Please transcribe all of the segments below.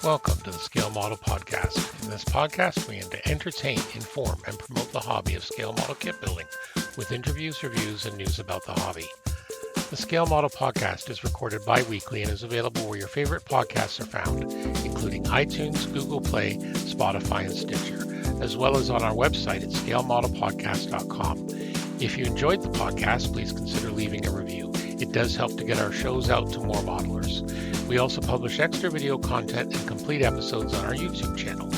Welcome to the Scale Model Podcast. In this podcast, we aim to entertain, inform, and promote the hobby of scale model kit building with interviews, reviews, and news about the hobby. The Scale Model Podcast is recorded bi-weekly and is available where your favorite podcasts are found, including iTunes, Google Play, Spotify, and Stitcher, as well as on our website at scalemodelpodcast.com. If you enjoyed the podcast, please consider leaving a review. It does help to get our shows out to more modelers. We also publish extra video content and complete episodes on our YouTube channel.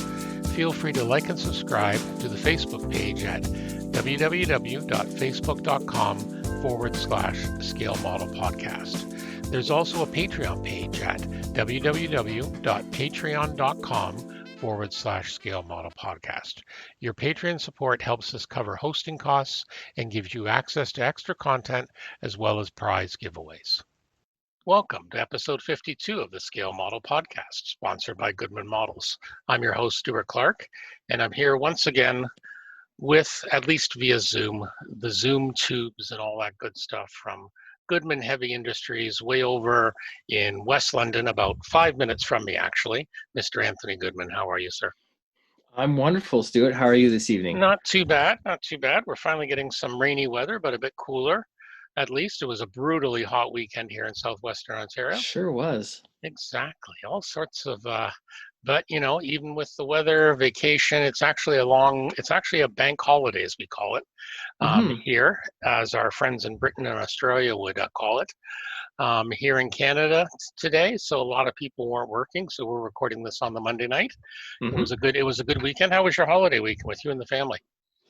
Feel free to like and subscribe to the Facebook page at www.facebook.com/scalemodelpodcast. There's also a Patreon page at www.patreon.com/scalemodelpodcast. Your Patreon support helps us cover hosting costs and gives you access to extra content as well as prize giveaways. Welcome to episode 52 of the Scale Model Podcast, sponsored by Goodman Models. I'm your host, Stuart Clark, and I'm here once again with, at least via Zoom, the Zoom tubes and all that good stuff from Goodman Heavy Industries, way over in West London, about 5 minutes from me, actually. Mr. Anthony Goodman, how are you, sir? I'm wonderful, Stuart. How are you this evening? Not too bad, not too bad. We're finally getting some rainy weather, but a bit cooler. At least it was a brutally hot weekend here in southwestern Ontario. Sure was. Exactly. All sorts of, but you know, even with the weather, vacation, it's actually a bank holiday, as we call it, here, as our friends in Britain and Australia would call it. Here in Canada today, so a lot of people weren't working, so we're recording this on the Monday night. It was a good weekend. How was your holiday weekend with you and the family?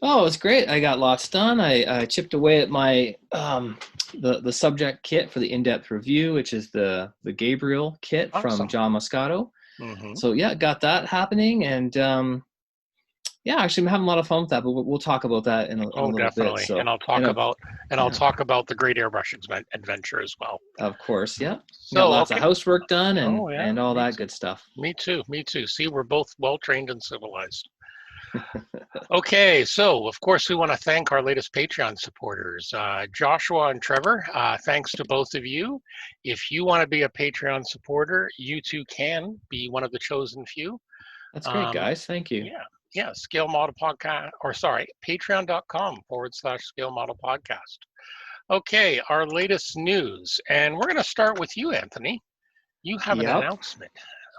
Oh, it's great. I got lots done. I chipped away at my the subject kit for the in-depth review, which is the Gabriel kit from John Moscato. So yeah, got that happening, and yeah, actually, I'm having a lot of fun with that. But we'll talk about that in a little definitely. bit. So, and I'll talk about the Great Airbrush Adventure as well. Of course, yeah. So got lots of housework done and all that good stuff. Me too. See, we're both well trained and civilized. Okay, so of course we want to thank our latest Patreon supporters, Joshua and Trevor. Thanks to both of you. If you want to be a Patreon supporter, you too can be one of the chosen few. That's great, guys. Thank you. Yeah. Scale Model Podcast, patreon.com/Scale Model Podcast. Okay, our latest news, and we're going to start with you, Anthony. You have an announcement.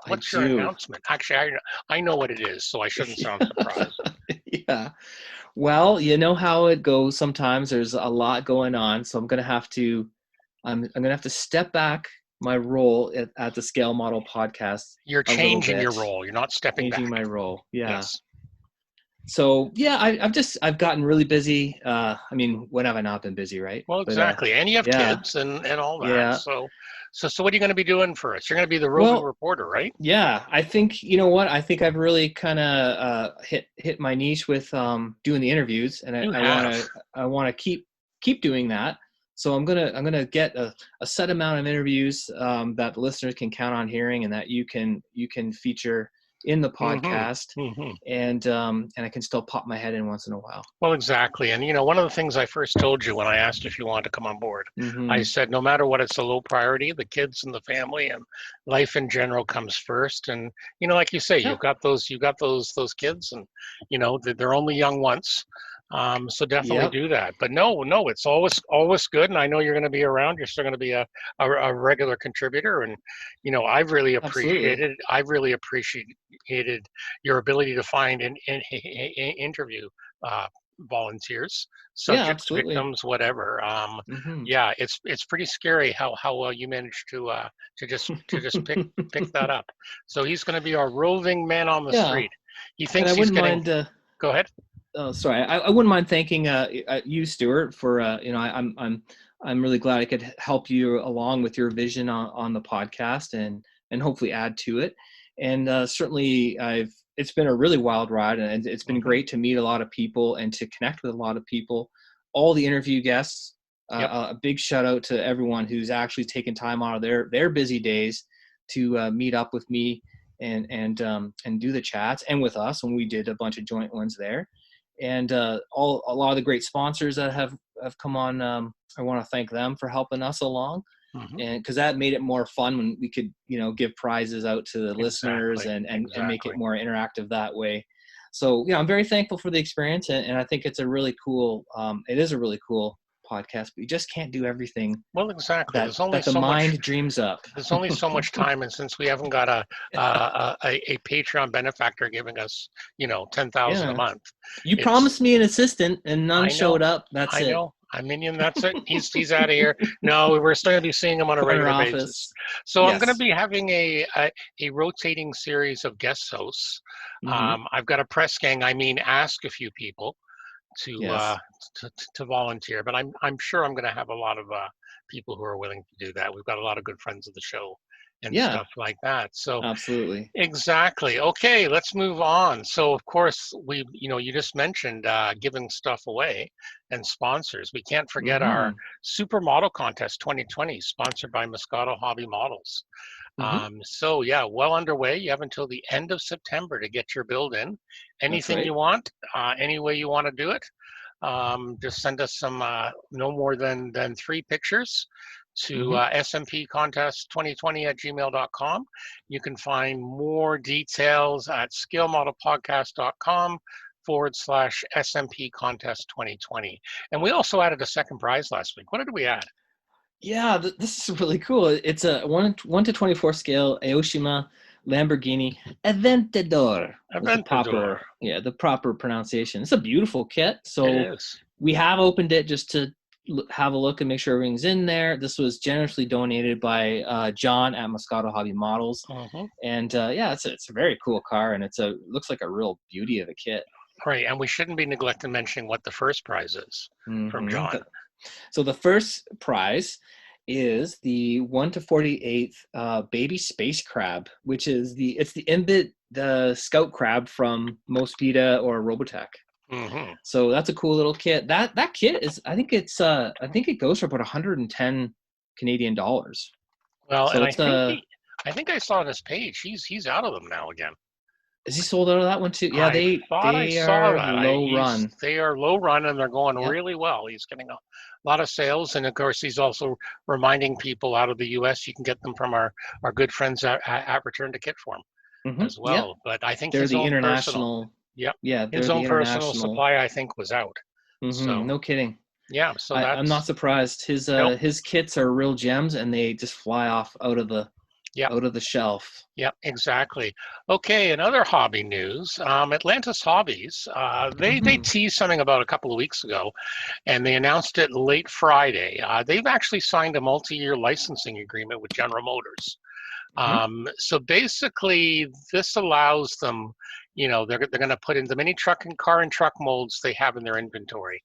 What's your announcement? Actually, I know what it is, so I shouldn't sound surprised. Yeah. Well, you know how it goes sometimes. There's a lot going on, so I'm going to have to step back my role at the Scale Model Podcast. You're changing your role. You're not stepping back. Changing my role. Yeah. Yes. So yeah, I've gotten really busy. I mean, when have I not been busy, right? Well, exactly. And you have kids and all that. Yeah. So what are you going to be doing for us? You're going to be the roving reporter, right? Yeah, I think, you know what? I think I've really kind of hit my niche with doing the interviews, and I want to keep doing that. So I'm gonna get a set amount of interviews that the listeners can count on hearing, and that you can feature in the podcast, and I can still pop my head in once in a while. Well, exactly. And, you know, one of the things I first told you when I asked if you wanted to come on board, I said, no matter what, it's a low priority. The kids and the family and life in general comes first. And, you know, like you say, you've got those kids, and, you know, they're only young once. So definitely do that. But no, it's always good. And I know you're going to be around. You're still going to be a regular contributor. And, you know, I've really appreciated your ability to find and interview volunteers, subjects, victims, whatever. Yeah, it's pretty scary how well you managed to just pick that up. So he's going to be our roving man on the street. He thinks he's getting. Go ahead. Oh, sorry. I wouldn't mind thanking you, Stuart, for you know, I'm really glad I could help you along with your vision on the podcast and hopefully add to it. And certainly it's been a really wild ride, and it's been great to meet a lot of people and to connect with a lot of people. All the interview guests, a big shout out to everyone who's actually taken time out of their busy days to meet up with me and do the chats, and with us when we did a bunch of joint ones there. And a lot of the great sponsors that have come on, I want to thank them for helping us along. Mhm. and because that made it more fun when we could, give prizes out to the listeners Exactly. and make it more interactive that way. So, I'm very thankful for the experience, and I think it's a really cool, it is a really cool podcast, but you just can't do everything Well, exactly. that There's only the so much. mind dreams up. There's only so much time, and since we haven't got a Patreon benefactor giving us, 10,000 a Yeah. month, You it's promised me an assistant and none I know, showed up. That's I it. know. I mean, that's it. He's out of here. No, we're still going to be seeing him on a Corner regular basis. office. So I'm going to Yes. be having a rotating series of guest hosts. Mm-hmm. I've got a press gang. I mean, ask a few people to Yes. to volunteer, but I'm sure I'm going to have a lot of people who are willing to do that. We've got a lot of good friends of the show and Yeah, stuff like that. So absolutely. exactly. Okay, let's move on. So of course you just mentioned giving stuff away and sponsors. We can't forget Mm-hmm. our Supermodel Contest 2020, sponsored by Moscato Hobby Models. Mm-hmm. So yeah, well underway. You have until the end of September to get your build in. That's Anything right. you want, any way you want to do it. Just send us some no more than 3 pictures to Mm-hmm. smpcontest2020@gmail.com. You can find more details at scalemodelpodcast.com/SMP Contest 2020. And we also added a second prize last week. What did we add? Yeah, this is really cool. It's a 1:24 scale Aoshima Lamborghini Aventador. Was Aventador. the proper pronunciation. It's a beautiful kit. It So is. we have opened it just to have a look and make sure everything's in there. This was generously donated by John at Moscato Hobby Models, Mm-hmm. and it's a very cool car, and looks like a real beauty of a kit. Right, and we shouldn't be neglecting mentioning what the first prize is from Mm-hmm. John. So the first prize is the 1/48 baby space crab, which is the Imbit the scout crab from Mospeada or Robotech. Mm-hmm. So that's a cool little kit. That kit is I think it goes for about 110 Canadian dollars. Well, So and I it's think I think I saw on his page he's out of them now again. is he sold out of that one too? Yeah, I thought I they saw are that. low run. They are low run and they're going Yep. really well. He's getting a lot of sales, and of course he's also reminding people out of the U.S. you can get them from our good friends at Return to Kit Form Mm-hmm. as Yep. well. But I think They're his the own personal, international. yep, Yeah, his they're the own personal international. supply I think was out. Mm-hmm. So No kidding. yeah, so I'm not that's surprised. nope, His kits are real gems, and they just fly off yep. out of the shelf. Yep, exactly. Okay, in other hobby news, Atlantis Hobbies, they Mm-hmm. teased something about a couple of weeks ago, and they announced it late Friday. They've actually signed a multi-year licensing agreement with General Motors. Mm-hmm. So basically, this allows them, they're going to put in the many car and truck molds they have in their inventory.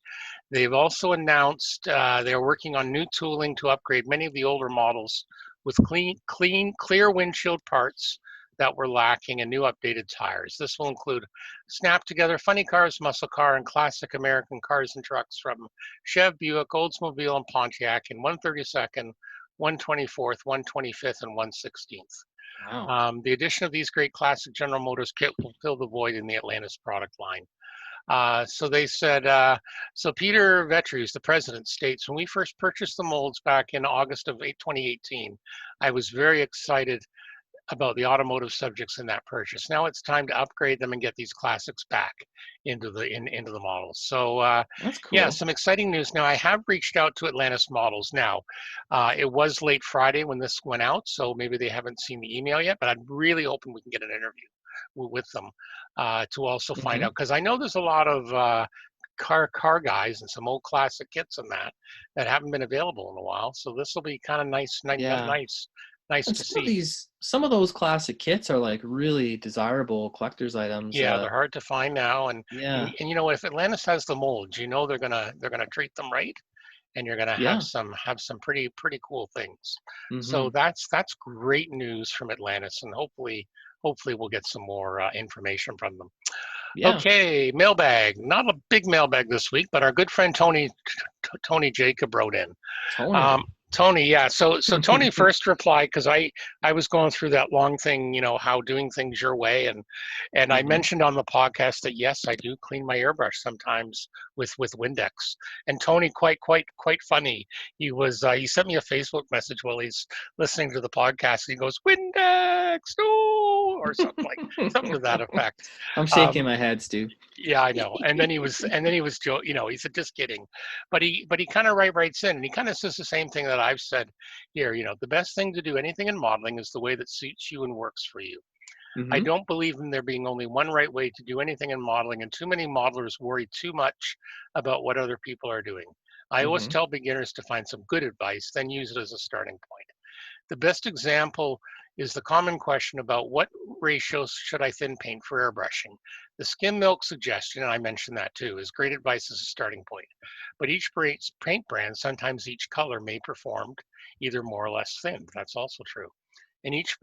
They've also announced they're working on new tooling to upgrade many of the older models with clear windshield parts that were lacking and new updated tires. This will include snap together funny cars, muscle car, and classic American cars and trucks from Chev, Buick, Oldsmobile, and Pontiac in 132nd, 124th, 125th, and 116th. Wow. The addition of these great classic General Motors kit will fill the void in the Atlantis product line. So they said, so Peter Vetrus, the president, states, when we first purchased the molds back in August of 2018, I was very excited about the automotive subjects in that purchase. Now it's time to upgrade them and get these classics back into the models. So That's yeah, cool. some exciting news. Now I have reached out to Atlantis Models now. It was late Friday when this went out, so maybe they haven't seen the email yet, but I'm really hoping we can get an interview with them to also find Mm-hmm. out, because I know there's a lot of car guys and some old classic kits and that haven't been available in a while. So this will be kind of nice, Yeah. nice And to see. some of those classic kits are like really desirable collector's items. Yeah, they're hard to find now, and Yeah. if Atlantis has the molds, they're gonna treat them right, and you're gonna Yeah. have some pretty cool things. Mm-hmm. So that's great news from Atlantis, and hopefully we'll get some more information from them. Yeah. Okay, mailbag. Not a big mailbag this week, but our good friend Tony Jacob wrote in. Um, Tony. Tony, yeah. So Tony first replied because I was going through that long thing, how doing things your way, and I Hmm. mentioned on the podcast that yes, I do clean my airbrush sometimes with Windex. And Tony, quite funny. He sent me a Facebook message while he's listening to the podcast. And he goes, Windex, no, or something to that effect. I'm shaking Um, my head, Stu. yeah, I know. And then he was he said just kidding, but he kind of writes in and he kind of says the same thing that I've said here. The best thing to do anything in modeling is the way that suits you and works for you. I Hmm. don't believe in there being only one right way to do anything in modeling, and too many modelers worry too much about what other people are doing. I always Hmm. tell beginners to find some good advice, then use it as a starting point. The best example is the common question about what ratios should I thin paint for airbrushing. The skim milk suggestion, and I mentioned that too, is great advice as a starting point. But each paint brand, sometimes each color may perform either more or less thin. That's also true. And each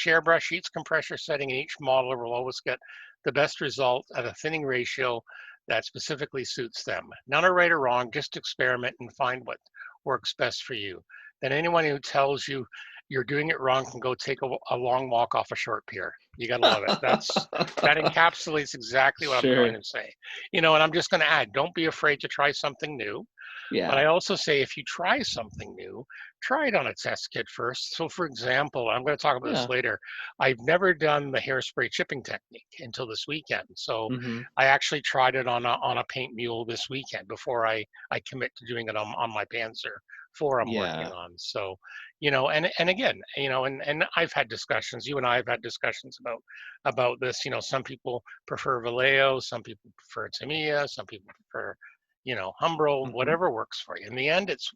airbrush, each compressor setting, and each modeler will always get the best result at a thinning ratio that specifically suits them. None are right or wrong, just experiment and find what works best for you. Then anyone who tells you you're doing it wrong can go take a long walk off a short pier. You got to love it. That encapsulates exactly what I'm trying Sure. to say. And I'm just going to add, don't be afraid to try something new. But Yeah. I also say if you try something new, try it on a test kit first. So for example, I'm going to talk about this Yeah. later. I've never done the hairspray chipping technique until this weekend. So Hmm. I actually tried it on a paint mule this weekend before I commit to doing it on my Panzer 4 I'm working Yeah. on. So, and again, and I've had discussions, you and I have had discussions about this. Some people prefer Vallejo, some people prefer Tamiya, some people prefer Humbrol, Hmm. whatever works for you. In the end, it's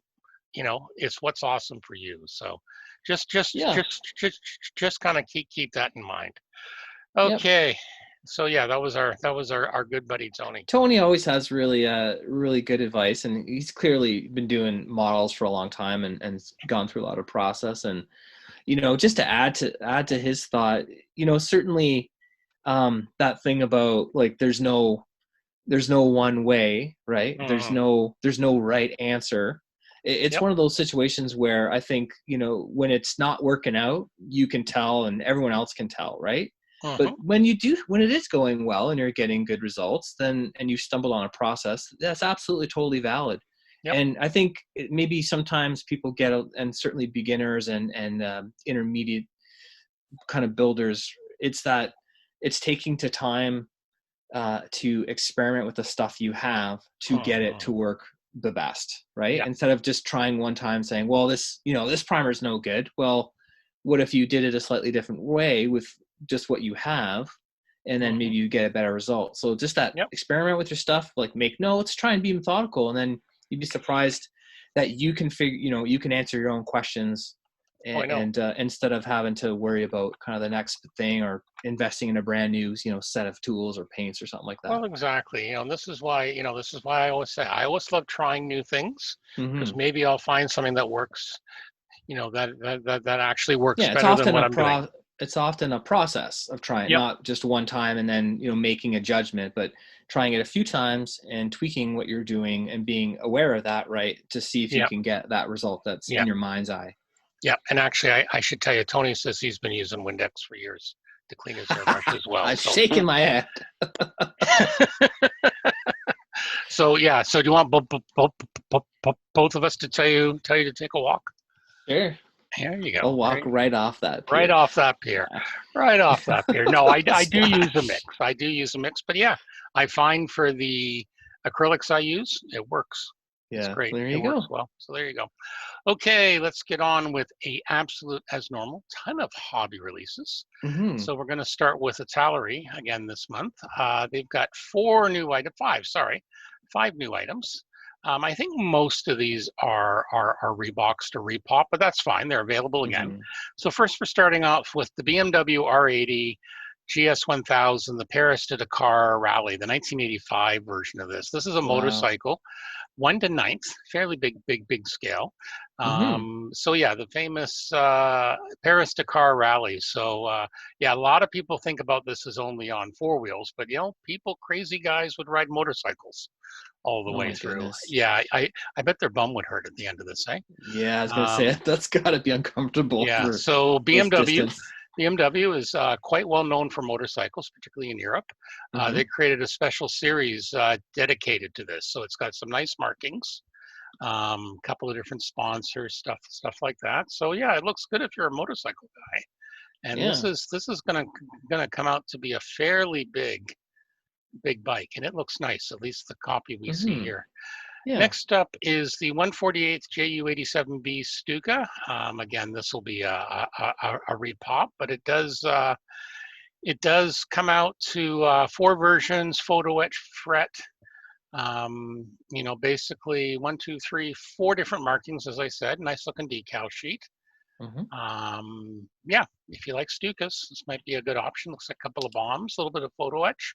what's awesome for you. So just just Yeah. just just just kind of keep that in mind. Yep. Okay. So yeah, that was our good buddy Tony. Tony always has really good advice, and he's clearly been doing models for a long time and gone through a lot of process. And just to add to his thought, certainly that thing about like there's no one way, right? There's Mhm. no there's no right answer. It's Yep. one of those situations where I think, when it's not working out, you can tell and everyone else can tell, right? But Mhm. when it is going well and you're getting good results, then and you stumble on a process, that's absolutely totally valid. Yep. And I think maybe sometimes people get, and certainly beginners and intermediate kind of builders, it's taking to time to experiment with the stuff you have to get it Mhm. to work the best, right? Yeah. Instead of just trying one time saying, well, this primer is no good. Well, what if you did it a slightly different way with just what you have, and then Mhm. maybe you get a better result? So just that Yep. experiment with your stuff, like make notes, try and be methodical, and then you'd be surprised that you can you can answer your own questions, Oh, I know. and instead of having to worry about kind of the next thing or investing in a brand new set of tools or paints or something like that. Well, exactly. And this is why I always say I always love trying new things because Hmm. maybe I'll find something that works. That actually works Yeah, it's better than often what I'm doing. a process of trying, Yep. not just one time and then making a judgment, but trying it a few times and tweaking what you're doing and being aware of that, right, to see if you Yep. can get that result that's in Yep. your mind's eye. Yep. And actually, I should tell you, Tony says he's been using Windex for years to clean his airbrush as well. I'm So, shaking my head. so yeah. So do you want both of us to tell you to take a walk? Sure. There you go. I'll walk right off that Right pier. off that pier. Yeah. Right off that pier. No, I do use a mix. Splash. I do use a mix, but yeah, I find for the acrylics I use, it works. It's Yeah, great. there It you works go. well. So there you go. Okay, let's get on with a absolute as normal ton of hobby releases. Hmm. So we're going to start with Italeri again this month. They've got five new items. I think most of these are reboxed or repop, but that's fine. They're available again. Hmm. So first, we're starting off with the BMW R80 GS1000, the Paris to Dakar Rally, the 1985 version of this. This is a Wow. motorcycle, 1/9, fairly big scale. So yeah, the famous Paris Dakar Rally. So yeah, a lot of people think about this as only on four wheels, but crazy guys would ride motorcycles all the Oh way my through. goodness. Yeah, I bet their bum would hurt at the end of this, eh? Yeah, I was gonna say that's got to be uncomfortable Yeah, for so this BMW. distance. BMW is quite well known for motorcycles, particularly in Europe. They created a special series dedicated to this, so it's got some nice markings, couple of different sponsors, stuff like that. So yeah, it looks good if you're a motorcycle guy. And Yeah. this is gonna come out to be a fairly big bike, and it looks nice. At least the copy we see here. Yeah. Next up is the 148th Ju-87b Stuka. Again, this will be a repop, but it does come out to 4 versions, photo etch fret. Basically 1, 2, 3, 4 different markings, as I said. Nice looking decal sheet. Yeah, if you like Stukas, this might be a good option. Looks like a couple of bombs, a little bit of photo etch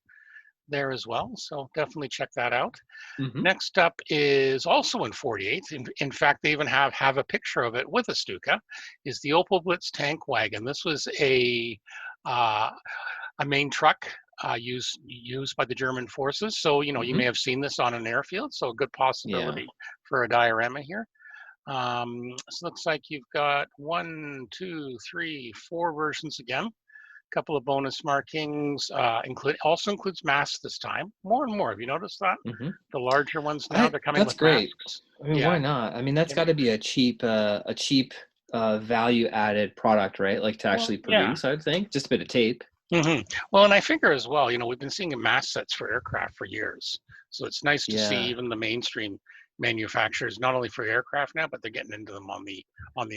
there as well, so definitely check that out. Next up is also in 48. In fact, they even have a picture of it with a Stuka. Is the Opal Blitz tank wagon. This was a main truck used by the German forces. So you may have seen this on an airfield. So a good possibility for a diorama here. So looks like you've got 1, 2, 3, 4 versions again. Couple of bonus markings. Also includes masks this time. More and more. Have you noticed that? The larger ones now, they're coming with great. masks. I mean, why not? I mean, that's got to be a cheap value added product, right? Like to actually produce, I would think. Just a bit of tape. Well, and I figure as well, we've been seeing mask sets for aircraft for years. So it's nice to see even the mainstream manufacturers, not only for aircraft now, but they're getting into them on the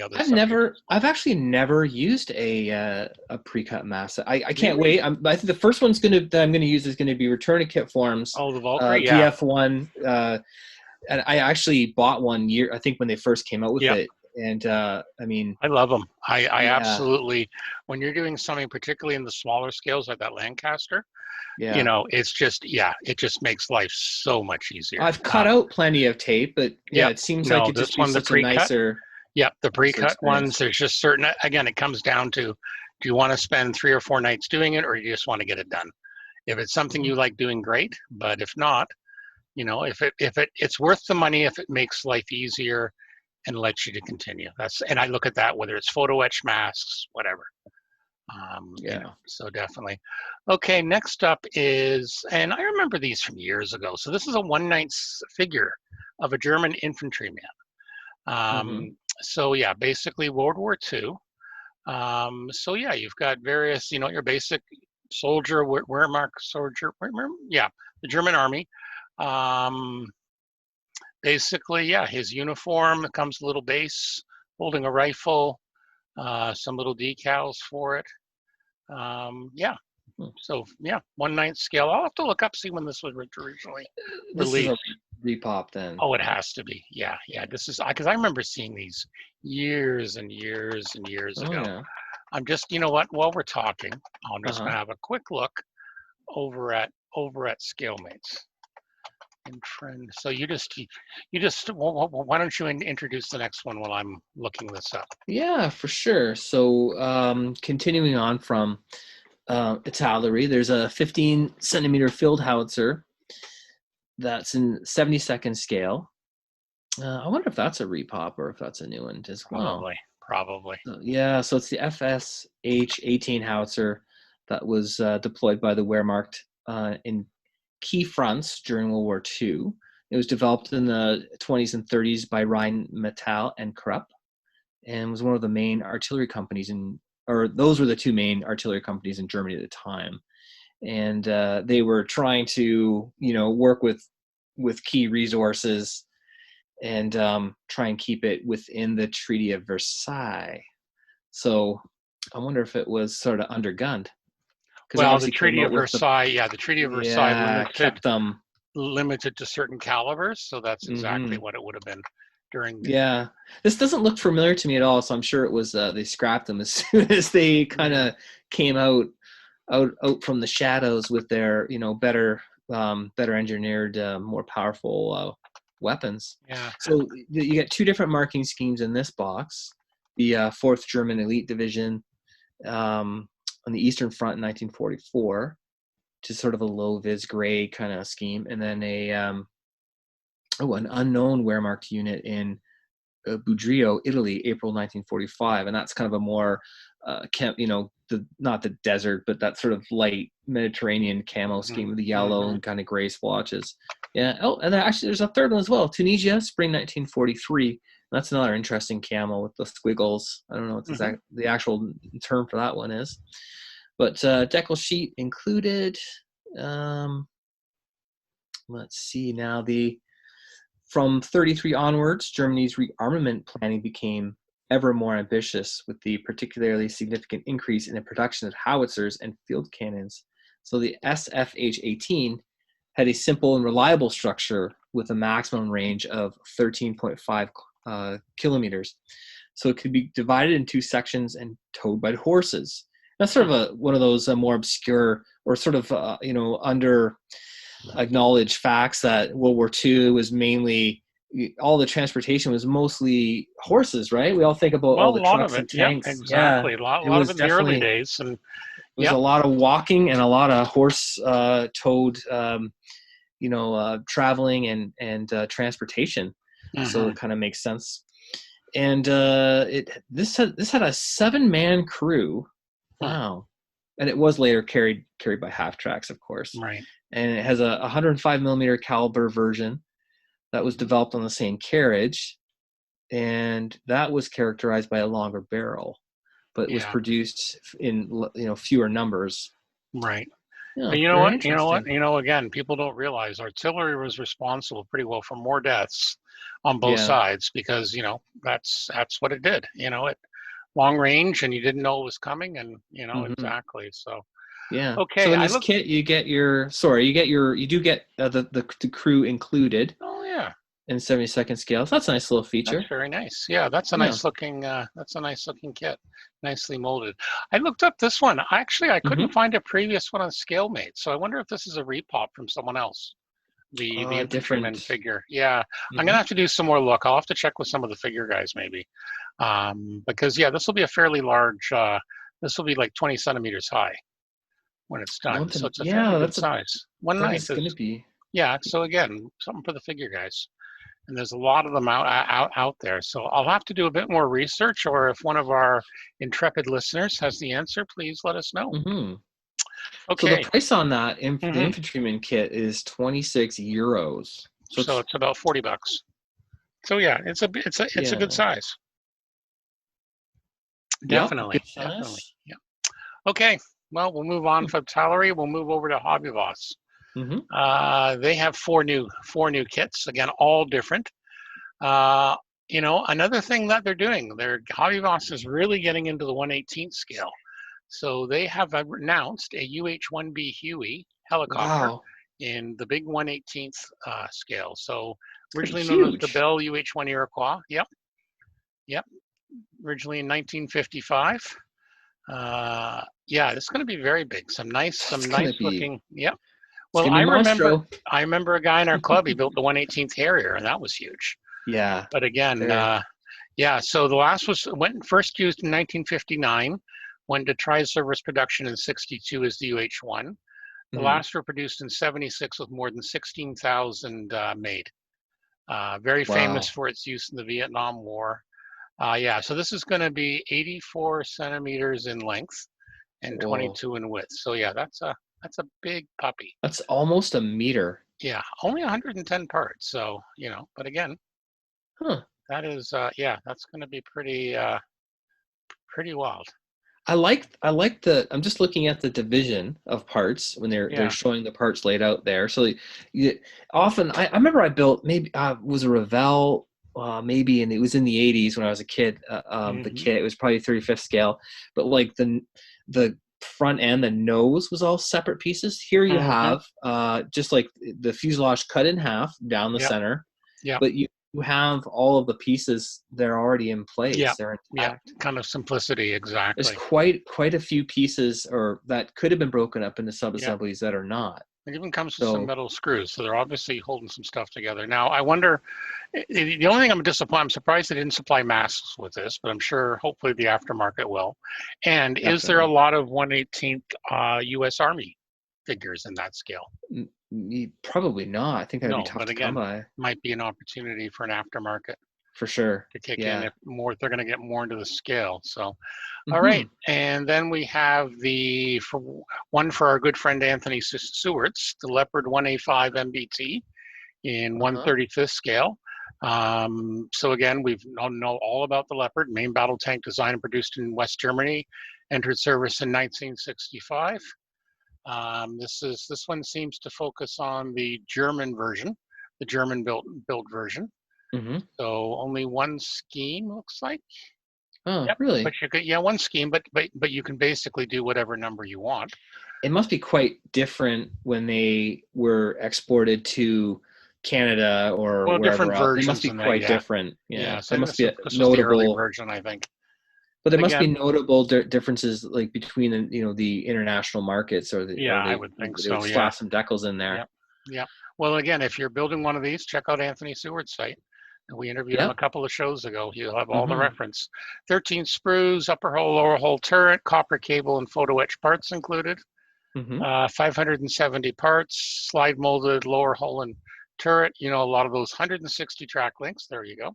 other side. I've actually never used a pre-cut mask. I can't wait. I think the first one's that I'm gonna use is gonna be Return to Kit Forms. Oh, the Valkyrie, yeah. VF1. And I actually bought one I think when they first came out with it. And I mean, I love them. I absolutely, when you're doing something particularly in the smaller scales like that Lancaster, it's just, it just makes life so much easier. I've cut out plenty of tape, but it seems like it just be such a nicer. The pre-cut ones, there's just certain, again, it comes down to, do you want to spend 3 or 4 nights doing it, or you just want to get it done? If it's something you like doing, great. But if not, if it's worth the money, if it makes life easier and lets you to continue. And I look at that, whether it's photo etch masks, whatever. So definitely. Okay, next up is, and I remember these from years ago. So this is a 1/9 figure of a German infantryman. So yeah, basically World War II. So yeah, you've got various, your basic soldier, Wehrmacht soldier, the German army. Basically, his uniform comes a little base, holding a rifle, some little decals for it. So 1/9 scale. I'll have to look up, see when this was originally released. This is a repop then. Oh, it has to be. Yeah. This is, because I remember seeing these years and years and years ago. Yeah. I'm just, while we're talking, I'm just gonna have a quick look over at ScaleMates. Trend. So you just why don't you introduce the next one while I'm looking this up? Yeah, for sure. So continuing on from artillery, there's a 15 centimeter field howitzer that's in 72nd scale. I wonder if that's a repop or if that's a new one as well. Probably. So it's the FS H18 Howitzer that was deployed by the Wehrmacht in key fronts during World War II. It was developed in the 20s and 30s by Rheinmetall and Krupp, and was one of the main artillery companies those were the two main artillery companies in Germany at the time. And they were trying to, work with key resources and try and keep it within the Treaty of Versailles. So I wonder if it was sort of undergunned. Well, the Treaty of Versailles, the Treaty of Versailles kept them limited to certain calibers, so that's exactly what it would have been during. This doesn't look familiar to me at all, so I'm sure it was they scrapped them as soon as they kind of came out out from the shadows with their, better engineered, more powerful weapons. Yeah. So you get two different marking schemes in this box. The 4th German Elite Division on the Eastern Front in 1944, which is sort of a low-vis gray kind of scheme, and then an unknown Wehrmacht unit in Budrio, Italy, April 1945, and that's kind of a more not the desert, but that sort of light Mediterranean camo scheme with the yellow and kind of gray splotches. Yeah. Oh, and there's a third one as well. Tunisia, spring 1943. That's another interesting camo with the squiggles. I don't know what the actual term for that one is, but decal sheet included. Let's see now. From 33 onwards, Germany's rearmament planning became ever more ambitious, with the particularly significant increase in the production of howitzers and field cannons. So the SFH-18 had a simple and reliable structure with a maximum range of 13.5 kilometers. So it could be divided in two sections and towed by horses. That's sort of one of those more obscure or sort of under acknowledged facts that World War II was mainly, all the transportation was mostly horses, right? We all think about all the trucks and tanks. Yeah, exactly. A lot of it in the early days. And it was a lot of walking and a lot of horse towed, traveling and transportation. So it kind of makes sense. And this had a 7-man crew. Wow. And it was later carried by half tracks, of course. Right. And it has a 105 millimeter caliber version that was developed on the same carriage, and that was characterized by a longer barrel, but was produced in fewer numbers. Right. Yeah, but you know what? Again, people don't realize artillery was responsible pretty well for more deaths on both sides, because that's what it did. It long range, and you didn't know it was coming, and exactly. So. Yeah. Okay. So in this kit, you do get the crew included. Oh yeah. In 72nd scale. So that's a nice little feature. That's very nice. Yeah, that's a nice looking. That's a nice looking kit. Nicely molded. I looked up this one. I couldn't find a previous one on ScaleMate, so I wonder if this is a repop from someone else. The Infantryman figure. Yeah, I'm gonna have to do some more look. I'll have to check with some of the figure guys maybe, because this will be a fairly large. This will be like 20 centimeters high when it's done. So it's a fairly good size. One night. It's going to be. Yeah. So again, something for the figure guys. And there's a lot of them out there. So I'll have to do a bit more research, or if one of our intrepid listeners has the answer, please let us know. Okay. So the price on that, the Infantryman Kit, is 26 euros. So it's about $40. So yeah, it's a good size. Definitely. Definitely. Yeah. Okay. Well, we'll move on from Tallery. We'll move over to Hobby Boss. They have four new kits, again, all different. Another thing that they're doing, their Hobby Boss is really getting into the 1/18th scale. So they have announced a UH-1B Huey helicopter in the big 1/18th scale. So originally known as the Bell UH-1 Iroquois. Yep. Originally in 1955. It's going to be very big. Some nice looking. Yep. Well, I remember a guy in our club. He built the 1/18th Harrier, and that was huge. Yeah. But again, So the last went first used in 1959. Went to tri-service production in 62 as the UH-1. The last were produced in 76 with more than 16,000 made. Very famous for its use in the Vietnam War. So this is going to be 84 centimeters in length and 22 in width. So yeah, that's a big puppy. That's almost a meter. Yeah, only 110 parts. So, but again, that is, that's going to be pretty wild. I like I'm just looking at the division of parts when they're showing the parts laid out there. So often, I remember I built maybe was a Revell, maybe, and it was in the 80s when I was a kid. The kit, it was probably 35th scale, but like the front end, the nose was all separate pieces. Here you have just like the fuselage cut in half down the center. Yeah. But you you have all of the pieces, they're already in Yeah, place, they're yeah, intact. kind of simplicity, There's exactly. quite a few pieces or that could have been broken up into Yeah, sub-assemblies that are not. it even comes with some So metal screws, so they're obviously holding some stuff together. Now, I wonder, the only thing I'm disappointed, I'm surprised they didn't supply masks with this, but I'm sure hopefully the aftermarket will. And is there a definitely. lot of 1/18th U.S. Army figures in that scale? Probably not. I think that'd be No, tough but to come again, by might be an opportunity for an aftermarket for sure. to kick in Yeah. if more, if they're going to get more into the scale. So, all right. Hmm. And then we have one for our good friend Anthony Stewart's, the Leopard 1A5 MBT in Uh-huh. 1/35th scale. So again, we've know all about the Leopard, main battle tank designed and produced in West Germany, entered service in 1965. This one seems to focus on the German version, the German built version. Hmm. So only one scheme looks like. Oh, Yep. But really? you could, yeah, one scheme, but you can basically do whatever number you want. It must be quite different when they were exported to Canada or Well, wherever different else. They must versions be in that, quite yeah. different. Yeah, Yeah. so There I think must be a this was the early notable, version, I think. but there But must be again, notable differences like between the, the international markets yeah, I they would think they would so, yeah. slap some decals in there. Yep, yep. Well, again, if you're building one of these, check out Anthony Stewart's site. And we interviewed him a Yep. couple of shows ago. He'll have all the Hmm. reference. 13 sprues, upper hull, lower hull turret, copper cable, and photo etch parts included. Hmm. 570 parts, slide molded lower hull and turret. You know, a lot of those 160 track links. There you go.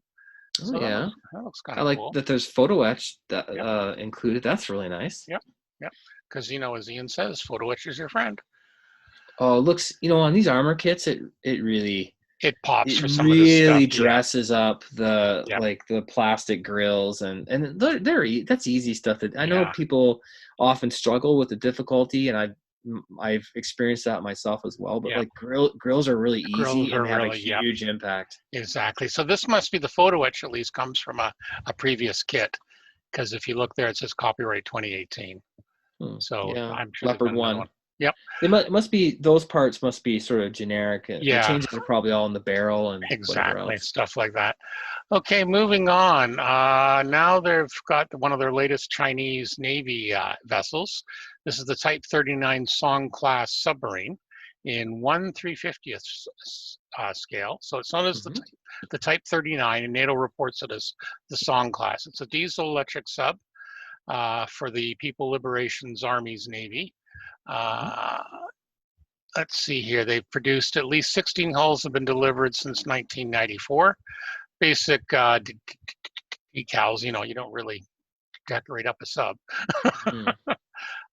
Oh So yeah. that looks kind I of like cool. that there's photo etch that Yep, included. That's really nice. yep, yep. Because as Ian says, photo etch is your friend. Oh, it looks, on these armor kits, It pops it for some of this stuff. really Yeah, dresses up the yeah, like the plastic grills and that's easy stuff that I know yeah. people often struggle with the difficulty, and I've experienced that myself as well. But Yeah, like grills are really the grills easy and are they have a really, yep, huge impact. exactly. So this must be the photo etch, at least comes from a previous kit, because if you look there, it says copyright 2018. So Yeah, I'm sure they've Leopard done another one. one. Yep. It must be those parts must be sort of generic, and the Yeah, changes are probably all in the barrel and whatever exactly. else. Stuff like that. Okay, moving on. Now they've got one of their latest Chinese Navy vessels. This is the Type 39 Song class submarine in 1/350th scale. So it's known as Hmm. the Type 39, and NATO reports it as the Song class. It's a diesel electric sub for the People Liberations Army's Navy. Hmm. Uh, let's see here. They've produced at least 16 hulls have been delivered since 1994. Basic decals, you don't really decorate up a sub. Hmm.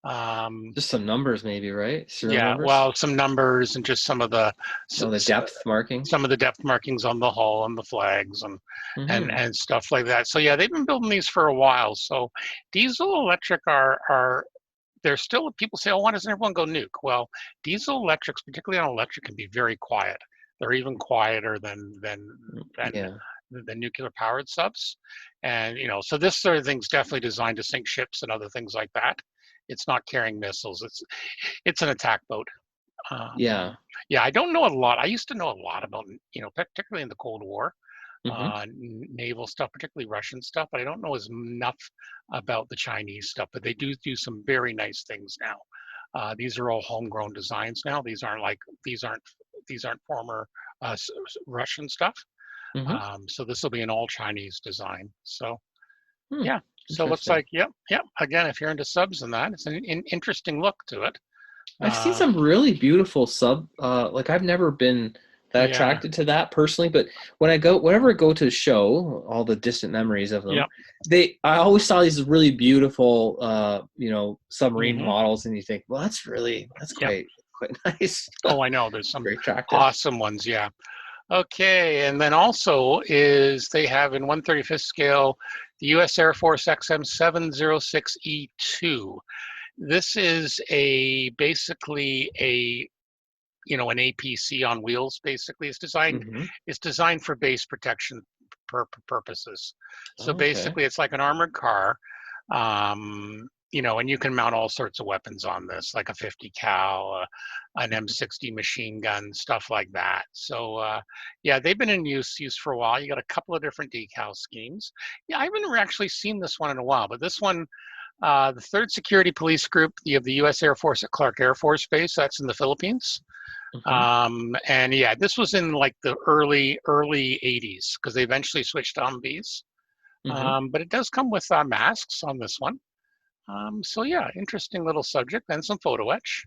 um, Just some numbers, maybe, right? Serial yeah, numbers. well, some numbers and just Oh, the depth markings. some of the depth markings on the hull and the flags and Hmm. and stuff like that. So yeah, they've been building these for a while. So diesel electric are there's still people say, oh, why doesn't everyone go nuke? Well, diesel electrics, particularly on electric, can be very quiet. They're even quieter than Yeah. the nuclear powered subs. And so this sort of thing's definitely designed to sink ships and other things like that. It's not carrying missiles. It's an attack boat. Yeah. Yeah, I don't know a lot. I used to know a lot about, particularly in the Cold War, Hmm. naval stuff, particularly Russian stuff, but I don't know as enough about the Chinese stuff. But they do some very nice things now. These are all homegrown designs now. These aren't former Russian stuff. Hmm. So this will be an all Chinese design. So Hmm. yeah. So it looks Interesting. like, yep, yep. Again, if you're into subs and that, it's an interesting look to it. I've seen Uh, some really beautiful sub. Like I've never been that yeah, attracted to that personally, but whenever I go to a show, all the distant memories of them, yep. I always saw these really beautiful, submarine Hmm. models, and you think, well, that's Yep. quite nice, Oh, I know. There's some very attractive. awesome ones. Yeah. Okay, and then also is they have in 1/35th scale the U.S. Air Force XM706E2. This is basically an APC on wheels. Basically, Hmm. it's designed for base protection purposes. So Okay. basically, it's like an armored car. Um, and you can mount all sorts of weapons on this, like a 50 cal, an M60 machine gun, stuff like that. So yeah, they've been in use for a while. You got a couple of different decal schemes. Yeah, I haven't actually seen this one in a while, but this one, the 3rd Security Police Group, you have the U.S. Air Force at Clark Air Force Base. That's in the Philippines. And yeah, this was in like the early 80s because they eventually switched to Humvees. But it does come with masks on this one. So yeah, interesting little subject and some photo etch.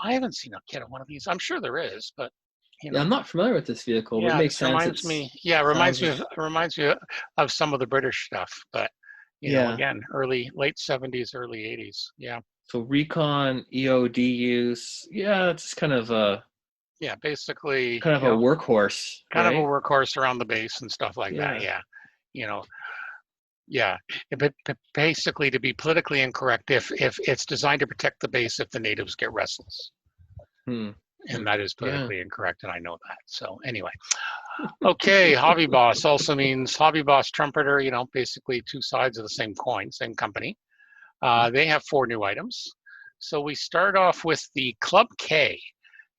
I haven't seen a kit of one of these. I'm sure there is, but Yeah, I'm not familiar with this vehicle, but it yeah, makes this sense. reminds me of some of the British stuff, but again, late 70s, early 80s. Yeah. So recon, EOD use, yeah, it's kind of a basically a workhorse, kind of a workhorse around the base and stuff like that. Yeah. Yeah, but basically to be politically incorrect, if it's designed to protect the base if the natives get restless. And that is politically incorrect, and I know that. So anyway, okay, Hobby Boss also means Hobby Boss Trumpeter, basically two sides of the same coin, same company. They have 4 new items. So we start off with the Club K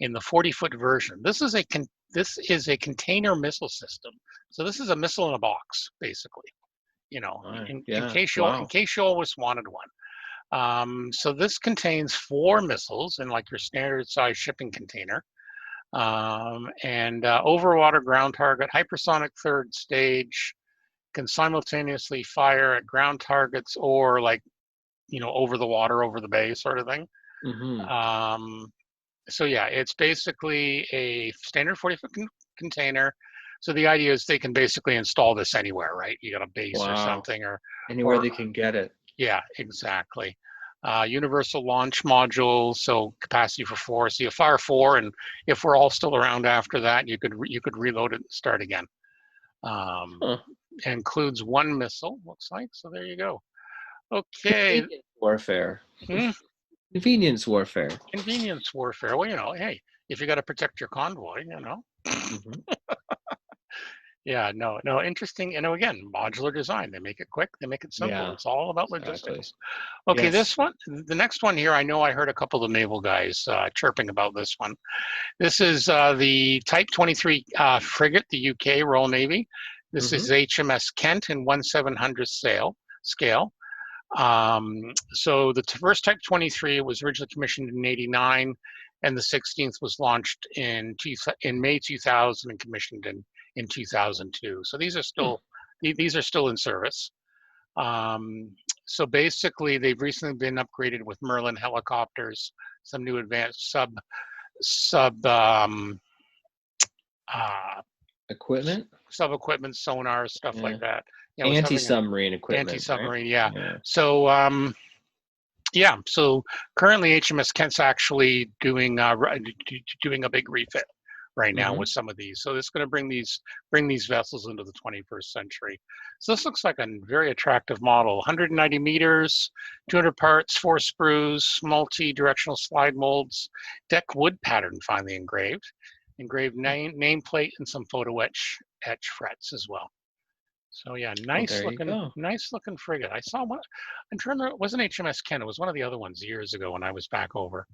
in the 40-foot version. This is a container missile system. So this is a missile in a box, basically. In case you always wanted one. So this contains 4 missiles in like your standard size shipping container. And overwater ground target, hypersonic 3rd stage, can simultaneously fire at ground targets or like, over the water, over the bay sort of thing. So yeah, it's basically a standard 40-foot container. So the idea is they can basically install this anywhere, right? You got a base or something, or anywhere they can get it. Yeah, exactly. Universal launch module, so capacity for 4. So you fire 4, and if we're all still around after that, you could reload it and start again. Includes 1 missile, looks like. So there you go. Okay. Convenience warfare. Convenience warfare. Convenience warfare. Well, hey, if you got to protect your convoy, Yeah, no, interesting. Again, modular design. They make it quick. They make it simple. Yeah, it's all about logistics. Okay, yes. This one, the next one here, I know I heard a couple of naval guys chirping about this one. This is the Type 23 frigate, the UK Royal Navy. This is HMS Kent in 1/700th scale. So the first Type 23 was originally commissioned in '89, and the 16th was launched in May 2000 and commissioned in 2002. So these are still in service. So basically, they've recently been upgraded with Merlin helicopters, some new advanced sub equipment, sonars, stuff like that. Anti-submarine equipment. Anti-submarine, right? Yeah. So so currently HMS Kent's actually doing a big refit right now with some of these. So it's going to bring these vessels into the 21st century. So this looks like a very attractive model. 190 meters, 200 parts, 4 sprues, multi-directional slide molds, deck wood pattern finally engraved nameplate, and some photo etch frets as well. So yeah, nice looking frigate. I saw one. I'm trying to remember, it wasn't HMS Kent. It was one of the other ones years ago when I was back over.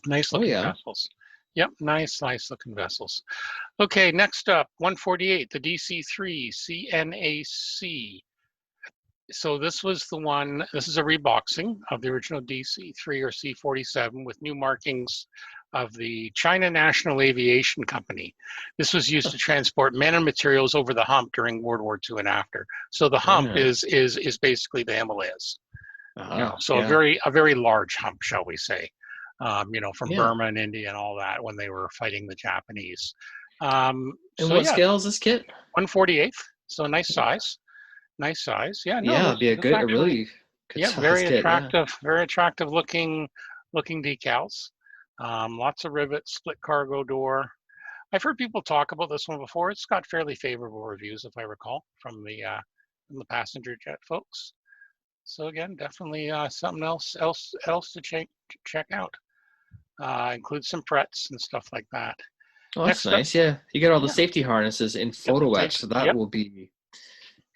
Nice looking vessels. Yep, nice looking vessels. Okay, next up, 148, the DC-3 Cnac. So this was the one, this is a reboxing of the original DC-3 or C-47 with new markings of the China National Aviation Company. This was used to transport men and materials over the hump during World War II and after. So the hump is basically the Himalayas. A very large hump, shall we say. From Burma and India and all that when they were fighting the Japanese. And what scale is this kit? 1/48th. So nice size. Nice size. Yeah. No, it'd be a really good very attractive, very attractive looking decals. Lots of rivets, split cargo door. I've heard people talk about this one before. It's got fairly favorable reviews, if I recall, from the passenger jet folks. So again, definitely something else to check out. Includes some frets and stuff like that. Oh, that's nice. Yeah, you get all the safety harnesses in photo etch, so that will be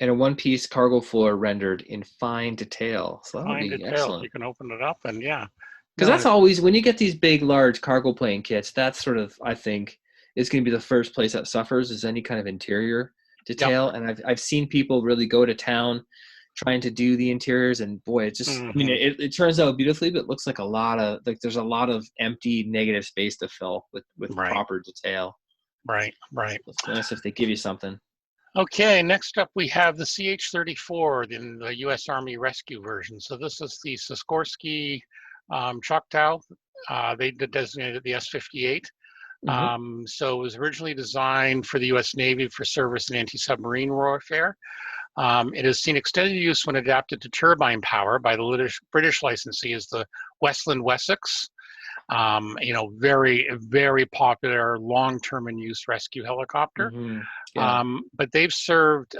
And a one-piece cargo floor rendered in fine detail. So that would Fine be detail. excellent. You can open it up and yeah. Because No, that's always, when you get these big, large cargo plane kits, that's sort of, I think, is going to be the first place that suffers is any kind of interior yep. detail. And I've seen people really go to town trying to do the interiors, and boy, it just, I mean, it turns out beautifully, but it looks like there's a lot of empty negative space to fill with Right. proper detail. Right. It's nice if they give you something. Okay, next up we have the CH-34 in the U.S. Army Rescue version. So this is the Saskorsky Choctaw. They designated the S-58. So it was originally designed for the U.S. Navy for service in anti-submarine warfare. It has seen extended use when adapted to turbine power by the British licensee as the Westland Wessex. Very, very popular long-term in use rescue helicopter. Yeah. But they've served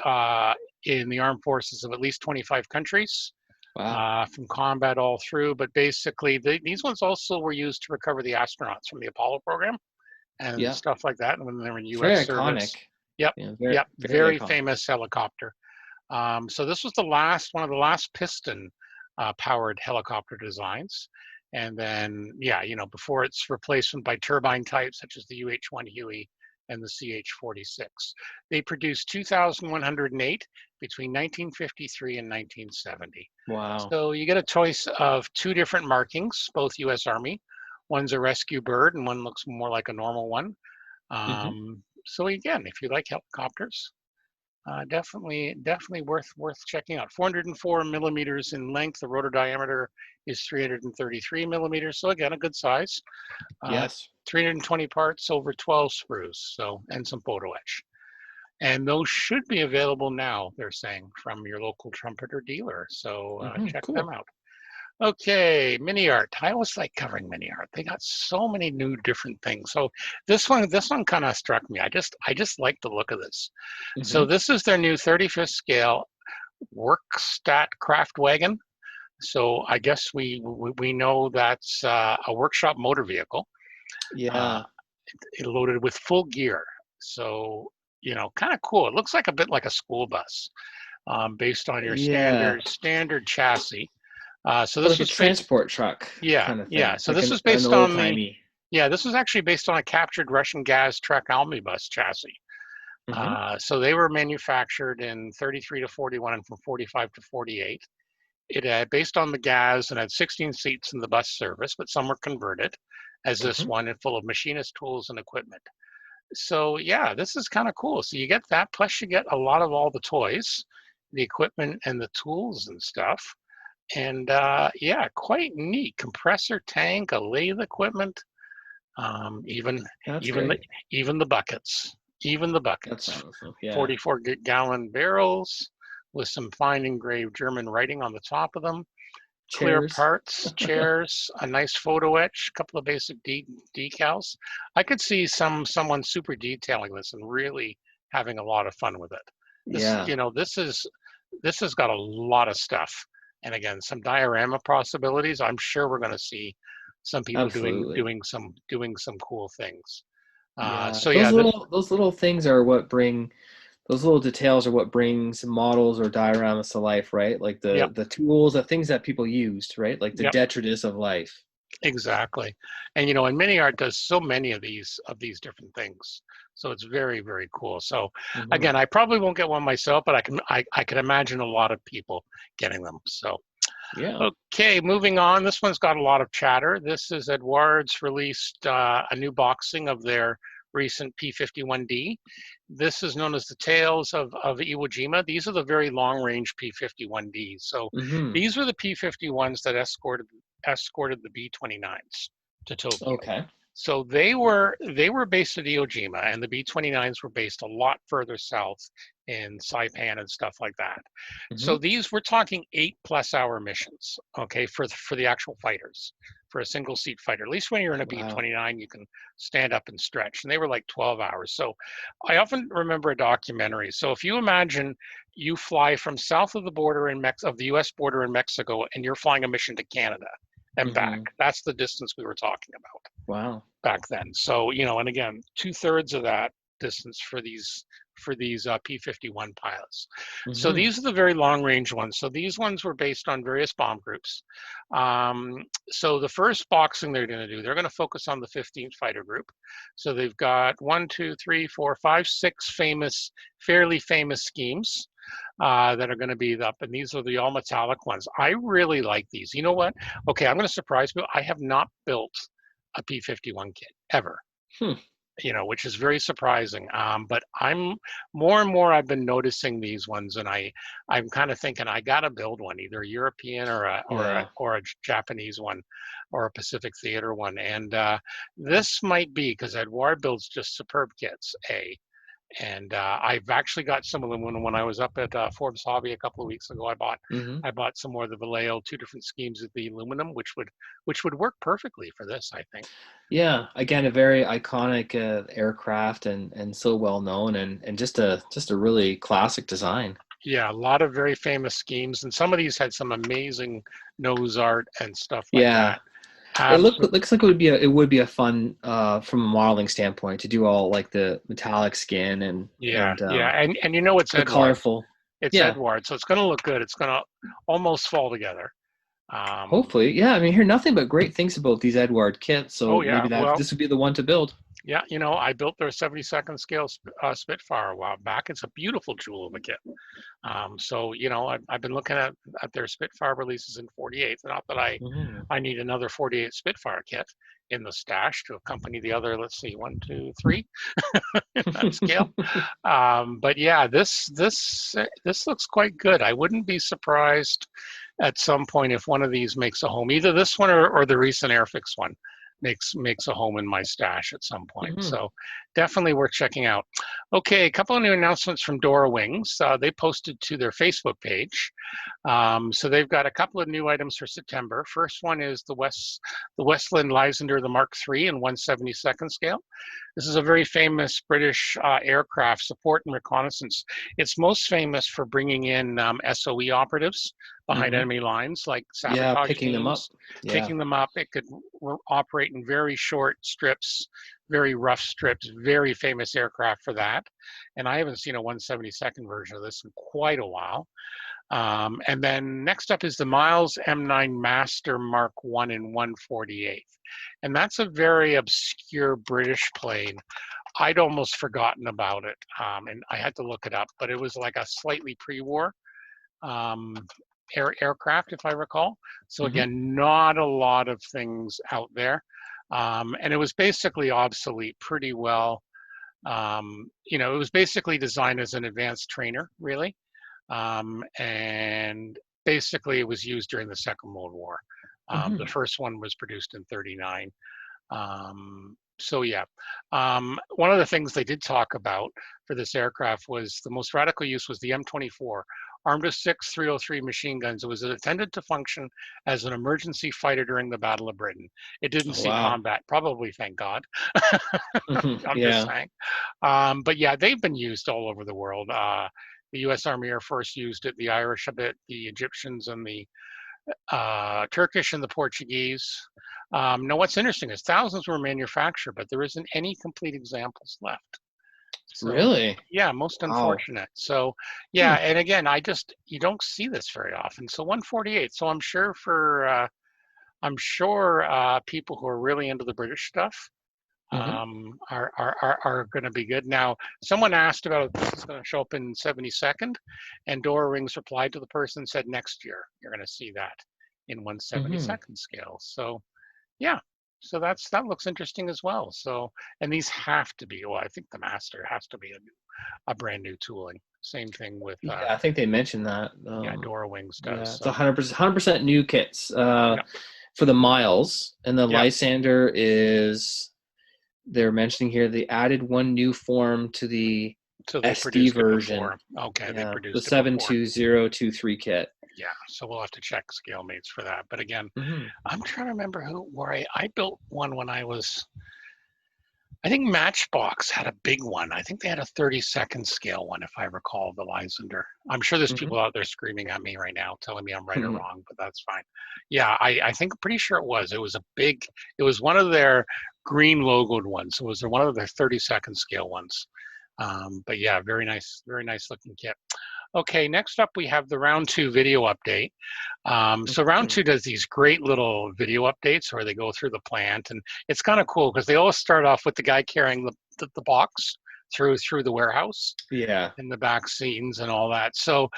in the armed forces of at least 25 countries. Wow. From combat all through. But basically, these ones also were used to recover the astronauts from the Apollo program and stuff like that when they were in U.S. Very service. iconic. Yep. Yeah, Very iconic. famous helicopter. So this was one of the last piston powered helicopter designs. And then, before its replacement by turbine types such as the UH-1 Huey and the CH-46. They produced 2,108 between 1953 and 1970. Wow. So you get a choice of two different markings, both U.S. Army. One's a rescue bird and one looks more like a normal one. So again, if you like helicopters, definitely worth checking out. 404 millimeters in length. The rotor diameter is 333 millimeters. So again, a good size. Yes. 320 parts over 12 sprues. So, and some photo etch. And those should be available now, they're saying, from your local trumpeter dealer. So check them out. Okay, mini art. I always like covering mini art. They got so many new different things. So this one kind of struck me. I just like the look of this. So this is their new 35th scale Workstat craft wagon. So I guess we know that's a workshop motor vehicle. Yeah. Loaded with full gear. So kind of cool. It looks like a bit like a school bus, based on your standard chassis. So this like a transport truck. Kind of thing. Yeah. So like this is based on this is actually based on a captured Russian Gaz truck omnibus chassis. So they were manufactured in 33 to 41 and from 45 to 48. It had, based on the Gaz, and had 16 seats in the bus service, but some were converted, as this one, and full of machinist tools and equipment. So yeah, this is kind of cool. So you get that, plus you get a lot of all the toys, the equipment and the tools and stuff. And quite neat. Compressor tank, a lathe equipment, even the buckets. That's awesome. 44-gallon barrels with some fine engraved German writing on the top of them. Clear parts, chairs, a nice photo etch, a couple of basic decals. I could see someone super detailing this and really having a lot of fun with it. This has got a lot of stuff. And again, some diorama possibilities. I'm sure we're going to see some people doing some cool things. Those little things are what bring, those little details are what brings models or dioramas to life, right? Like the tools, the things that people used, right? Like the detritus of life. Exactly. And and mini art does so many of these different things. So it's very, very cool. So again, I probably won't get one myself, but I can imagine a lot of people getting them. So okay, moving on. This one's got a lot of chatter. This is Edwards released a new boxing of their recent P-51D. This is known as the Tales of Iwo Jima. These are the very long-range P-51Ds. So these were the P-51s that escorted the B-29s to Tokyo. Okay. So they were based at Iwo Jima, and the B-29s were based a lot further south in Saipan and stuff like that. So these, we're talking 8+ hour missions, okay, for the actual fighters, for a single seat fighter. At least when you're in a B-29, you can stand up and stretch, and they were like 12 hours. So I often remember a documentary. So if you imagine you fly from south of the border of the U.S. border in Mexico, and you're flying a mission to Canada and back. That's the distance we were talking about. Wow. Back then. So, and again, 2/3 of that distance for these P-51 pilots. So Mm-hmm. these are the very long range ones. So these ones were based on various bomb groups. So the first boxing they're going to do, they're going to focus on the 15th Fighter Group. So they've got 1, 2, 3, 4, 5, 6 fairly famous schemes that are going to be up, and these are the all metallic ones. I really like these. You know what? Okay, I'm going to surprise you. I have not built a P-51 kit ever. Which is very surprising. But I'm more and more I've been noticing these ones, and I'm kind of thinking I got to build one, either a European or a Japanese one, or a Pacific Theater one. And this might be because Edouard builds just superb kits. And I've actually got some of them when I was up at Forbes Hobby a couple of weeks ago. I bought some more of the Vallejo, 2 different schemes of the aluminum, which would work perfectly for this, I think. Yeah, again, a very iconic aircraft and so well known and just a really classic design. Yeah, a lot of very famous schemes, and some of these had some amazing nose art and stuff like that. It looks like it would be a fun from a modeling standpoint to do all like the metallic skin and it's the Edouard. colorful. It's Edouard, so it's going to look good. It's going to almost fall together. Hopefully, yeah. I mean, I hear nothing but great things about these Edouard kits, so maybe this would be the one to build. Yeah, I built their 72nd scale Spitfire a while back. It's a beautiful jewel of a kit. So I've been looking at their Spitfire releases in 48. Not that I need another 48 Spitfire kit in the stash to accompany the other. Let's see, 1, 2, 3 in that scale. But yeah, this looks quite good. I wouldn't be surprised at some point if one of these makes a home, either this one or the recent Airfix one makes a home in my stash at some point. So definitely worth checking out. Okay, a couple of new announcements from Dora Wings. They posted to their Facebook page. So they've got a couple of new items for September. First one is the Westland Lysander, the Mark III in 1/72nd scale. This is a very famous British aircraft support and reconnaissance. It's most famous for bringing in SOE operatives behind enemy lines, like sabotage picking teams, picking them up. It could operate in very short strips, very rough strips, very famous aircraft for that. And I haven't seen a 1/72nd version of this in quite a while. And then next up is the Miles M9 Master Mark I in 1/48. And that's a very obscure British plane. I'd almost forgotten about it, and I had to look it up, but it was like a slightly pre-war aircraft, if I recall. So again, not a lot of things out there. And it was basically obsolete pretty well. It was basically designed as an advanced trainer, really. And basically it was used during the Second World War. The first one was produced in 39. One of the things they did talk about for this aircraft was the most radical use was the M24. Armed with 6 303 machine guns, it was intended to function as an emergency fighter during the Battle of Britain. It didn't see combat, probably, thank God. I'm just saying. But yeah, they've been used all over the world. The U.S. Army Air Force used it, the Irish a bit, the Egyptians and the Turkish and the Portuguese. Now, what's interesting is thousands were manufactured, but there isn't any complete examples left. So, really? Yeah, most unfortunate. So, yeah, and again, you don't see this very often. So 1/48. So I'm sure people who are really into the British stuff are going to be good. Now, someone asked about if this is going to show up in 72nd, and Dora Rings replied to the person, said next year you're going to see that in 1/72nd scale. So, yeah. So that looks interesting as well. So, and these have to be. Well, I think the Master has to be a brand new tooling. Same thing with. I think they mentioned that. Dora Wings does. Yeah, it's 100% new kits for the Miles, and the Lysander is. They're mentioning here they added one new form to the SD version. Okay, they produced the 72023 kit. Yeah, so we'll have to check scale mates for that. But again, I'm trying to remember where I built one when I was. I think Matchbox had a big one. I think they had a 32nd scale one, if I recall, the Lysander. I'm sure there's people out there screaming at me right now, telling me I'm right or wrong, but that's fine. Yeah, I think pretty sure it was. It was one of their green logoed ones. It was one of their 32nd scale ones. But yeah, very nice looking kit. Okay, next up we have the round 2 video update. So round 2 does these great little video updates where they go through the plant, and it's kind of cool because they always start off with the guy carrying the box through the warehouse. Yeah. In the back scenes and all that. So,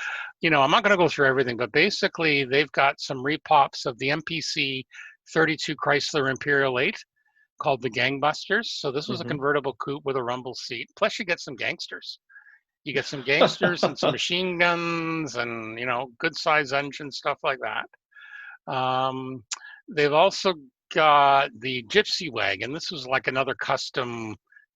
I'm not going to go through everything, but basically they've got some repops of the MPC 32 Chrysler Imperial 8 called the Gangbusters. So this was a convertible coupe with a rumble seat. Plus you get some gangsters. You get some gangsters and some machine guns and, good size engine, stuff like that. They've also got the Gypsy Wagon. This was like another custom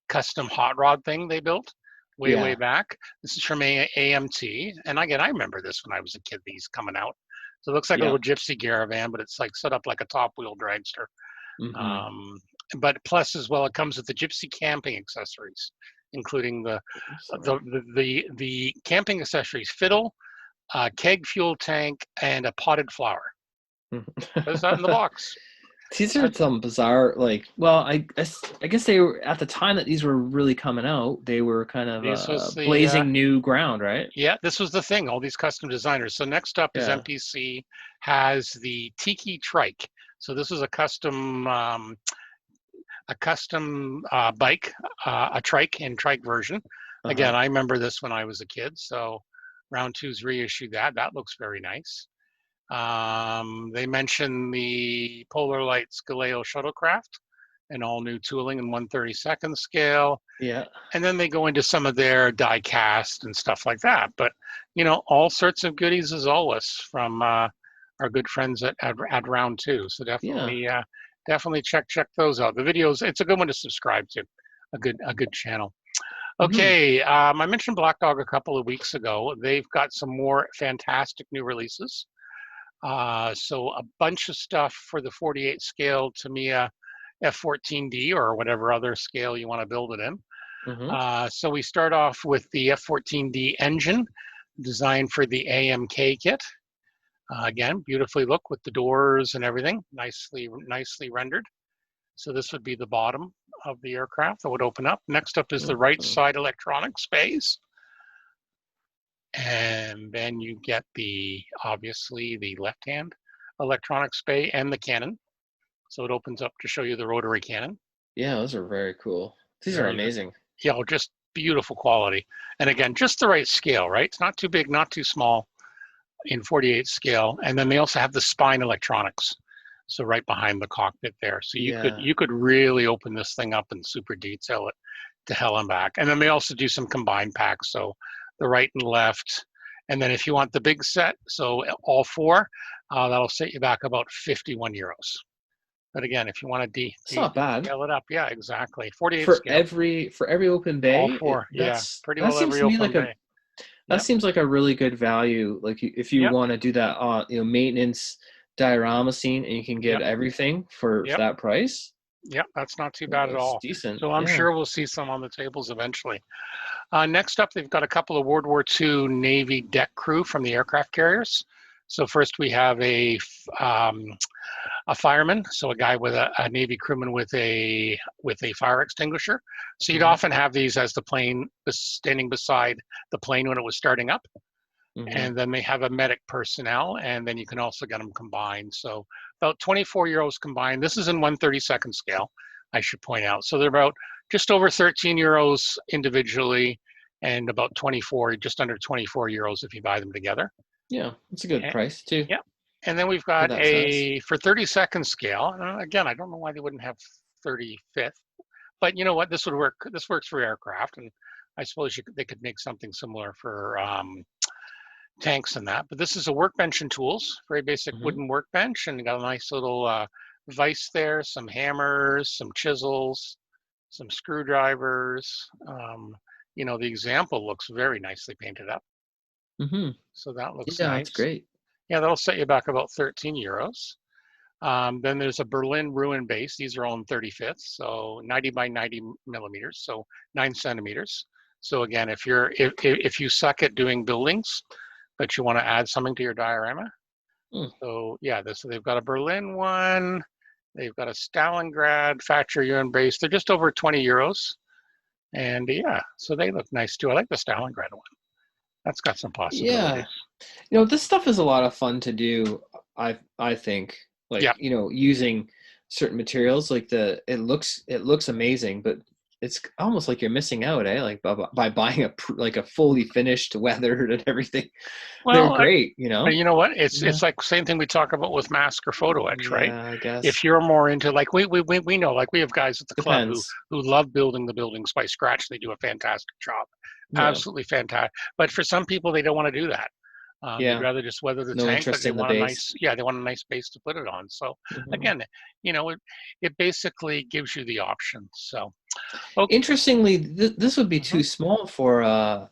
hot rod thing they built way back. This is from AMT. And again, I remember this when I was a kid, these coming out. So it looks like a little gypsy caravan, but it's like set up like a top wheel dragster. But plus as well, it comes with the gypsy camping accessories, including the camping accessories, fiddle, keg fuel tank, and a potted flower. There's that in the box. These are some bizarre, I guess they were, at the time that these were really coming out, they were kind of blazing new ground, right? Yeah, this was the thing, all these custom designers. So next up is MPC has the Tiki Trike. So this is a custom bike, a trike in trike version. Again, I remember this when I was a kid. So round 2's reissued that. That looks very nice. They mentioned the Polar Lights Galileo shuttlecraft and all new tooling in 1/32 scale. Yeah. And then they go into some of their die cast and stuff like that. But, all sorts of goodies as always from our good friends at round 2. So definitely check those out. The videos, it's a good one to subscribe to, a good channel. Okay, I mentioned Black Dog a couple of weeks ago. They've got some more fantastic new releases. So a bunch of stuff for the 48 scale Tamiya F14D or whatever other scale you want to build it in. So we start off with the F14D engine designed for the AMK kit. Again, beautifully look with the doors and everything, nicely rendered. So this would be the bottom of the aircraft that would open up. Next up is the right side electronic space. And then you get obviously the left-hand electronic bay and the cannon. So it opens up to show you the rotary cannon. Yeah, those are very cool. These are amazing. Yeah, just beautiful quality. And again, just the right scale, right? It's not too big, not too small in 48 scale. And then they also have the spine electronics. So right behind the cockpit there. So you could really open this thing up and super detail it to hell and back. And then they also do some combined packs. So the right and left. And then if you want the big set, so all 4, that'll set you back about 51 euros. But again, if you want to it's not bad. Scale it up, yeah, exactly. 48 for scale. every open bay. All 4, pretty well every open bay. That seems like a really good value. Like if you want to do that, maintenance diorama scene, and you can get everything for that price. Yep, that's not too bad at all. Decent. So I'm sure we'll see some on the tables eventually. Next up, they've got a couple of World War II Navy deck crew from the aircraft carriers. So first we have a fireman, so a guy with a Navy crewman with a fire extinguisher. So you'd often have these as the plane was standing beside the plane when it was starting up. And then they have a medic personnel, and then you can also get them combined. So about 24 euros combined. This is in 1/32 scale, I should point out. So they're about just over 13 euros individually, and about 24, just under 24 euros if you buy them together. Yeah, it's a good price too. Yeah. And then we've got for 32nd scale. Again, I don't know why they wouldn't have 35th, but you know what? This would work. This works for aircraft, and I suppose they could make something similar for tanks and that. But this is a workbench and tools, very basic wooden workbench, and got a nice little vise there, some hammers, some chisels, some screwdrivers. The example looks very nicely painted up. So that looks nice. Yeah, that's great. Yeah, that'll set you back about 13 euros. Then there's a Berlin ruin base. These are all in 35th, so 90 by 90 millimeters, so 9 centimeters. So again, if you suck at doing buildings, but you want to add something to your diorama. So yeah, they've got a Berlin one. They've got a Stalingrad factory ruin base. They're just over 20 euros. And yeah, so they look nice too. I like the Stalingrad one. That's got some Yeah. possibilities. This stuff is a lot of fun to do. I think, Yeah. using certain materials, like it looks amazing, but it's almost like you're missing out, eh? Like by buying a fully finished, weathered, and everything. They're Well, great, you know what? Yeah. It's like same thing we talk about with mask or photo etch, right? Yeah, I guess. If you're more into like we know, like we have guys at the club Depends. who love building the buildings by scratch. They do a fantastic job, Yeah. absolutely fantastic. But for some people, they don't want to do that. They'd Yeah. rather just weather the No tank, but interest they in the want a base. they want a nice base to put it on. So Mhm. again, it basically gives you the option. So okay. Interestingly, this would be Mhm. too small for a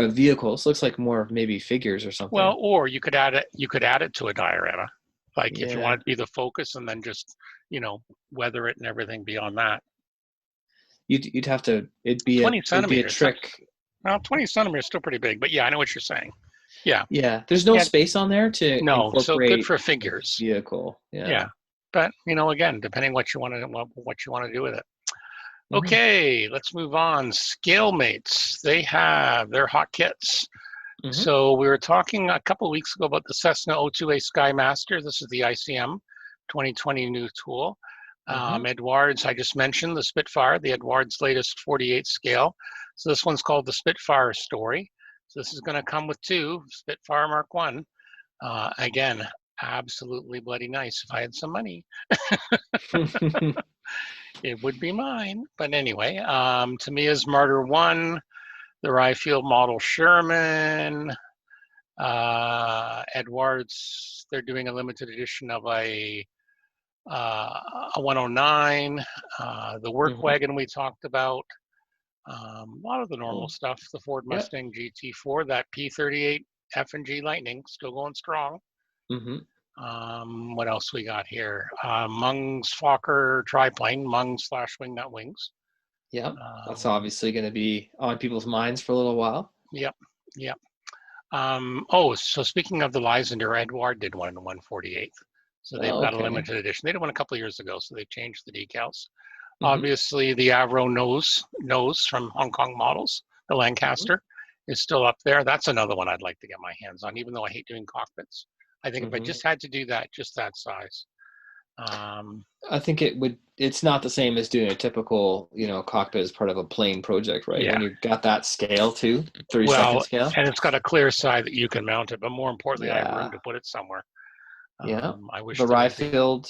vehicle. This looks like more of maybe figures or something. Well, or you could add it. You could add it to a diorama, like if you want Yeah. it to be the focus, and then just weather it and everything beyond that. You'd have to. It'd be 20 a centimeters. trick. Well, 20 centimeters is still pretty big, but yeah, I know what you're saying. Yeah. Yeah. There's no Yeah. space on there to No. So good incorporate for a figures. vehicle. Yeah. Yeah. But again, depending what you want to do with it. Mhm. Okay, let's move on. Scalemates. They're hot kits. Mhm. So we were talking a couple of weeks ago about the Cessna 02A Skymaster. This is the ICM 2020 new tool. Mhm. Edwards, I just mentioned the Spitfire, the Edwards latest 48 scale. So this one's called the Spitfire Story. So this is going to come with two Spitfire Mark One. Again, absolutely bloody nice. If I had some money, it would be mine. But anyway, Tamiya's Martyr One, the Ryefield Model Sherman, Edwards. They're doing a limited edition of a 109, the work Mhm. wagon we talked about, a lot of the normal Cool. stuff, the Ford Yep. Mustang GT4, that P38 F&G Lightning, still going strong. Mhm. What else we got here? Mung's Fokker triplane, Mung/Wing Nut Wings. Yep. That's obviously going to be on people's minds for a little while. Yep, yep. So speaking of the Lysander, Edward did one in the 148th. So they've got a Okay. limited edition. They did one a couple of years ago, so they've changed the decals. Mhm. Obviously, the Avro nose from Hong Kong Models, the Mhm. Lancaster, is still up there. That's another one I'd like to get my hands on, even though I hate doing cockpits. I think if I Mhm. just had to do that, just that size. I think it's not the same as doing a typical, cockpit as part of a plane project, right? Yeah. When you've got that scale too, 32nd Well, scale. and it's got a clear side that you can mount it, but more importantly, I have room Yeah. to put it somewhere. Yeah. I wish The that I did.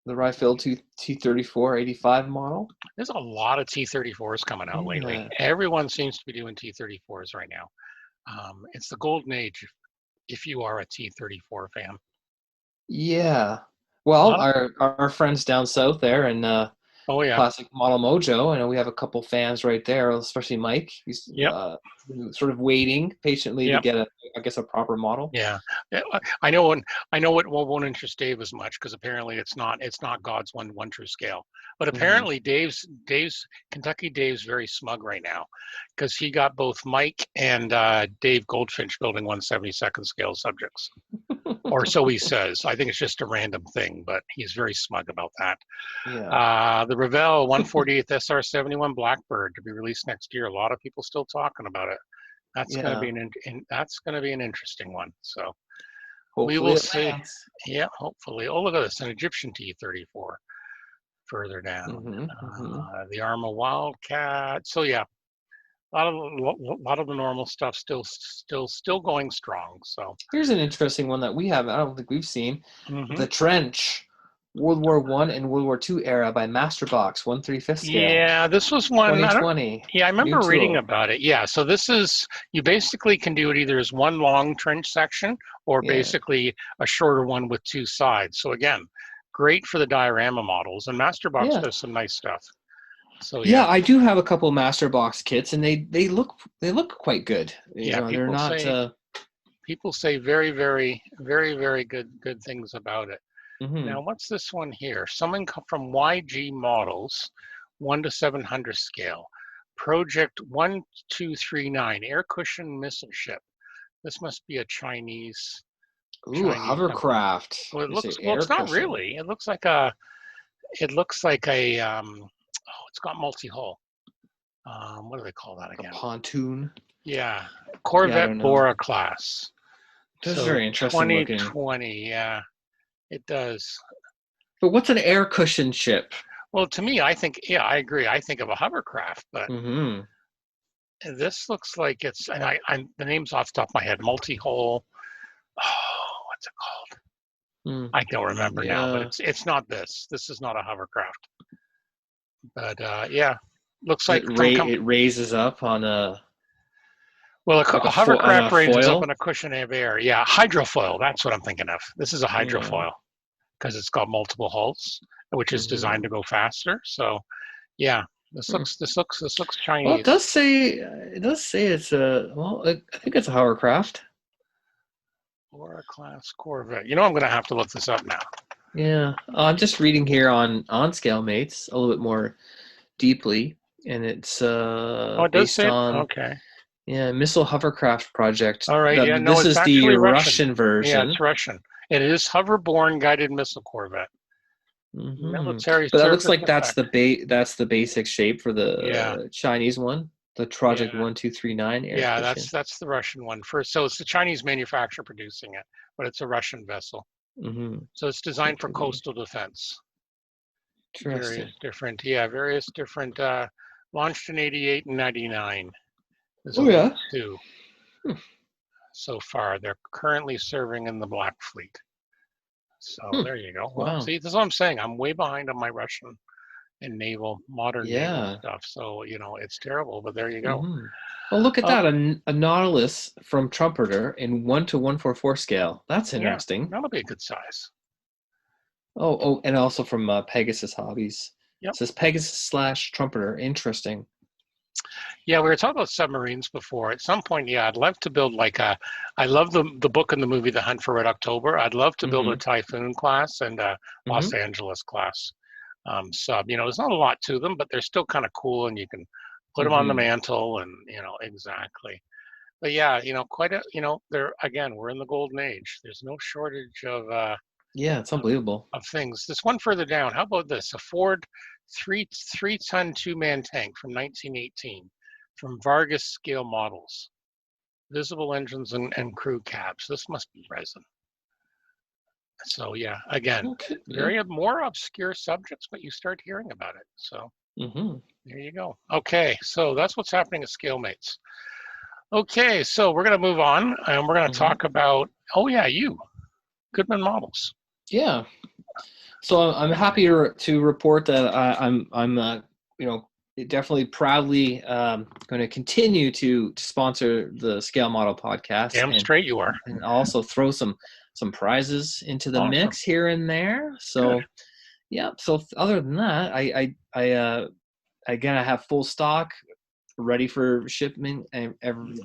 Ryefield T34 85 model. There's a lot of T34s coming out lately. Yeah. Everyone seems to be doing T34s right now. It's the golden age if you are a T34 fan. Yeah. Well, our friends down south there in Oh yeah. Classic Model Mojo, I know we have a couple fans right there, especially Mike. He's Yep. sort of waiting patiently to Yep. get a proper model. Yeah. I know it won't interest Dave as much because apparently it's not God's one true scale. But Mhm. apparently Dave's Kentucky Dave's very smug right now because he got both Mike and Dave Goldfinch building 172nd scale subjects. Or so he says. I think it's just a random thing, but he's very smug about that. Yeah. The Revell 148th SR71 Blackbird to be released next year. A lot of people still talking about it. That's going to Yeah. be an interesting one. So we Hopefully will it see. lands. Yeah, hopefully. Oh, look at this, an Egyptian T-34 further down. Mhm. Mhm. The Arma Wildcat. So yeah, lot of the normal stuff still going strong. So Here's an interesting one that I don't think we've seen. mhm. The Trench, World War One and World War II era by Masterbox, 1/3 scale, Yeah, this was one. 2020. Yeah, I New remember reading tool. about it. Yeah, so this is you basically can do it either as one long trench section or Yeah. basically a shorter one with two sides. So again, great for the diorama models, and Masterbox Yeah. does some nice stuff. So Yeah, yeah, I do have a couple Masterbox kits, and they look quite good. yeah. They're not. People say very very good things about it. Now, Mhm. what's this one here? Someone from YG Models, 1 to 700 scale. Project 1239, air cushion missile ship. This must be a Ooh, Chinese company. Hovercraft. Well, You say well, air it's not cushion. really. It looks like a, it's got multi-hull. What do they call that A again? pontoon. Yeah, Yeah, I Corvette don't know. Bora class. That's So very interesting looking. 2020, yeah, it does. But what's an air cushion ship? Well, to me, I think, yeah, I agree. I think of a hovercraft, but Mm-hmm. this looks like it's, and the name's off the top of my head, multi-hull. Oh, what's it called? I don't remember now, but Yeah. it's not this. This is not a hovercraft. But yeah, looks like It raises up on a well, like a on hovercraft a raises up foil. on a cushion of air. Yeah, hydrofoil. That's what I'm thinking of. This is a Yeah. hydrofoil because it's got multiple hulls, which is designed to go faster. So yeah, this looks Well, Chinese. it does say it's a I think it's a hovercraft. Bora class Corvette. You know, I'm going to have to look this up now. Yeah, I'm just reading here on ScaleMates a little bit more deeply, and it's Oh, it does based say it? on Okay. missile hovercraft project. All right. Yeah, no, This it's is the actually Russian. Russian Yeah, version. it's Russian. It is hoverborne guided missile corvette. Military But that looks surface like effect. that's the basic shape for Yeah. the Chinese one, the Project Yeah. 1239 air Yeah, cushion. that's the Russian one first. So it's the Chinese manufacturer producing it, but it's a Russian vessel. So it's designed for coastal defense. Interesting. Various different. Launched in '88 and '99. There's Oh only yeah. 2 so far. They're currently serving in the Black Fleet. So there you go. Well, Wow. see, this is what I'm saying. I'm way behind on my Russian and naval, modern naval stuff. So, you know, it's terrible, but there you go. Well, look at that. A Nautilus from Trumpeter in 1:144 scale. That's interesting. Yeah, that'll be a good size. Oh, and also from Pegasus Hobbies. Yep. It says Pegasus/Trumpeter. Interesting. Yeah, we were talking about submarines before. At some point, yeah, I'd love to build like I love the book and the movie The Hunt for Red October. I'd love to build a Typhoon class and a Los Angeles class sub. You know, there's not a lot to them, but they're still kind of cool, and you can put them on the mantle, and you know, exactly. But yeah, you know, we're in the golden age. There's no shortage of yeah, it's unbelievable of things. This one further down, how about this? A Ford three-ton two-man tank from 1918 from Vargas Scale Models. Visible engines and crew cabs. This must be resin. So yeah, again, very more obscure subjects, but you start hearing about it. So there you go. Okay, so that's what's happening at ScaleMates. Okay, so we're going to move on, and we're going to talk about, Goodman Models. Yeah. So I'm happy to report that I'm definitely proudly going to continue to sponsor the Scale Model podcast. Damn straight you are. And also throw some prizes into the mix here and there. So good. Yeah. So other than that, I have full stock ready for shipment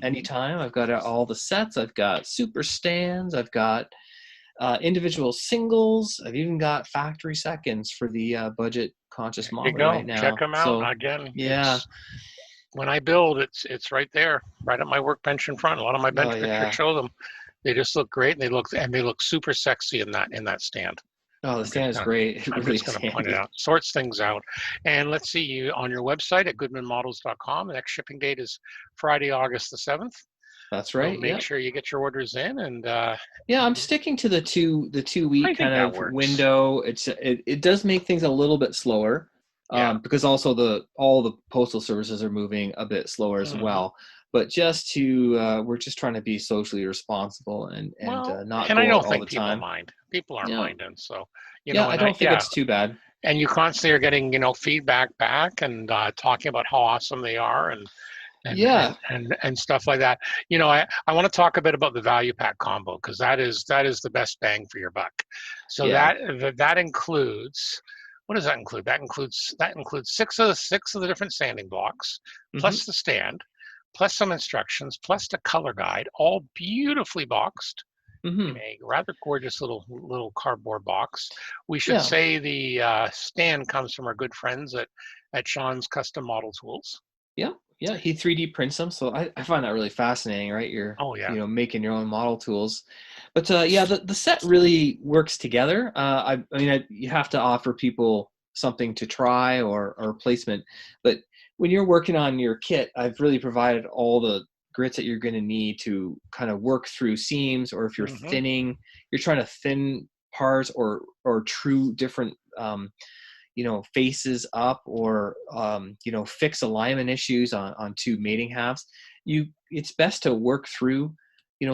anytime. I've got all the sets. I've got super stands. I've got individual singles. I've even got factory seconds for the budget conscious model right now. Check them out again. Yeah. When I build, it's right there, right at my workbench in front. A lot of my bench pictures show them. They just look great. They look super sexy in that stand. Oh, the stand is great. I'm just going to point it out. Sorts things out. And let's see, you on your website at goodmanmodels.com. The next shipping date is Friday, August the 7th. That's right. So make sure you get your orders in, and I'm sticking to the 2 week kind of window. It does make things a little bit slower because also all the postal services are moving a bit slower as well. But we're just trying to be socially responsible and not. And I don't think people mind. People aren't minding, so I don't think it's too bad. And you constantly are getting feedback back and talking about how awesome they are and stuff like that. I want to talk a bit about the value pack combo because that is the best bang for your buck. So that includes, what does that include? That includes six of the different sanding blocks, plus the stand, plus some instructions, plus the color guide, all beautifully boxed in a rather gorgeous little cardboard box. We should say the stand comes from our good friends at Sean's Custom Model Tools. Yeah, he 3D prints them, so I find that really fascinating, right? You're making your own model tools. But the set really works together. You have to offer people something to try or replacement, but when you're working on your kit, I've really provided all the grits that you're going to need to kind of work through seams, or if you're thinning, you're trying to thin parts or true different faces up, or fix alignment issues on two mating halves. It's best to work through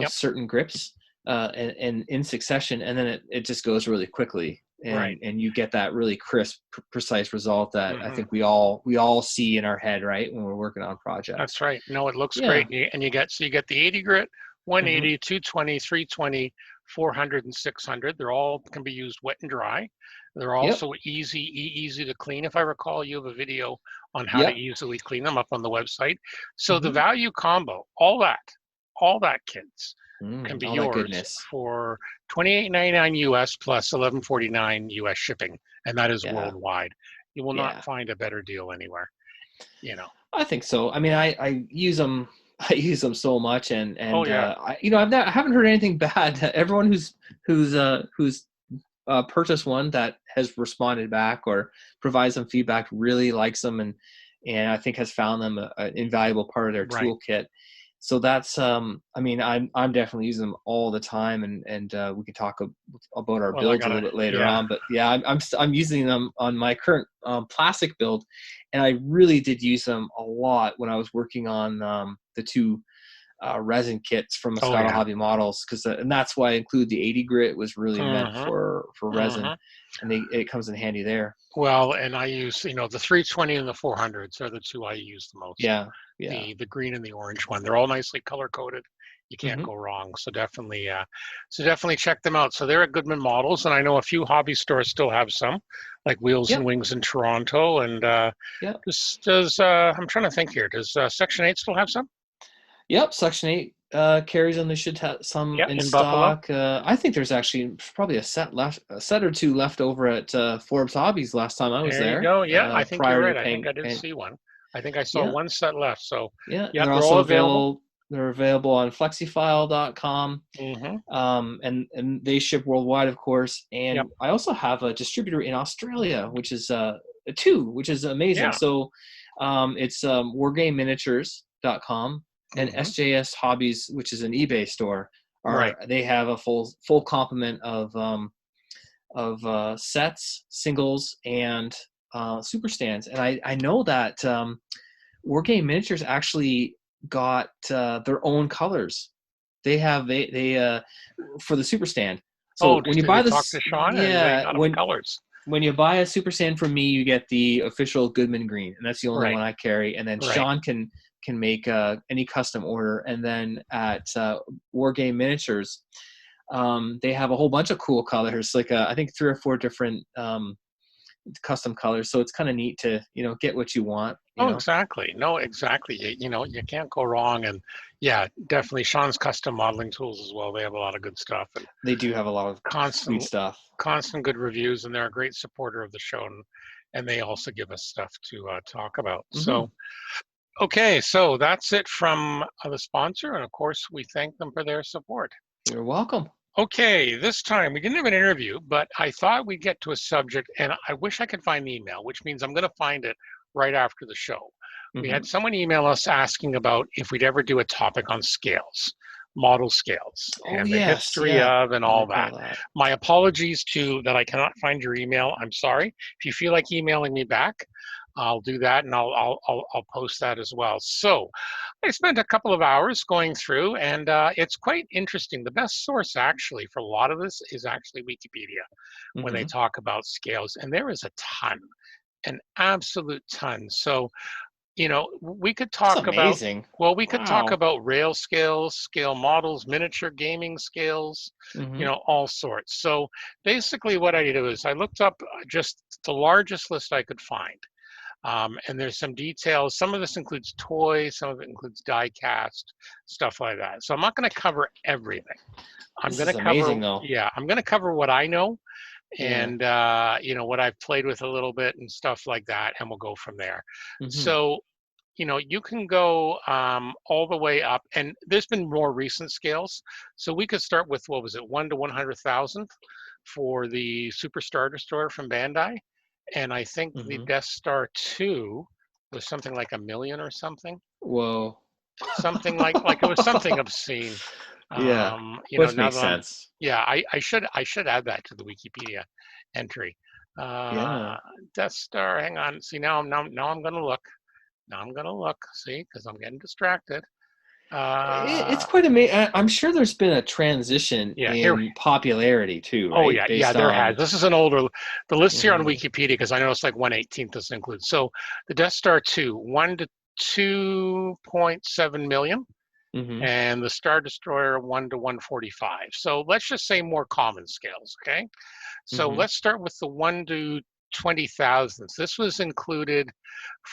certain grips and in succession, and then it just goes really quickly, and you get that really crisp, precise result that I think we all see in our head, right, when we're working on projects. That's right. No, it looks great, and you get the 80 grit, 180, 220, 320, 400, and 600. They're all can be used wet and dry. They're also easy to clean. If I recall, you have a video on how to easily clean them up on the website. So the value combo, all that kids can be yours for $28.99 US plus $11.49 US shipping, and that is worldwide. You will not find a better deal anywhere. I think so. I mean, I use them. I use them so much, and I haven't heard anything bad. Everyone who's purchased one that has responded back or provides some feedback really likes them, and I think has found them an invaluable part of their toolkit. So that's I'm definitely using them all the time, and we can talk about our builds a little bit later on. But I'm using them on my current plastic build, and I really did use them a lot when I was working on the two resin kits from Moscato Hobby Models, and that's why I include the 80 grit was really meant for resin, and it comes in handy there. Well, and I use the 320 and the 400s are the two I use the most. The green and the orange one. They're all nicely color coded. You can't go wrong. So definitely check them out. So they're at Goodman Models, and I know a few hobby stores still have some, like Wheels and Wings in Toronto. And does I'm trying to think here. Does Section 8 still have some? Yep, Section 8 carries them. They should have some in stock. I think there's actually probably a set or two left over at Forbes Hobbies last time I was there. There you go. Yeah, I think you're right. I think I did see one. I think I saw one set left. So they're also available. They're available on flexifile.com, and they ship worldwide, of course. And I also have a distributor in Australia, which is which is amazing. So it's wargameminiatures.com and SJS Hobbies, which is an eBay store. They have a full complement of sets, singles, and super stands. And I know that Wargame Miniatures actually got their own colors. They have they for the super stand. So when you buy talk to Sean, colors. When you buy a super stand from me, you get the official Goodman green, and that's the only one I carry. And then Sean can make any custom order. And then at Wargame Miniatures, they have a whole bunch of cool colors, like I think 3 or 4 different custom colors. So it's kind of neat to get what you want. Exactly. No, exactly. You can't go wrong. And definitely Sean's custom modeling tools as well. They have a lot of good stuff. And they do have a lot of constant stuff, constant good reviews, and they're a great supporter of the show. And they also give us stuff to talk about. So, okay, so that's it from the sponsor. And of course, we thank them for their support. You're welcome. Okay, this time we didn't have an interview, but I thought we'd get to a subject, and I wish I could find the email, which means I'm going to find it right after the show. We had someone email us asking about if we'd ever do a topic on scales, model scales, and the history of and all that. My apologies to that I cannot find your email. I'm sorry. If you feel like emailing me back, I'll do that, and I'll post that as well. So I spent a couple of hours going through, and it's quite interesting. The best source actually for a lot of this is actually Wikipedia when they talk about scales, and there is a ton, an absolute ton. So we could talk about talk about rail scales, scale models, miniature gaming scales, all sorts. So basically what I did is I looked up just the largest list I could find. And there's some details. Some of this includes toys, some of it includes die cast, stuff like that. So I'm not going to cover everything. I'm going to cover what I know and what I've played with a little bit and stuff like that, and we'll go from there. So you can go all the way up, and there's been more recent scales. So we could start with, 1 to 100,000 for the Super Starter Store from Bandai. And I think the Death Star 2, It was something like 1 million or something. Whoa. Something like it was something obscene. Yeah, which Now makes that I'm, sense. yeah, I should add that to the Wikipedia entry. Yeah. Uh, Death Star. Hang on. See, now I'm gonna look. Now I'm gonna look. See, because I'm getting distracted. It's Uh, quite amazing. I'm sure there's been a transition yeah, here. in popularity too, Oh right? yeah, Based there has. on. This is an older. The list here on Mhm. Wikipedia, because I know it's like 1/18 this includes. So the Death Star 2, 1 to 2.7 million, Mhm. and the Star Destroyer 1 to 145. So let's just say more common scales, okay? So Mhm. let's start with the 1 to 20,000. This was included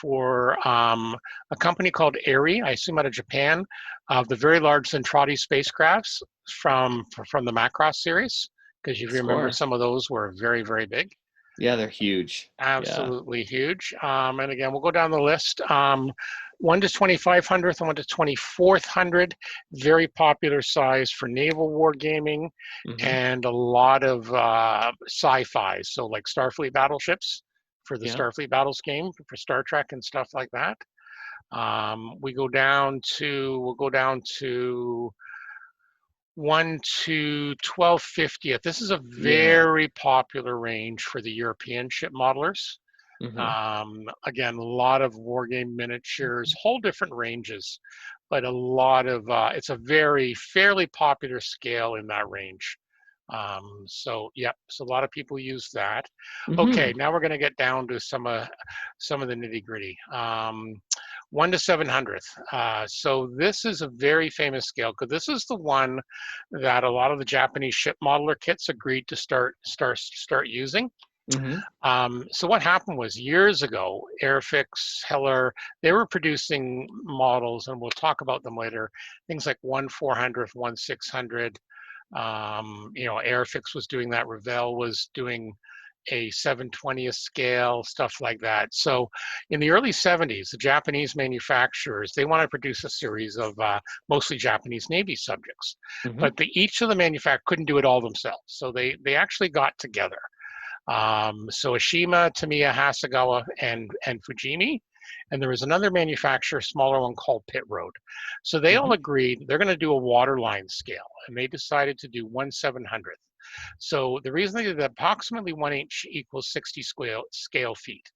for a company called Airy, I assume out of Japan, of the very large Zentradi spacecrafts from the Macross series, because you remember Score. some of those were very, very big. Yeah, they're huge. Yeah. Absolutely huge. And again, we'll go down the list. 1 to 2500th and 1 to 2400, very popular size for naval wargaming Mhm. and a lot of sci-fi. So like Starfleet battleships for the Yeah. Starfleet Battles game for Star Trek and stuff like that. We'll go down to 1 to 1250th. This is a Yeah. very popular range for the European ship modelers. Mhm. Again, a lot of wargame miniatures, whole different ranges, but a lot of it's a very fairly popular scale in that range. So a lot of people use that. Okay, Mhm. now we're going to get down to some of the nitty gritty. 1 to 700th. So this is a very famous scale because this is the one that a lot of the Japanese ship modeler kits agreed to start using. Mhm. So what happened was years ago, Airfix, Heller, they were producing models, and we'll talk about them later. Things like 1/400th, 1/600. Airfix was doing that. Revell was doing a 7/20th scale, stuff like that. So in the early 70s, the Japanese manufacturers, they wanted to produce a series of mostly Japanese Navy subjects, Mhm. but each of the manufacturers couldn't do it all themselves. So they actually got together. So Aoshima, Tamiya, Hasegawa, and Fujimi. And there was another manufacturer, smaller one called Pit Road. So they all Mhm. agreed they're going to do a waterline scale, and they decided to do 1/700th. So the reason they did that, approximately 1 inch equals 60 scale feet.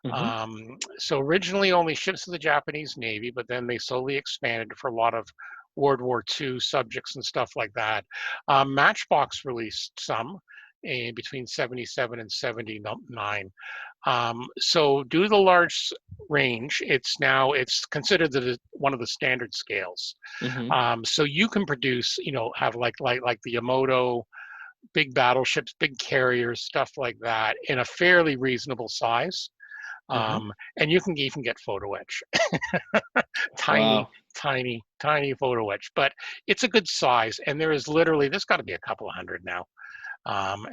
Mhm. So originally only ships of the Japanese Navy, but then they slowly expanded for a lot of World War II subjects and stuff like that. Matchbox released some in between 77 and 79. So due to the large range, it's considered one of the standard scales. Mhm. So you can produce, have like the Yamato, big battleships, big carriers, stuff like that in a fairly reasonable size. Mhm. And you can even get photo etch, tiny, Wow. tiny, tiny photo etch, but it's a good size. And there's got to be a couple of hundred now.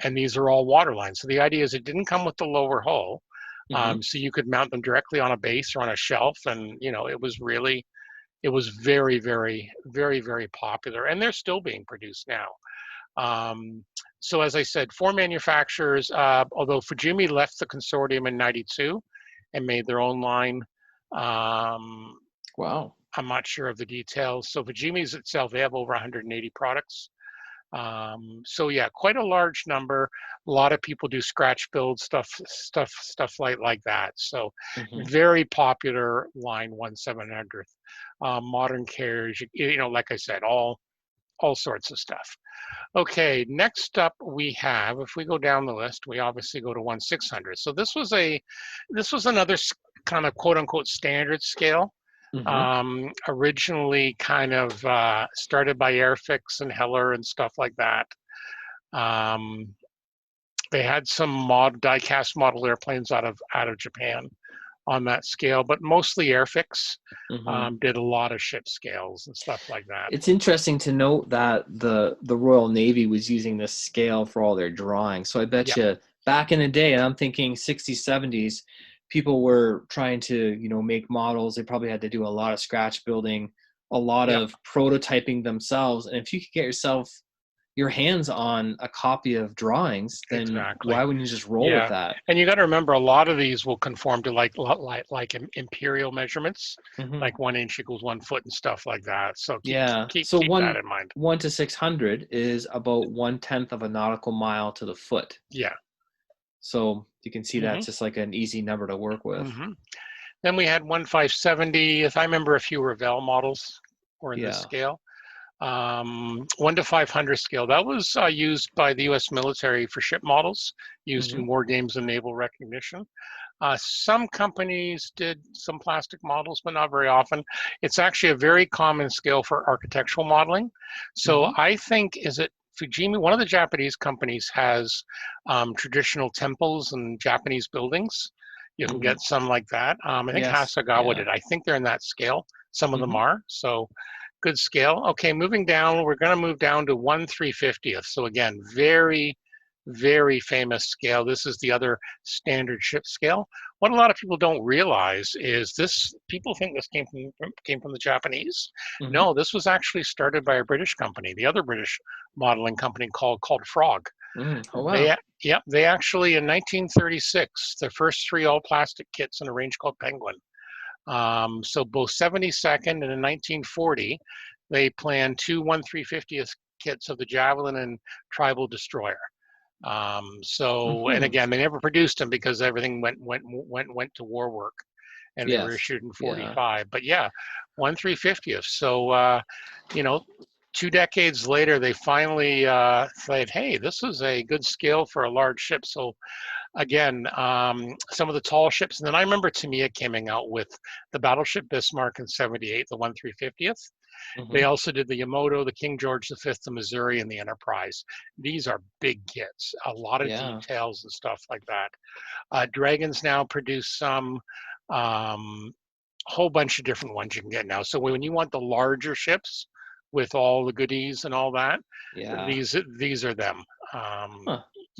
And these are all water lines. So the idea is it didn't come with the lower hull. Mhm. So you could mount them directly on a base or on a shelf. And, it was very, very, very, very popular. And they're still being produced now. Um, so as I said, 4 manufacturers, although Fujimi left the consortium in 92 and made their own line. Um, Wow. I'm not sure of the details. So Fujimi's itself, they have over 180 products. So yeah, quite a large number. A lot of people do scratch build stuff like that. So Mhm. very popular line 1/700th. Modern carriers, like I said, all sorts of stuff. Okay, next up we have, if we go down the list, we obviously go to 1/600. So this was another kind of quote unquote standard scale. Mhm. Originally kind of started by Airfix and Heller and stuff like that. Um, they had some die-cast model airplanes out of Japan on that scale, but mostly Airfix Mhm. did a lot of ship scales and stuff like that. It's interesting to note that the Royal Navy was using this scale for all their drawings. So I bet Yep, you back in the day, and I'm thinking 60s, 70s, people were trying to, make models. They probably had to do a lot of scratch building, a lot yep, of prototyping themselves. And if you could get yourself, your hands on a copy of drawings, then Exactly. why wouldn't you just roll with that? And you got to remember, a lot of these will conform to like imperial measurements, like 1 inch equals 1 foot and stuff like that. So keep so that in mind. 1 to 600 is about 1/10 of a nautical mile to the foot. Yeah. So you can see that's just like an easy number to work with. Then we had 1/570. If I remember, a few Revell models were in this scale. 1 to 500 scale. That was used by the U.S. military for ship models, used in war games and naval recognition. Some companies did some plastic models, but not very often. It's actually a very common scale for architectural modeling. So I think, is it Fujimi? One of the Japanese companies has traditional temples and Japanese buildings. You can get some like that. I think Hasegawa did. I think they're in that scale. Some of them are. So good scale. Okay, moving down, we're going to move down to 1/350th. So again, very, very famous scale. This is the other standard ship scale. What a lot of people don't realize is this, people think this came from the Japanese. No, this was actually started by a British company, the other British modeling company called Frog. Oh, wow. They actually, in 1936, the first 3 all plastic kits in a range called Penguin. So both 72nd and in 1940, they planned 2 1/350th kits of the Javelin and Tribal Destroyer. And again, they never produced them because everything went to war work, and they were issued in 45. But 1/350th. So 2 decades later, they finally said, hey, this is a good scale for a large ship. So again, some of the tall ships. And then I remember Tamiya coming out with the Battleship Bismarck in 78, the 1/350th. They also did the Yamato, the King George V, the Missouri, and the Enterprise. These are big kits, a lot of details and stuff like that. Dragons now produce some, whole bunch of different ones you can get now. So when you want the larger ships with all the goodies and all that, these are them.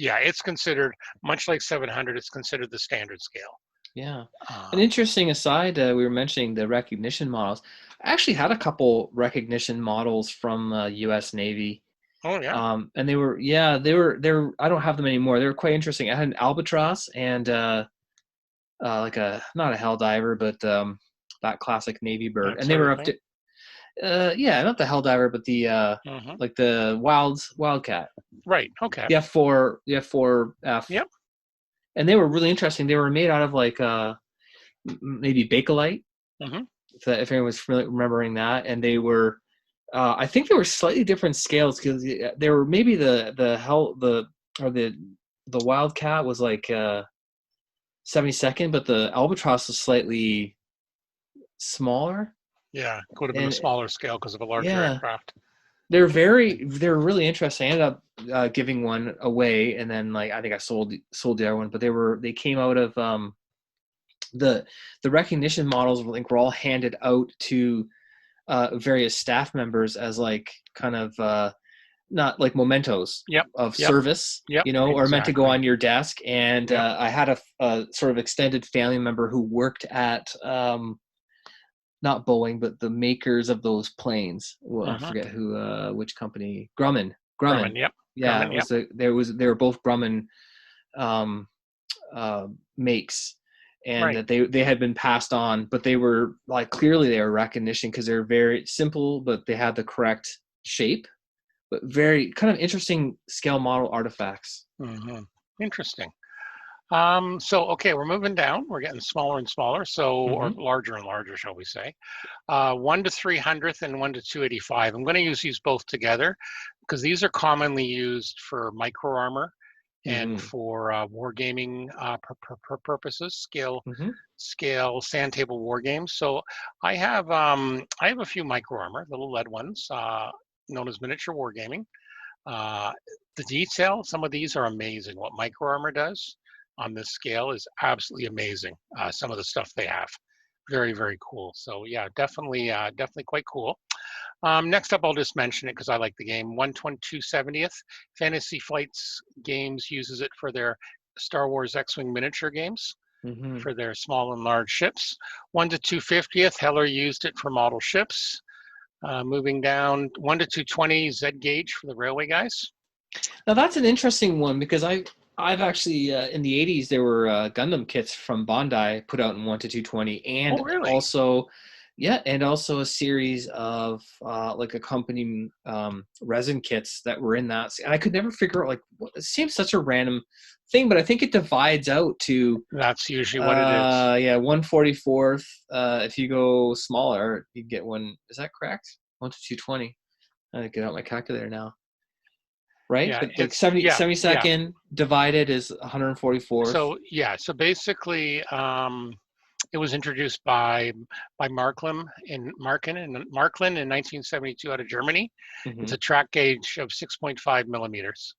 It's considered, much like 700, it's considered the standard scale. An interesting aside, we were mentioning the recognition models. I actually had a couple recognition models from U.S. Navy. Oh yeah. And they were I don't have them anymore. They were quite interesting. I had an albatross and like not a hell diver, but that classic Navy bird. That and they were up thing? to not the hell diver, but the like the wildcat. Right. Okay. The F4F. Yep. And they were really interesting. They were made out of like maybe Bakelite, if anyone was remembering that. And they were, I think they were slightly different scales because they were maybe the Wildcat was like 72nd, but the Albatross was slightly smaller. Yeah, could have been a smaller scale because of a larger aircraft. They're really interesting. I ended up giving one away, and then like I think I sold the other one. But they came out of the recognition models. I think were all handed out to various staff members as like kind of not like mementos of service, or meant to go on your desk. And I had a sort of extended family member who worked at not Boeing, but the makers of those planes. Well, I forget which company. Grumman. Yep. Yeah, Grumman, they were both Grumman makes, and that they had been passed on, but they were like clearly they were recognition because they're very simple, but they had the correct shape, but very kind of interesting scale model artifacts. Interesting. Okay, we're moving down. We're getting smaller and smaller, or larger and larger, shall we say. 1 to 300th and 1 to 285. I'm going to use these both together because these are commonly used for micro armor and for wargaming purposes, scale sand table war games. So I have a few micro armor, little lead ones, known as miniature wargaming. The detail, some of these are amazing. What micro armor does on this scale is absolutely amazing. Some of the stuff they have, very, very cool. So yeah, definitely quite cool. Next up, I'll just mention it because I like the game. 1/270th Fantasy Flights Games uses it for their Star Wars X-Wing miniature games, for their small and large ships. 1 to 250th Heller used it for model ships. Moving down, 1 to 220 Z gauge for the railway guys. Now that's an interesting one because I've actually in the 80s there were Gundam kits from Bandai put out in 1 to 220, and really? also and also a series of like accompanying resin kits that were in that. And I could never figure out, like, it seems such a random thing, but I think it divides out to that's usually what it is. Yeah, 1/44. If you go smaller, you get one. Is that correct? 1 to 220. I get out my calculator now. Right? Yeah, But like 72nd divided is 144th. So basically, it was introduced by Marklin in 1972 out of Germany. Mm-hmm. It's a track gauge of 6.5 millimeters.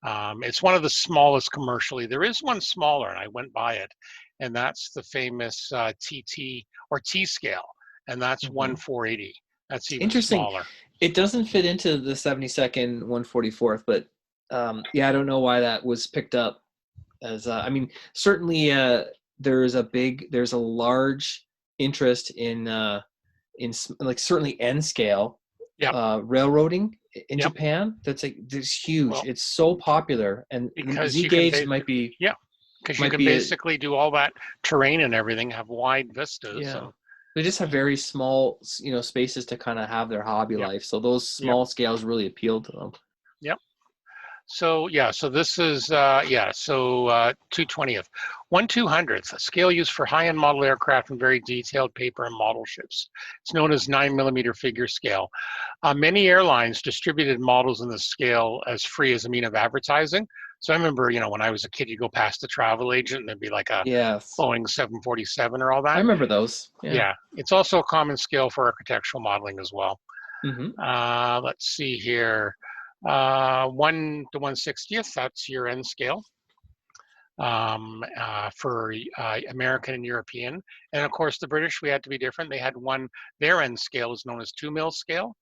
It's one of the smallest commercially. There is one smaller, and I went by it, and that's the famous TT or T scale, and that's 1/480. That's even smaller. It doesn't fit into the 72nd 1/44th, but I don't know why that was picked up as. I mean, certainly there's a large interest in like certainly N scale railroading in Japan. That's huge. Well, it's so popular, and Z gauge might be because you can basically do all that terrain and everything, have wide vistas. Yeah. They just have very small, spaces to kind of have their hobby life. So those small scales really appeal to them. Yep. So this is 2/20th. 1/200th, a scale used for high-end model aircraft and very detailed paper and model ships. It's known as 9mm figure scale. Many airlines distributed models in this scale as free as a mean of advertising. So I remember, when I was a kid, you go past the travel agent and there'd be like a Boeing 747 or all that. I remember those. Yeah. It's also a common scale for architectural modeling as well. Mm-hmm. Let's see here. 1 to 1/60th, that's your N scale for American and European. And of course, the British, we had to be different. They had their N scale is known as 2mm scale,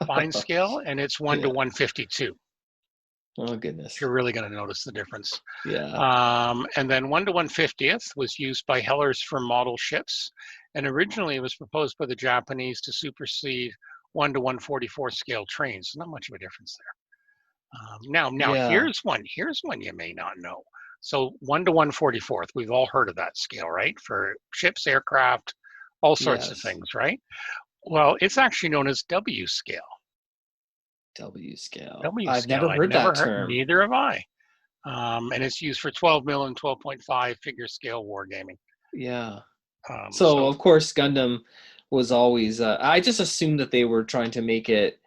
fine scale, and it's 1 to 152. Oh, goodness. You're really going to notice the difference. Yeah. And then 1 to 1/50th was used by Hellers for model ships. And originally it was proposed by the Japanese to supersede 1 to 1/44 scale trains. Not much of a difference there. Now here's one you may not know. So 1 to 1/44th, we've all heard of that scale, right? For ships, aircraft, all sorts of things, right? Well, it's actually known as W scale. W scale. I've never heard that term. Neither have I. And it's used for 12mm and 12.5 figure scale wargaming. Yeah. So of course Gundam was always. I just assumed that they were trying to make it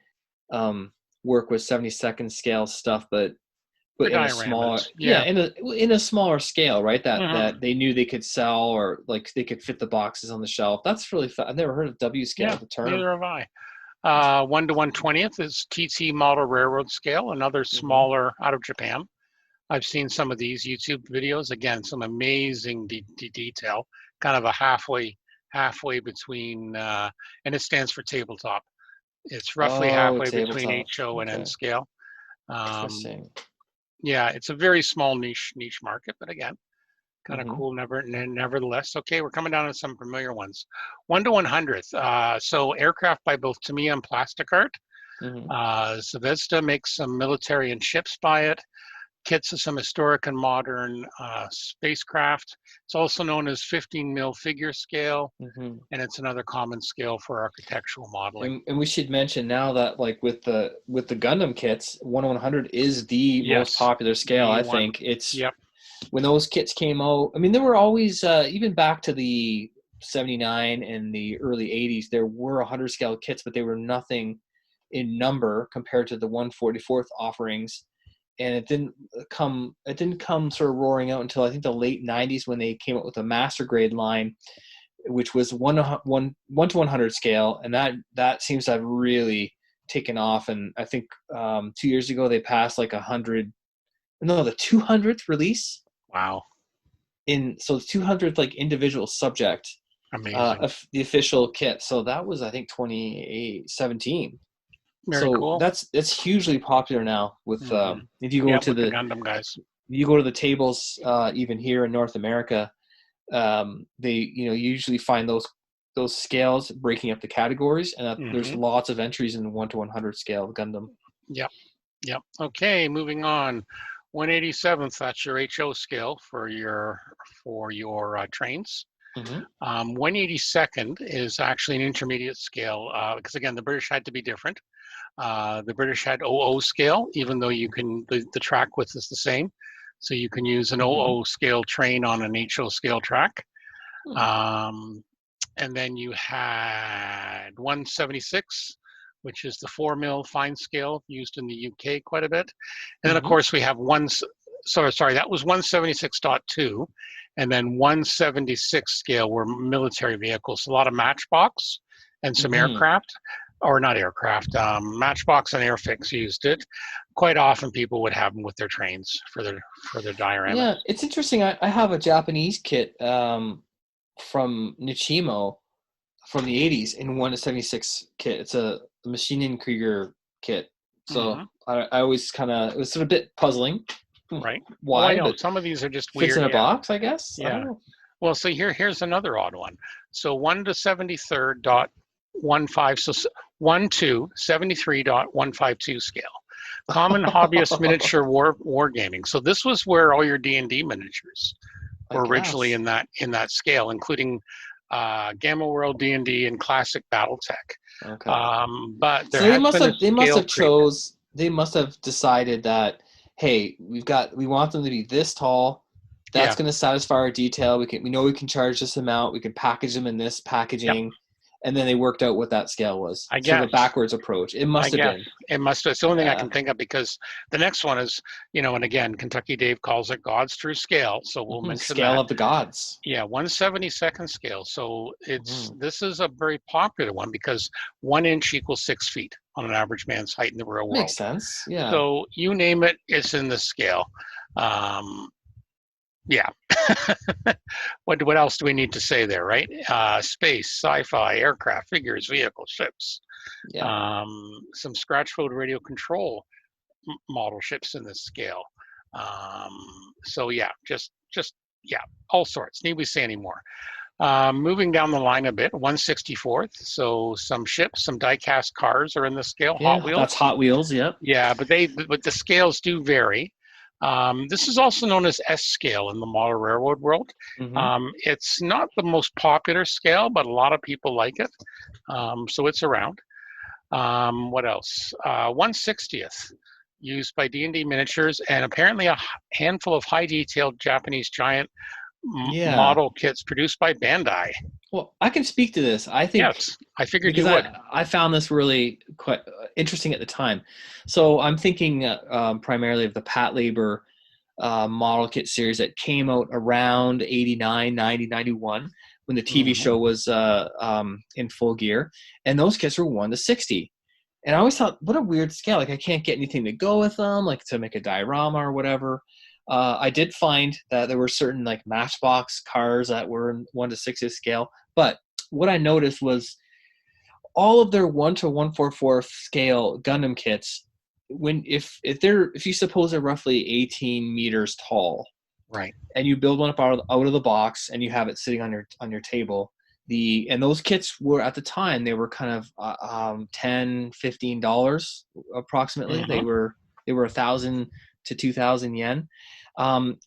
work with 72nd scale stuff, but in a smaller, in a smaller scale, right? That they knew they could sell, or like they could fit the boxes on the shelf. That's really fun. I've never heard of W scale. The term. Neither have I. 1 to 1/20th is TT model railroad scale, another smaller out of Japan. I've seen some of these YouTube videos. Again, some amazing detail, kind of a halfway between, and it stands for tabletop. It's roughly halfway between HO and N scale. Interesting. Yeah, it's a very small niche market, but again, kind of cool. Nevertheless, okay, we're coming down to some familiar ones. 1 to 100th. So aircraft by both Tamiya and Plasticart. Zvezda makes some military and ships by it. Kits of some historic and modern spacecraft. It's also known as 15mm figure scale, and it's another common scale for architectural modeling. And we should mention now that, like, with the Gundam kits, 1 to 100 is the most popular scale. I think it's when those kits came out. I mean, there were always even back to the 79 and the early 80s, there were 100 scale kits, but they were nothing in number compared to the 1/44th offerings. And it didn't come sort of roaring out until I think the late 90s when they came up with a master grade line, which was 1 to 100 scale, and that seems to have really taken off. And I think 2 years ago they passed like the 200th release. Wow. So the 200th like individual subject, amazing, the official kit. So that was, I think, 2017. Very cool. That's hugely popular now. With if you go to the Gundam guys, you go to the tables even here in North America, they usually find those those scales, breaking up the categories, and there's Mm-hmm. lots of entries in the 1 to 100 scale of Gundam. Yep. Yep. Okay, moving on. 187th, that's your HO scale for your trains. Mm-hmm. 182nd is actually an intermediate scale because again, the British had to be different. The British had OO scale, even though you can the track width is the same, so you can use an OO scale train on an HO scale track. And then you had 176, which is the 4 mil fine scale used in the UK quite a bit. And then of course we have that was 176.2, and then 176 scale were military vehicles, a lot of Matchbox and some aircraft, or not aircraft, Matchbox and Airfix used it. Quite often people would have them with their trains for their diorama. Yeah, it's interesting. I have a Japanese kit from Nichimo from the 80s in 176 kit. It's a Maschinenkrieger kit. So I always kind of, it was sort of a bit puzzling. Right. Why? Well, I know. But some of these are just weird. Fits in a box, I guess. Yeah. I don't know. Well, so here's another odd one. So 1 to 73.15, so 1 to 73.152 scale. Common hobbyist miniature wargaming. So this was where all your D&D miniatures were originally in that scale, including Gamma World D&D and Classic BattleTech. Okay. But there they must have decided that, hey, we want them to be this tall. That's going to satisfy our detail. We know we can charge this amount. We can package them in this packaging. Yep. And then they worked out what that scale was. I guess. Sort of a backwards approach. It must have been. It must have. It's the only thing I can think of, because the next one is, and again, Kentucky Dave calls it God's True Scale. So we'll mention scale that. Of the gods. Yeah, 1/72 scale. So this is a very popular one because 1 inch equals 6 feet on an average man's height in the real world. Makes sense. Yeah. So you name it, it's in this scale. Yeah. What else do we need to say there, right? Space, sci-fi, aircraft, figures, vehicles, ships. Yeah. Some scratch fold radio control model ships in this scale. So yeah, just all sorts. Need we say any more? Moving down the line a bit, 164th. So some ships, some die-cast cars are in the scale. Yeah, Hot Wheels. That's Hot Wheels. Yep. Yeah, but the scales do vary. This is also known as S scale in the model railroad world. It's not the most popular scale, but a lot of people like it. So it's around. What else? 1/60th, used by D&D Miniatures, and apparently a handful of high-detailed Japanese giant model kits produced by Bandai. Well, I can speak to this. I think I figured you would. I found this really quite interesting at the time. So I'm thinking primarily of the Patlabor model kit series that came out around 89, 90, 91 when the TV show was in full gear. And those kits were 1 to 60. And I always thought, what a weird scale. Like, I can't get anything to go with them, like to make a diorama or whatever. I did find that there were certain like Matchbox cars that were in 1 to 60 scale, but what I noticed was all of their 1 to 144 scale Gundam kits, if you suppose they're roughly 18 meters tall, right, and you build one up out of the box and you have it sitting on your table, and those kits were at the time, they were kind of $10-15 approximately. They were 1,000 to 2,000 yen.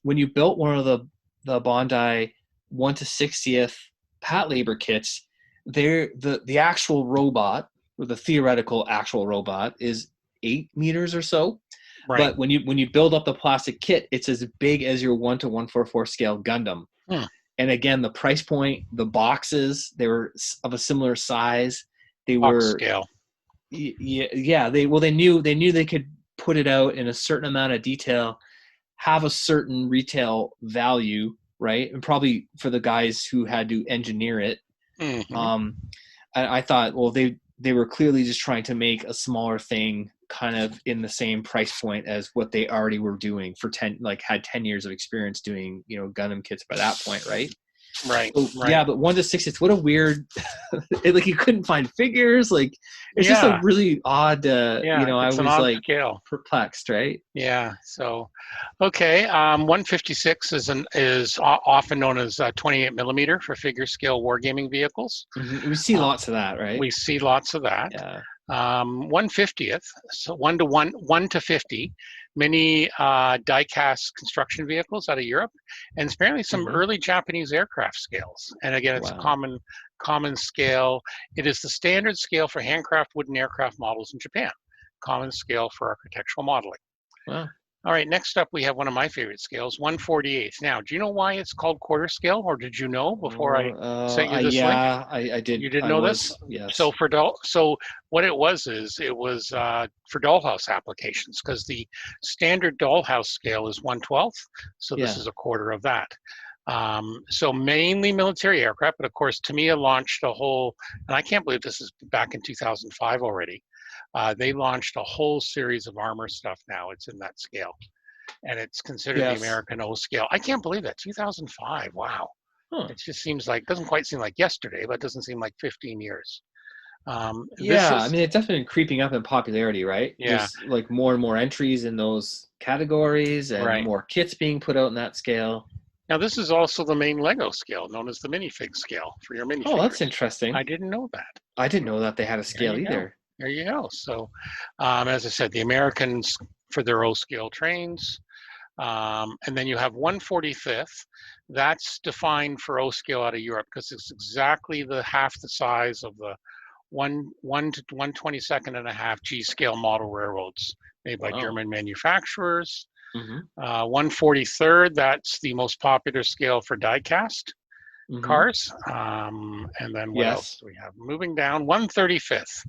When you built one of the Bandai 1 to 60th Patlabor kits, the actual robot, or the theoretical actual robot, is 8 meters or so. Right. But when you build up the plastic kit, it's as big as your 1 to 144 scale Gundam. And again, the price point, the boxes, they were of a similar size. They were scale. Yeah. They knew they could put it out in a certain amount of detail, have a certain retail value, right? And probably for the guys who had to engineer it. I thought, well, they were clearly just trying to make a smaller thing kind of in the same price point as what they already were doing for had 10 years of experience doing, Gundam kits by that point, right? Right. So, Right. yeah, but 1/60th, what a weird, like you couldn't find figures. Like it's just a really odd, Yeah. I It's an was odd like scale. perplexed, right? Yeah. So, okay. 156 often known as 28 millimeter for figure scale wargaming vehicles. We see Uh, lots of that, right? we see lots of that. Yeah. 150th, so 1 to 50, many die-cast construction vehicles out of Europe, and apparently some early Japanese aircraft scales. And again, it's a Wow. common scale. It is the standard scale for handcraft wooden aircraft models in Japan. Common scale for architectural modeling. Wow. All right, next up we have one of my favorite scales, 1/48. Now, do you know why it's called quarter scale, or did you know before I sent you this link? Yeah, I did. You didn't I know this? was, yes. So what it was is it was for dollhouse applications, because the standard dollhouse scale is 1/12, so this Yeah. is a quarter of that. So mainly military aircraft, but of course Tamiya launched a whole, and I can't believe this is back in 2005 already. They launched a whole series of armor stuff now. It's in that scale, and it's considered the Yes. American O scale. I can't believe that, 2005. Wow. Huh. It just seems like, doesn't quite seem like yesterday, but it doesn't seem like 15 years. This Yeah, I is, mean, it's definitely been creeping up in popularity, right? yeah, There's like more and more entries in those categories and right. more kits being put out in that scale. Now, this is also the main Lego scale, known as the minifig scale for your Oh, that's minifigures. interesting. I didn't know that. I didn't know that they had a There scale you go. either. There you go. So, as I said, the Americans for their O scale trains. And then you have 1/45th. That's defined for O scale out of Europe because it's exactly the half the size of the 1 to 1/22nd and a half G scale model railroads made by Wow. German manufacturers. Mm-hmm. 1/43rd, that's the most popular scale for die-cast Mm-hmm. cars. And then what else Yes. do we have? Moving down, 1/35th.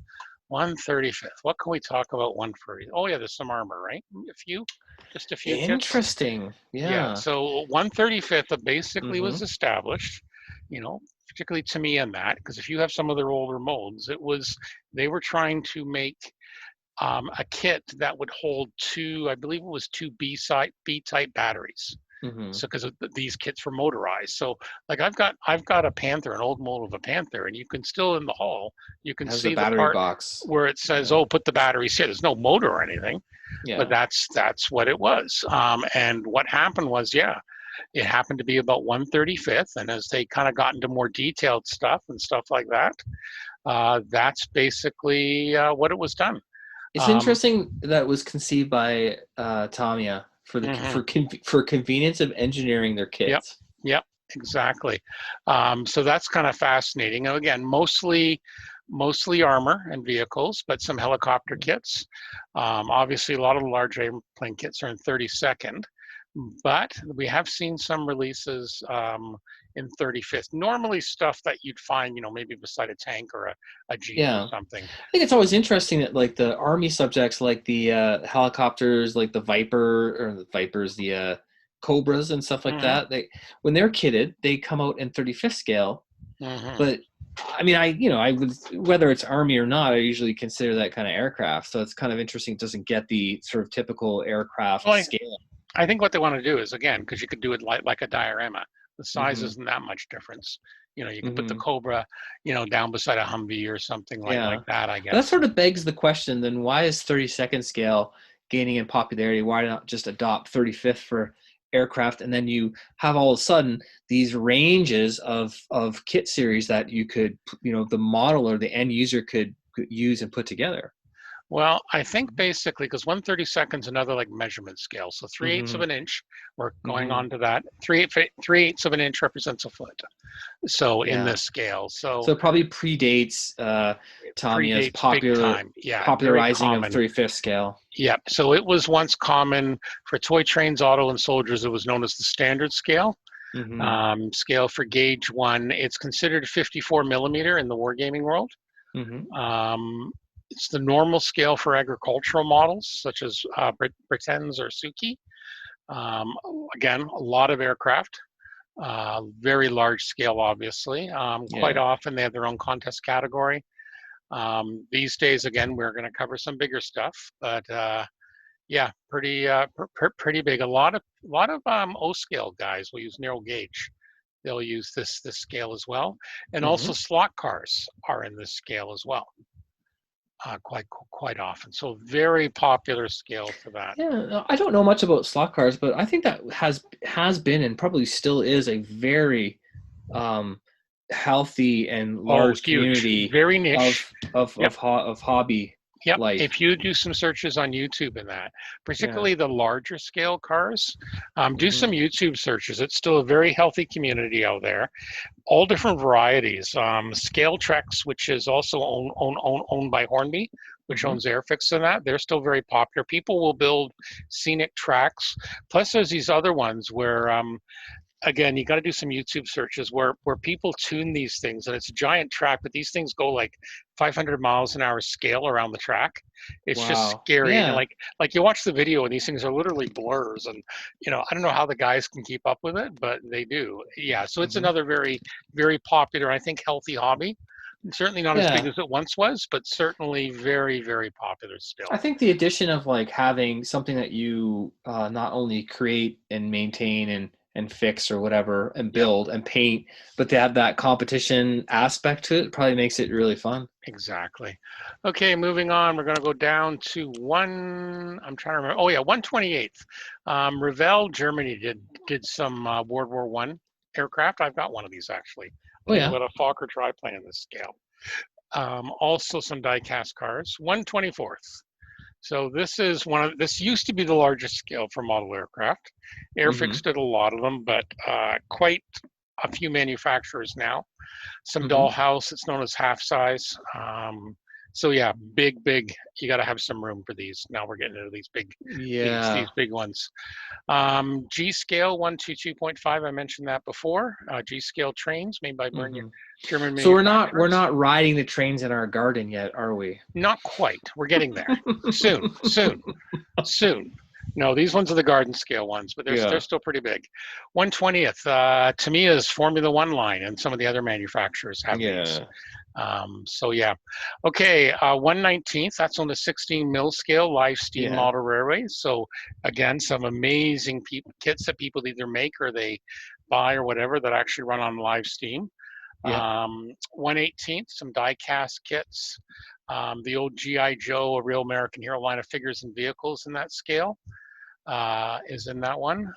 1/35th. What can we talk about 1/30th? Oh yeah, there's some armor, right? Just a few kits. Interesting. Yeah, Yeah. so 1/35th basically Mm-hmm. was established, particularly to me in that, because if you have some of their older molds, they were trying to make a kit that would hold I believe it was two B-type batteries. Mm-hmm. So because these kits were motorized, so like I've got a Panther, an old mold of a Panther, and you can still in the hall you can Has the see the battery part box. where it says, Yeah. "Oh, put the batteries here." There's no motor or anything, but Yeah. that's what it was. And what happened was, yeah, it happened to be about 1/35th, and as they kind of got into more detailed stuff and stuff like that, that's basically what it was done. It's Um, interesting that it was conceived by Tamiya mhm. for convenience of engineering their Yep, kits. yep, exactly. So that's kind of fascinating. And again, mostly armor and vehicles, but some helicopter kits. Obviously, a lot of the large airplane kits are in 32nd, but we have seen some releases in 35th. Normally, stuff that you'd find, maybe beside a tank or a Jeep or Yeah. something. I think it's always interesting that like the army subjects, like the helicopters, like the Viper or the Vipers, the Cobras and stuff like Hmm. that. When they're kitted, they come out in 35th scale. Hmm. But I mean, I would, whether it's army or not, I usually consider that kind of aircraft. So it's kind of interesting. It doesn't get the sort of typical aircraft Well, scale. I think what they want to do is, again, because you could do it like a diorama. The size Mm-hmm. isn't that much difference. You can put the Mm-hmm. Cobra, down beside a Humvee or something like Yeah. that, I But that guess. sort of begs the question, then why is 32nd scale gaining in popularity? Why not just adopt 35th for aircraft? And then you have all of a sudden these ranges of kit series that you could, the model or the end user could use and put together. Well, I think basically because 1/32 is another like measurement scale. So 3/8 of Mm-hmm. an inch, we're going Mm-hmm. on to that. 3/8 of an inch represents a foot. So in Yeah. this scale, so So it probably predates it Tamiya's predates big time. Yeah, very popularizing of common. 35th scale. Yep. So it was once common for toy trains, auto, and soldiers. It was known as the standard scale. Mm-hmm. Scale for gauge one. It's considered 54 millimeter in the wargaming world. Mm-hmm. Um, it's the normal scale for agricultural models, such as Britens or Suki. Um, Again, a lot of aircraft, very large scale, obviously. Quite Yeah. often, they have their own contest category. These days, again, we're going to cover some bigger stuff, but yeah, pretty big. A lot of O scale guys will use narrow gauge they'll use this scale as well. And also Mm-hmm. slot cars are in this scale as well, quite often. So very popular scale for that. Yeah, I don't know much about slot cars, but I think that has been and probably still is a very um, healthy and Oh, large huge, community very of niche. of Yep. of, ho- of hobby Yep. life. If you do some searches on YouTube in that, Yeah. particularly the larger scale cars, do Mm-hmm. some YouTube searches. It's still a very healthy community out there. All different varieties. Scale Treks, which is also owned by Hornby, which Mm-hmm. owns Airfix and that. They're still very popular. People will build scenic tracks. Plus, there's these other ones where again, you got to do some YouTube searches where people tune these things, and it's a giant track, but these things go like 500 miles an hour scale around the track. It's just Wow. scary. And Yeah. like you watch the video, and these things are literally blurs. And I don't know how the guys can keep up with it, but they do. Yeah. So it's Mm-hmm. another very popular, I think, healthy hobby. Certainly not as big Yeah. as it once was, but certainly very popular I still. think the addition of like having something that you not only create and maintain and fix or whatever and Yep. build and paint, but to have that competition aspect to it probably makes it really fun. Exactly. Okay, moving on. We're going to go down to I'm trying to remember. Oh yeah, 128th. Revell, Germany did some World War One aircraft. I've got one of these actually. I Oh think I've yeah. got a Fokker triplane in this scale. Also some die-cast cars. 124th. So this used to be the largest scale for model aircraft. Mm-hmm. Airfix did a lot of them, but quite a few manufacturers now. Some Mm-hmm. dollhouse, it's known as half size. So yeah, big. You got to have some room for these. Now we're getting into these Yeah. big ones. G scale 122.5. I mentioned that before. G scale trains made by Mm-hmm. German So we're manufacturers. not riding the trains in our garden yet, are we? Not quite. We're getting there. Soon. No, these ones are the garden scale ones, but they're Yeah. still pretty big. 120th, Tamiya's Formula One line, and some of the other manufacturers have these. Yeah. So yeah. Okay, 119th, that's on the 16 mil scale, live steam Yeah. model railways. So again, some amazing kits that people either make or they buy or whatever that actually run on live steam. Yeah. 118th, some die cast kits. The old G.I. Joe, a real American hero line of figures and vehicles in that scale is in that one.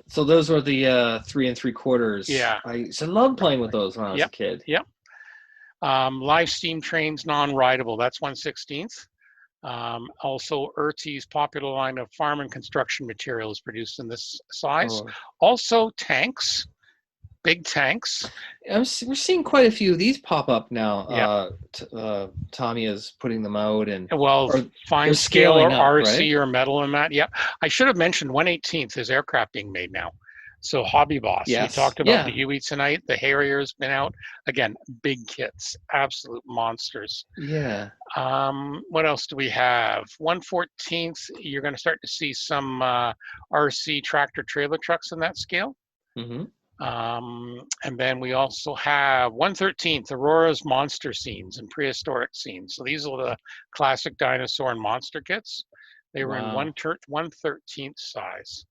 So those were the 3 3/4. Yeah. I used to love playing with those when I was a Yep. kid. Yep. Live steam trains, non-rideable. That's 1/16th. Also, Ertie's popular line of farm and construction materials produced in this size. Oh. Also, tanks. Big tanks. We're seeing quite a few of these pop up now. Yeah. Tommy is putting them out, and Well, fine they're scale or scaling up, RC right? or metal in that. Yeah. I should have mentioned 118th is aircraft being made now. So Hobby Boss, we Yes. talked about the Huey tonight. The Harrier's been out. Again, big kits, absolute monsters. Yeah. What else do we have? 114th, you're going to start to see some RC tractor trailer trucks in that scale. Mm-hmm. And then we also have 113th, Aurora's monster scenes and prehistoric scenes. So these are the classic dinosaur and monster kits. They were in 113th size.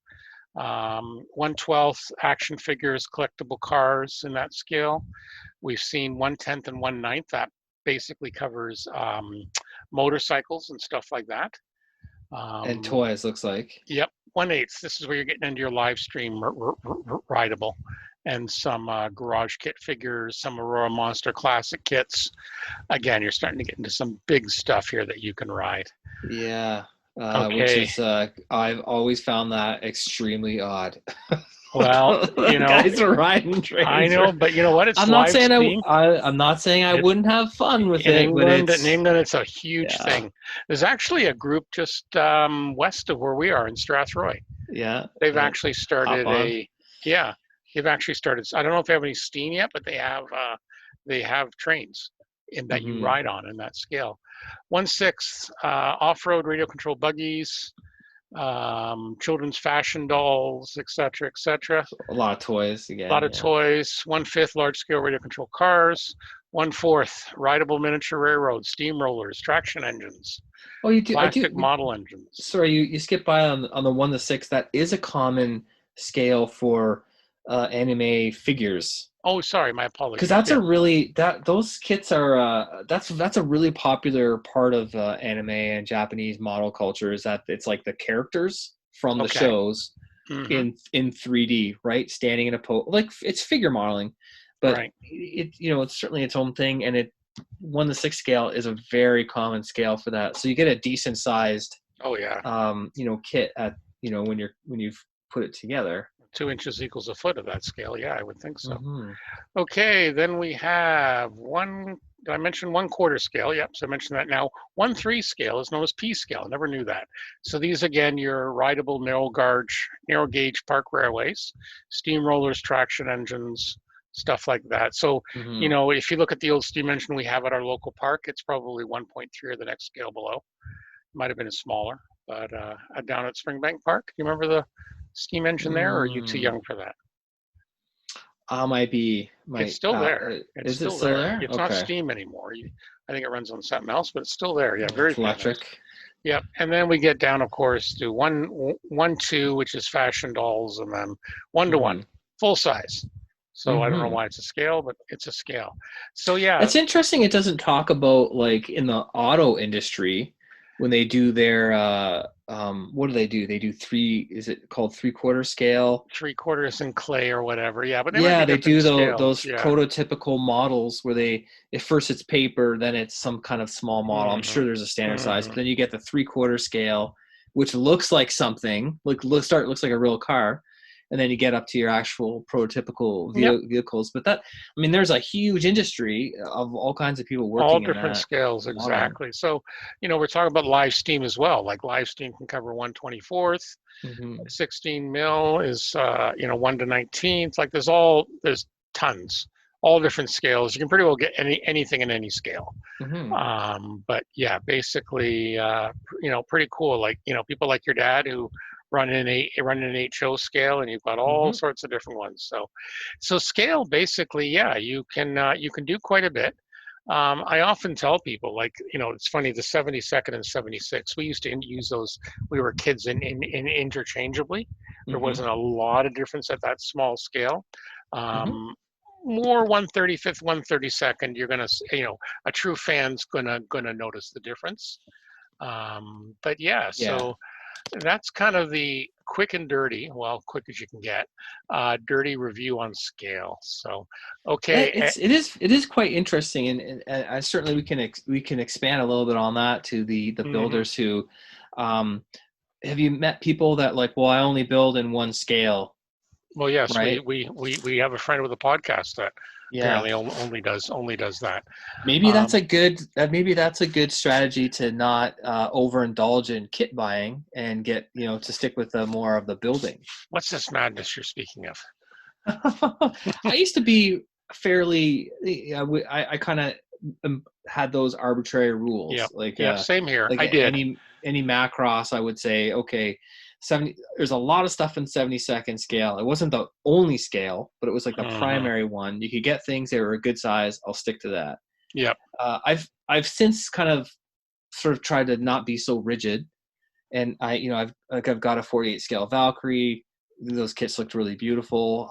112th, action figures, collectible cars in that scale. We've seen 1/10 and 1/9. That basically covers motorcycles and stuff like that. And toys, looks like. Yep, 1/8. This is where you're getting into your live stream rideable, and some garage kit figures, some Aurora Monster Classic kits. Again, you're starting to get into some big stuff here that you can ride. Yeah. Okay. Which is, I've always found that extremely odd. Well, guys are riding trains. I know, but you know what? It's I'm not saying steam. I'm not saying I wouldn't have fun with it. England, it's a huge thing. There's actually a group just west of where we are in Strathroy. Yeah. They've actually started they've actually started. I don't know if they have any steam yet, but they have trains that you ride on in that scale. 1/6 off-road radio control buggies, children's fashion dolls, etc., etc. A lot of toys again. A lot of toys. 1/5 large-scale radio control cars. 1/4 rideable miniature railroads, steamrollers, traction engines. Oh, you do. Plastic model engines. Sorry, you skip by on the 1/6. That is a common scale for anime figures. Oh, sorry, my apologies. Because that's a really those kits are that's a really popular part of anime and Japanese model culture, is that it's like the characters from the shows in 3D, right? Standing in a pose, like it's figure modeling, but it's certainly its own thing, and 1:6 scale is a very common scale for that. So you get a decent sized kit at when you've put it together. 2 inches equals a foot of that scale. Yeah, I would think so. Okay, then we have did I mention 1/4 scale? Yep, so I mentioned that now. 1/3 scale is known as P scale. Never knew that. So these, again, your rideable narrow gauge park railways, steamrollers, traction engines, stuff like that. So, if you look at the old steam engine we have at our local park, it's probably 1.3 or the next scale below. Might have been smaller, but down at Springbank Park, you remember the steam engine there, or are you too young for that? It's still there. Is it still there? It's not steam anymore. I think it runs on something else, but it's still there. Yeah, very electric. Yep. And then we get down, of course, to 1-2, which is fashion dolls, and then 1-to-1, full size. So I don't know why it's a scale, but it's a scale. So yeah, it's interesting. It doesn't talk about, like, in the auto industry when they do their what do? They do 3, is it called 3/4 scale? 3/4 in clay or whatever. Yeah, but they do those prototypical models where at first it's paper, then it's some kind of small model. I'm sure there's a standard size, but then you get the 3/4 scale, which looks like something, looks like a real car. And then you get up to your actual prototypical vehicles. But there's a huge industry of all kinds of people working all different scales, exactly. So, we're talking about live steam as well. Like live steam can cover 1/24. 16 mil is 1/19. Like there's tons, all different scales. You can pretty well get anything in any scale. But yeah, basically, pretty cool. Like people like your dad who run an HO scale, and you've got all sorts of different ones. So scale, basically, you can do quite a bit. I often tell people, like, it's funny, the 72nd and 76, we used to use those, we were kids in interchangeably. There wasn't a lot of difference at that small scale. More 1/35th, 1/32nd, you're gonna, a true fan's gonna notice the difference. But so that's kind of the quick and dirty, well, quick as you can get, dirty review on scale. So, okay. It is quite interesting, and certainly we can expand a little bit on that to the builders who, have you met people that, like, well, I only build in one scale? Well, yes, right? we have a friend with a podcast that apparently only does that. Maybe that's a good strategy to not overindulge in kit buying and get to stick with more of the building. What's this madness you're speaking of? I used to be fairly. I kind of had those arbitrary rules. Same here. Like I did any Macross. I would say, okay, 70. There's a lot of stuff in 72nd scale. It wasn't the only scale, but it was like the primary one. You could get things that were a good size. I'll stick to that. Yep. I've since kind of sort of tried to not be so rigid, and I've got a 48 scale Valkyrie. Those kits looked really beautiful.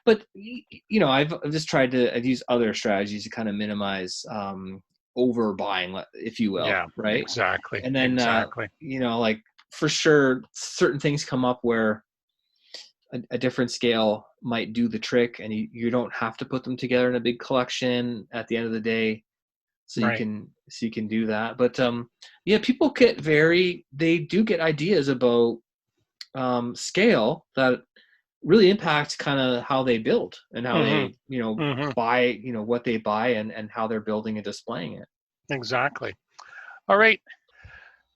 But I've just tried to use other strategies to kind of minimize overbuying, if you will. Yeah. Right. Exactly. And then like, for sure, certain things come up where a different scale might do the trick, and you don't have to put them together in a big collection at the end of the day. So you can do that. But people they do get ideas about scale that really impact kind of how they build and how they buy, what they buy and how they're building and displaying it. Exactly. All right.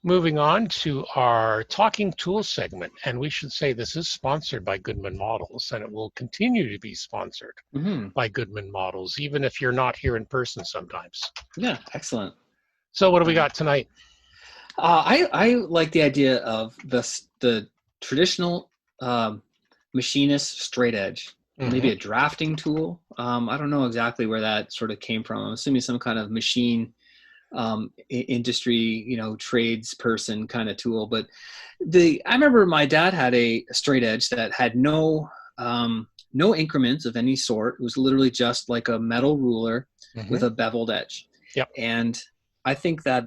Moving on to our Talking Tools segment, and we should say this is sponsored by Goodman Models, and it will continue to be sponsored by Goodman Models, even if you're not here in person sometimes. Yeah, excellent. So what do we got tonight? I like the idea of the traditional machinist straight edge, maybe a drafting tool. I don't know exactly where that sort of came from. I'm assuming some kind of machine industry, trades person kind of tool. But I remember my dad had a straight edge that had no no increments of any sort. It was literally just like a metal ruler with a beveled edge. Yep. And I think that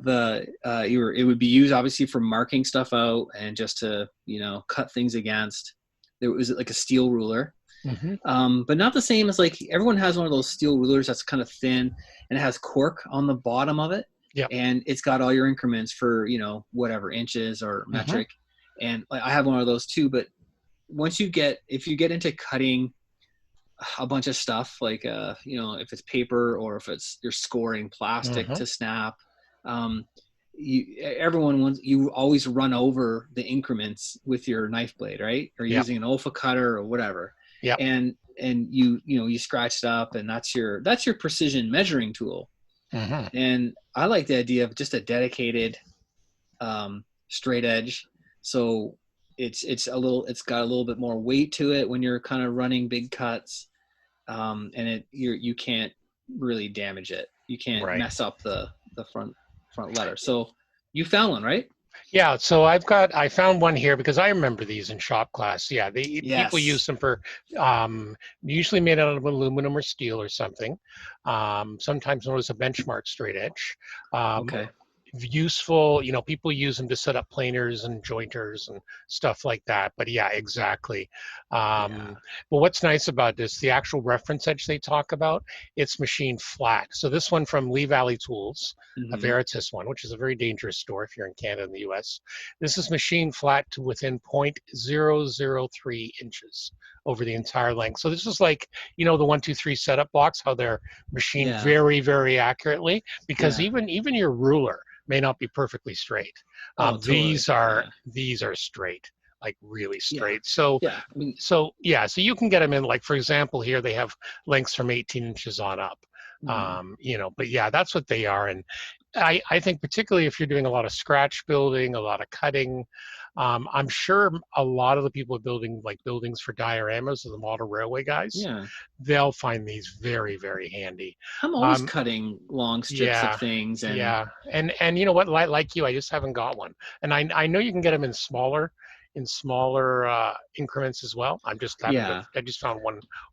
it would be used obviously for marking stuff out and just to, cut things against. There was like a steel ruler, but not the same as like everyone has one of those steel rulers that's kind of thin and it has cork on the bottom of it. Yep. And it's got all your increments for, whatever inches or metric. And like, I have one of those too, but if you get into cutting a bunch of stuff, like if it's paper or if you're scoring plastic to snap, you always run over the increments with your knife blade, right? Or using an Opal cutter or whatever. Yeah. And you scratch it up, and that's your precision measuring tool. And I like the idea of just a dedicated straight edge. So it's got a little bit more weight to it when you're kind of running big cuts, and you can't really damage it. You can't mess up the front letter. So you found one, right? Yeah, so I found one here because I remember these in shop class. Yeah, people use them for usually made out of aluminum or steel or something. Sometimes known as a benchmark straight edge. Useful, people use them to set up planers and jointers and stuff like that. But yeah, exactly. But what's nice about this, the actual reference edge they talk about, it's machined flat. So this one from Lee Valley Tools, a Veritas one, which is a very dangerous store if you're in Canada and the US. This is machined flat to within 0.003 inches over the entire length. So this is like, the 1, 2, 3 setup blocks, how they're machined very, very accurately, because even your ruler may not be perfectly straight. Totally. These are straight, like really straight. So you can get them in, like, for example, here they have lengths from 18 inches on up. But yeah, that's what they are. And I think particularly if you're doing a lot of scratch building, a lot of cutting, I'm sure a lot of the people building like buildings for dioramas or the model railway guys, they'll find these very, very handy. I'm always cutting long strips of things. And and you know what, like you, I just haven't got one. And I know you can get them in smaller increments as well. I just found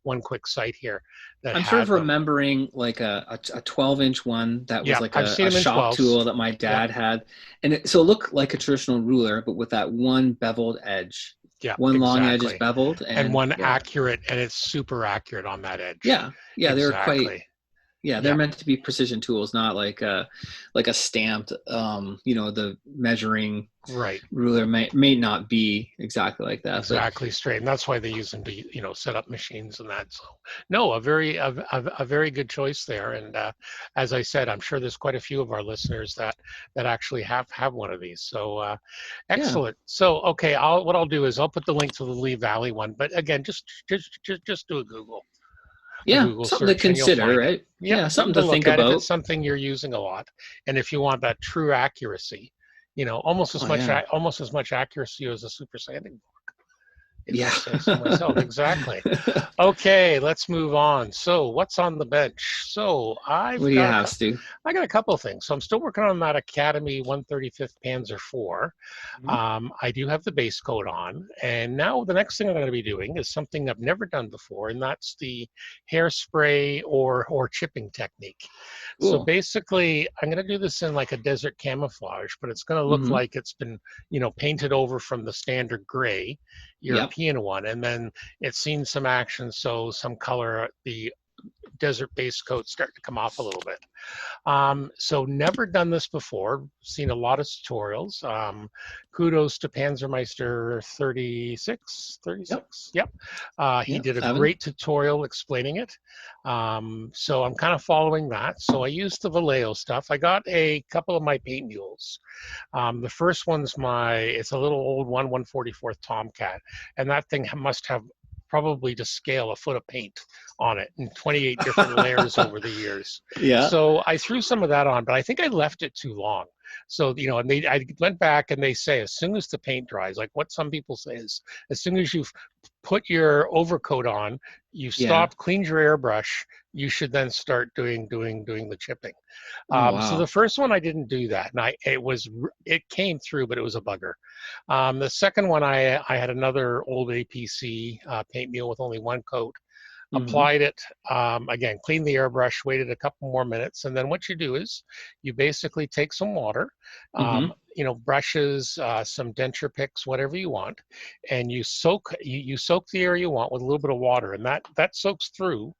one quick site here that I'm sort of remembering like a 12-inch one that was like a shop tool that my dad had, and so it looked like a traditional ruler, but with that one beveled edge. One long edge is beveled, and one accurate, and it's super accurate on that edge. They're quite. They're meant to be precision tools, not like a stamped, the measuring ruler may not be exactly like that. Exactly straight. And that's why they use them to, set up machines and that. So no, a very good choice there. And as I said, I'm sure there's quite a few of our listeners that actually have one of these. So excellent. So, okay, what I'll do is I'll put the link to the Lee Valley one, but again, just do a Google. Google something to consider, right? Something to think about. If it's something you're using a lot, and if you want that true accuracy, almost as much accuracy as a super sanding block. Exactly. Okay, let's move on. So what's on the bench? So what do you have, Stu? I got a couple of things. So I'm still working on that Academy 135th Panzer IV. I do have the base coat on, and now the next thing I'm going to be doing is something I've never done before, and that's the hairspray or chipping technique. Cool. So basically, I'm going to do this in like a desert camouflage, but it's going to look like it's been, painted over from the standard gray European one, and then it's seen some action, so some color, the desert base coat start to come off a little bit. So never done this before, seen a lot of tutorials. Kudos to Panzermeister 36. He did a great tutorial explaining it. So I'm kind of following that. So I used the Vallejo stuff. I got a couple of my paint mules. The first one's it's a little old 1/144th Tomcat, and that thing must have probably to scale a foot of paint on it in 28 different layers over the years. So I threw some of that on, but I think I left it too long. So, and I went back and they say, as soon as the paint dries, like what some people say is, as soon as you've put your overcoat on, you stop, cleaned your airbrush, you should then start doing the chipping. So the first one I didn't do that, and it came through, but it was a bugger. The second one I had another old APC paint mule with only one coat, Mm-hmm. applied it, again, cleaned the airbrush, waited a couple more minutes, and then what you do is you basically take some water, Mm-hmm. brushes, some denture picks, whatever you want, and you soak the area you want with a little bit of water, and that soaks through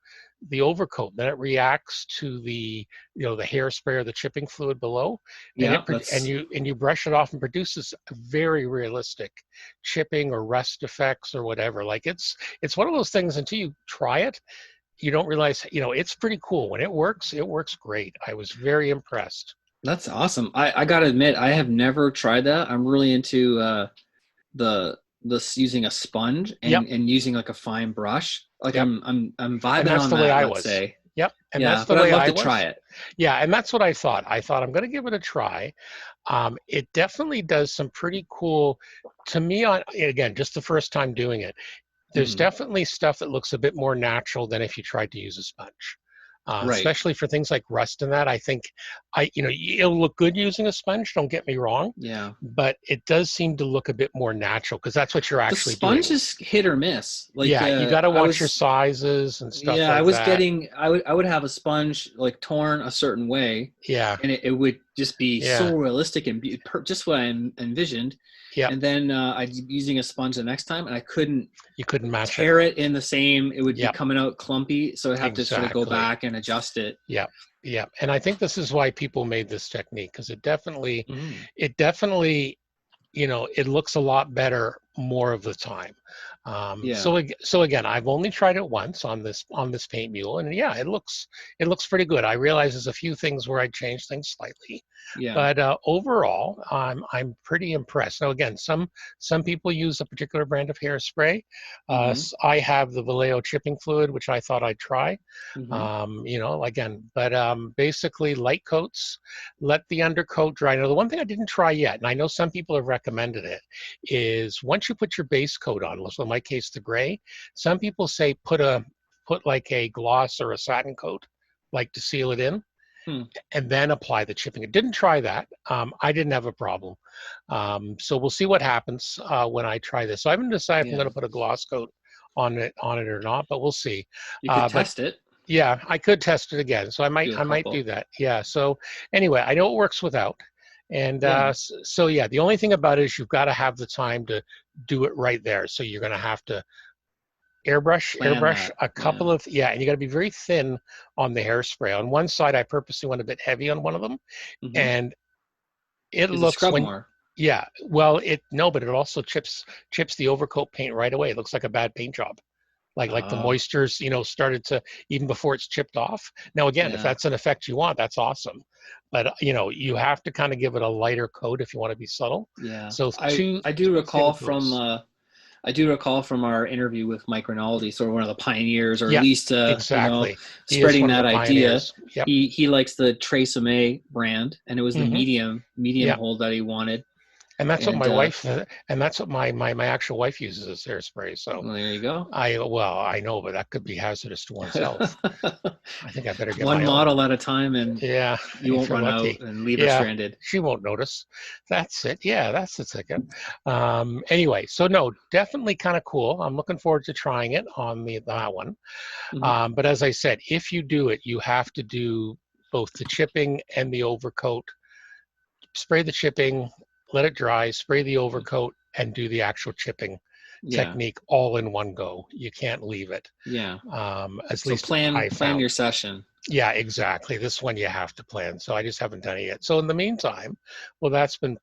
the overcoat. Then it reacts to the the hairspray or the chipping fluid below, and Yeah, that's you brush it off and produces a very realistic chipping or rust effects or whatever. Like it's one of those things until you try it, you don't realize, it's pretty cool. When it works great. I was very impressed. that's awesome. I gotta admit, I have never tried that. I'm really into the using a sponge Yep, and using like a fine brush. Like yep. I'm And vibing that's on the way that, I let's was. say. Yep, and that's Yeah, the but I'd way love I to try was. it. Yeah, and that's what I thought. I'm going to give it a try. It definitely does some pretty cool, to me, on again, just the first time doing it. There's Hmm. definitely stuff that looks a bit more natural than if you tried to use a sponge. Right. Especially for things like rust and that. I think it'll look good using a sponge, don't get me wrong, Yeah. but it does seem to look a bit more natural because that's what you're The actually sponge doing. is hit or miss. Like Yeah, you got to I watch your was sizes and stuff yeah, I like was that. getting I would have a sponge like torn a certain way, Yeah, and it would just be so yeah, realistic and just what I envisioned. yeah. And then I'd be using a sponge the next time, and I couldn't You couldn't match it. tear it in the same. It would be Yep, coming out clumpy, so I'd have to sort of go exactly. back and adjust it. Yep, yep. And I think this is why people made this technique because Mm. it definitely it looks a lot better more of the time. Yeah, So again, I've only tried it once on this paint mule, and yeah, it looks pretty good. I realize there's a few things where I change things slightly, yeah. but overall, I'm pretty impressed. Now again, some people use a particular brand of hairspray. Hmm. I have the Vallejo chipping fluid, which I thought I'd try. Hmm. Again, but basically light coats, let the undercoat dry. Now, the one thing I didn't try yet, and I know some people have recommended it, is once you put your base coat on, so in my case, the gray, some people say put like a gloss or a satin coat, like to seal it in, Hmm. and then apply the chipping. I didn't try that. I didn't have a problem. So we'll see what happens when I try this. So I haven't decided if I'm going Yeah, to put a gloss coat on it or not, but we'll see. you could But test it. yeah, I could test it again. So Do a I might do couple. that. Yeah. So anyway, I know it works without. And Yeah, so yeah, the only thing about it is you've got to have the time to do it right there. So you're going to have to plan airbrush that. a Yeah. couple of, yeah, and you got to be very thin on the hairspray. On one side, I purposely went a bit heavy on one of them, Hmm. and it Is it looks scrub when, more? yeah, well, it no, but it also chips the overcoat paint right away. It looks like a bad paint job. Like the Oh, moistures, started to, even before it's chipped off. Now again, if yeah, that's an effect you want, that's awesome. But you have to kind of give it a lighter coat if you want to be subtle. yeah. So I do two thin recall from coats. our interview with Mike Rinaldi, sort of one of the pioneers, or at Yeah, least exactly. He is spreading one of the that idea. pioneers. Yep. He likes the Tresemme brand, and it was the Hmm. medium Yeah. hold that he wanted. And that's what And my wife, and that's what my actual wife uses as hairspray. So well, there you go. I know, but that could be hazardous to oneself. I think I better get One my own. model at a time, and Yeah, you if won't you're run out lucky. and leave her Yeah, stranded. she won't notice. That's it. Yeah, that's the ticket. Anyway, so no, definitely kind of cool. I'm looking forward to trying it on that one. Hmm. But as I said, if you do it, you have to do both the chipping and the overcoat. Spray the chipping, let it dry, spray the overcoat, and do the actual chipping Yeah, technique all in one go. You can't leave it. yeah. At So least I plan found. your session. Yeah, exactly. This one you have to plan. So I just haven't done it yet. So in the meantime, well, that's been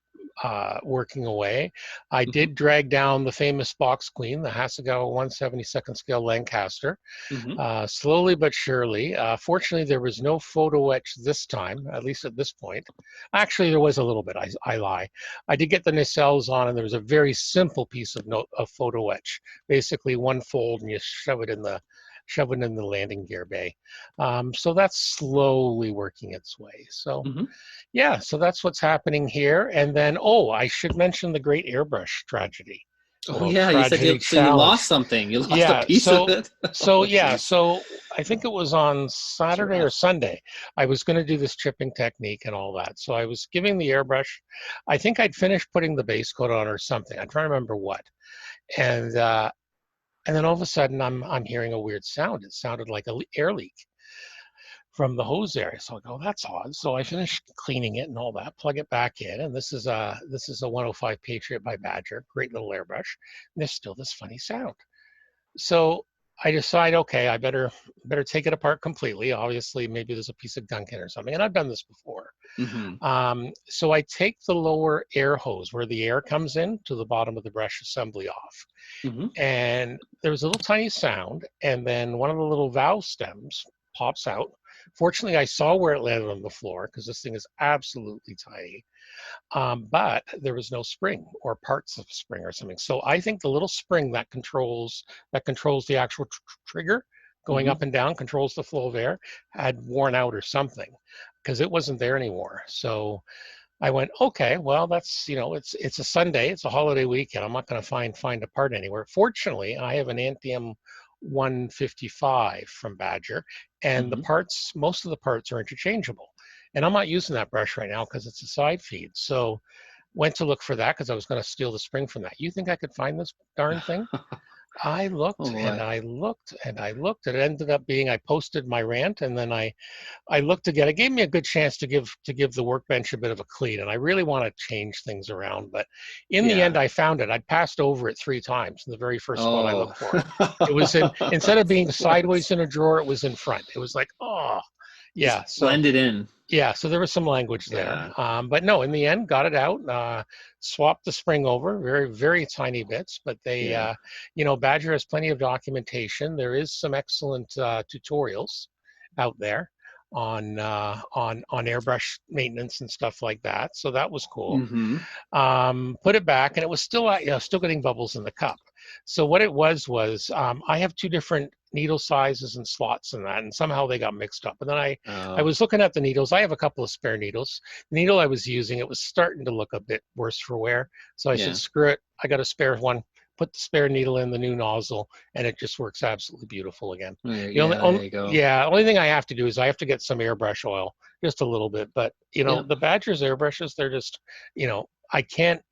working away. I Hmm. did drag down the famous box queen, the Hasegawa 1/72nd scale Lancaster, Hmm. slowly but surely. Fortunately, there was no photo etch this time, at least at this point. Actually, there was a little bit. I lie. I did get the nacelles on, and there was a very simple piece of photo etch. Basically, one fold, and you shove it in the landing gear bay. So that's slowly working its way. So Hmm. yeah, so that's what's happening here. And then, oh, I should mention the Great Airbrush Tragedy. Oh Well, yeah, you said tragedy you challenge. lost something. You lost a Yeah, piece of it. so Oh yeah, jeez, so I think it was on it's Saturday or rough. Sunday. I was going to do this chipping technique and all that. So I was giving the airbrush. I think I'd finished putting the base coat on or something. I'm trying to remember what. And And then all of a sudden, I'm hearing a weird sound. It sounded like a air leak from the hose area. So I go, that's odd. So I finish cleaning it and all that, plug it back in, and this is a 105 Patriot by Badger, great little airbrush. And there's still this funny sound. So I decide, okay, I better take it apart completely. Obviously, maybe there's a piece of gunk in or something, and I've done this before. So I take the lower air hose where the air comes in to the bottom of the brush assembly off, and there was a little tiny sound, and then one of the little valve stems pops out. Fortunately, I saw where it landed on the floor because this thing is absolutely tiny. But there was no spring or parts of spring or something. So I think the little spring that controls the actual trigger going up and down, controls the flow of air, had worn out or something because it wasn't there anymore. So I went, okay, well, that's, it's a Sunday, it's a holiday weekend. I'm not going to find a part anywhere. Fortunately, I have an Antium 155 from Badger, and most of the parts are interchangeable. And I'm not using that brush right now because it's a side feed. So went to look for that because I was going to steal the spring from that. You think I could find this darn thing? I looked and I looked and I looked. It ended up being, I posted my rant, and then I looked again. It gave me a good chance to give the workbench a bit of a clean, and I really want to change things around. But in the end, I found it. I'd passed over it 3 times in the very first spot I looked for it. It was instead of being sideways in a drawer, it was in front. It was like, oh, yeah. Just blended in. Yeah, so there was some language there. But no, in the end, got it out, swapped the spring over, very, very tiny bits, but they, Badger has plenty of documentation. There is some excellent tutorials out there on airbrush maintenance and stuff like that. So that was cool. Put it back, and it was still, still getting bubbles in the cup. So what it was I have 2 different needle sizes and slots in that, and somehow they got mixed up. And then I was looking at the needles. I have a couple of spare needles. The needle I was using, it was starting to look a bit worse for wear. So I said, screw it. I got a spare one. Put the spare needle in the new nozzle, and it just works absolutely beautiful again. There you go. Yeah, only thing I have to do is I have to get some airbrush oil, just a little bit. But the Badger's airbrushes, they're just, I can't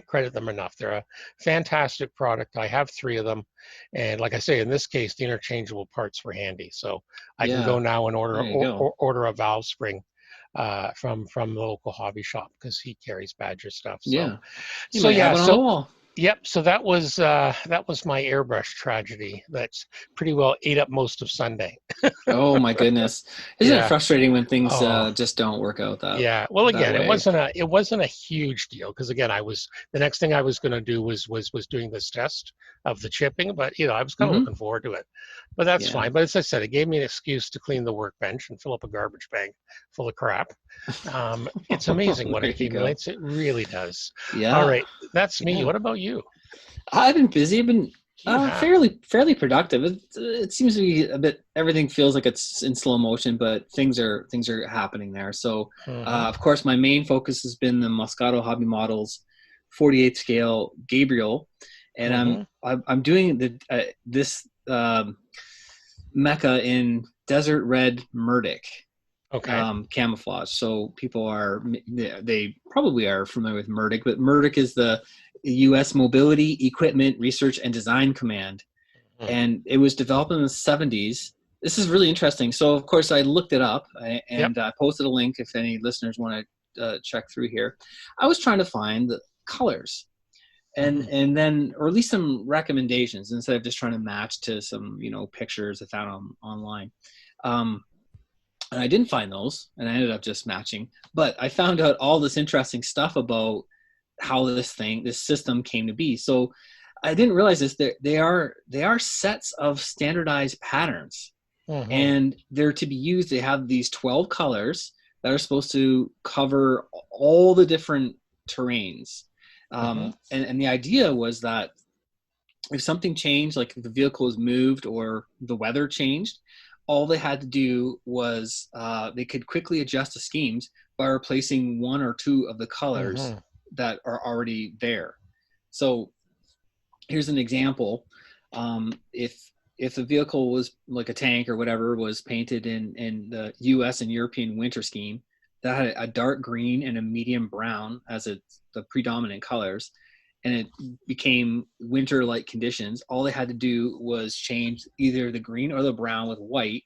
credit them enough. They're a fantastic product. I have 3 of them, and like I say, in this case, the interchangeable parts were handy. So I can go now and order a valve spring from the local hobby shop because he carries Badger stuff. So, Yep. So that was my airbrush tragedy. That's pretty well ate up most of Sunday. Oh my goodness! Isn't it frustrating when things just don't work out that? Yeah. Well, again, it wasn't a huge deal because again, the next thing I was going to do was doing this test of the chipping, but I was kind of looking forward to it. But that's fine. But as I said, it gave me an excuse to clean the workbench and fill up a garbage bag full of crap. It's amazing what it accumulates. It really does. Yeah. All right. That's me. What about you? I've been busy. I've been fairly productive. It seems to be a bit. Everything feels like it's in slow motion, but things are happening there. So, of course, my main focus has been the Moscato Hobby Models 48th scale Gabriel, and I'm doing this mecha in desert red Murdic. Camouflage. So people they probably are familiar with Murdic, but Murdic is the U.S. Mobility Equipment Research and Design Command, and it was developed in the 70s. This is really interesting. So of course I looked it up, and I posted a link if any listeners want to check through here. I was trying to find the colors, and then, or at least some recommendations instead of just trying to match to some pictures I found online. And I didn't find those, and I ended up just matching. But I found out all this interesting stuff about how this system came to be. So I didn't realize this. They are sets of standardized patterns, and they're to be used. They have these 12 colors that are supposed to cover all the different terrains. And the idea was that if something changed, like if the vehicle was moved or the weather changed, all they had to do was they could quickly adjust the schemes by replacing 1 or 2 of the colors that are already there. So here's an example. If the vehicle was like a tank or whatever was painted in the US and European winter scheme, that had a dark green and a medium brown as the predominant colors. and it became winter-like conditions, all they had to do was change either the green or the brown with white,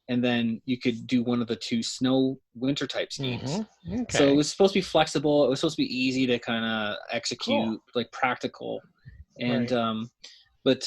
and then you could do one of the two snow winter type schemes. Okay. So it was supposed to be flexible. It was supposed to be easy to kind of execute, like practical. And but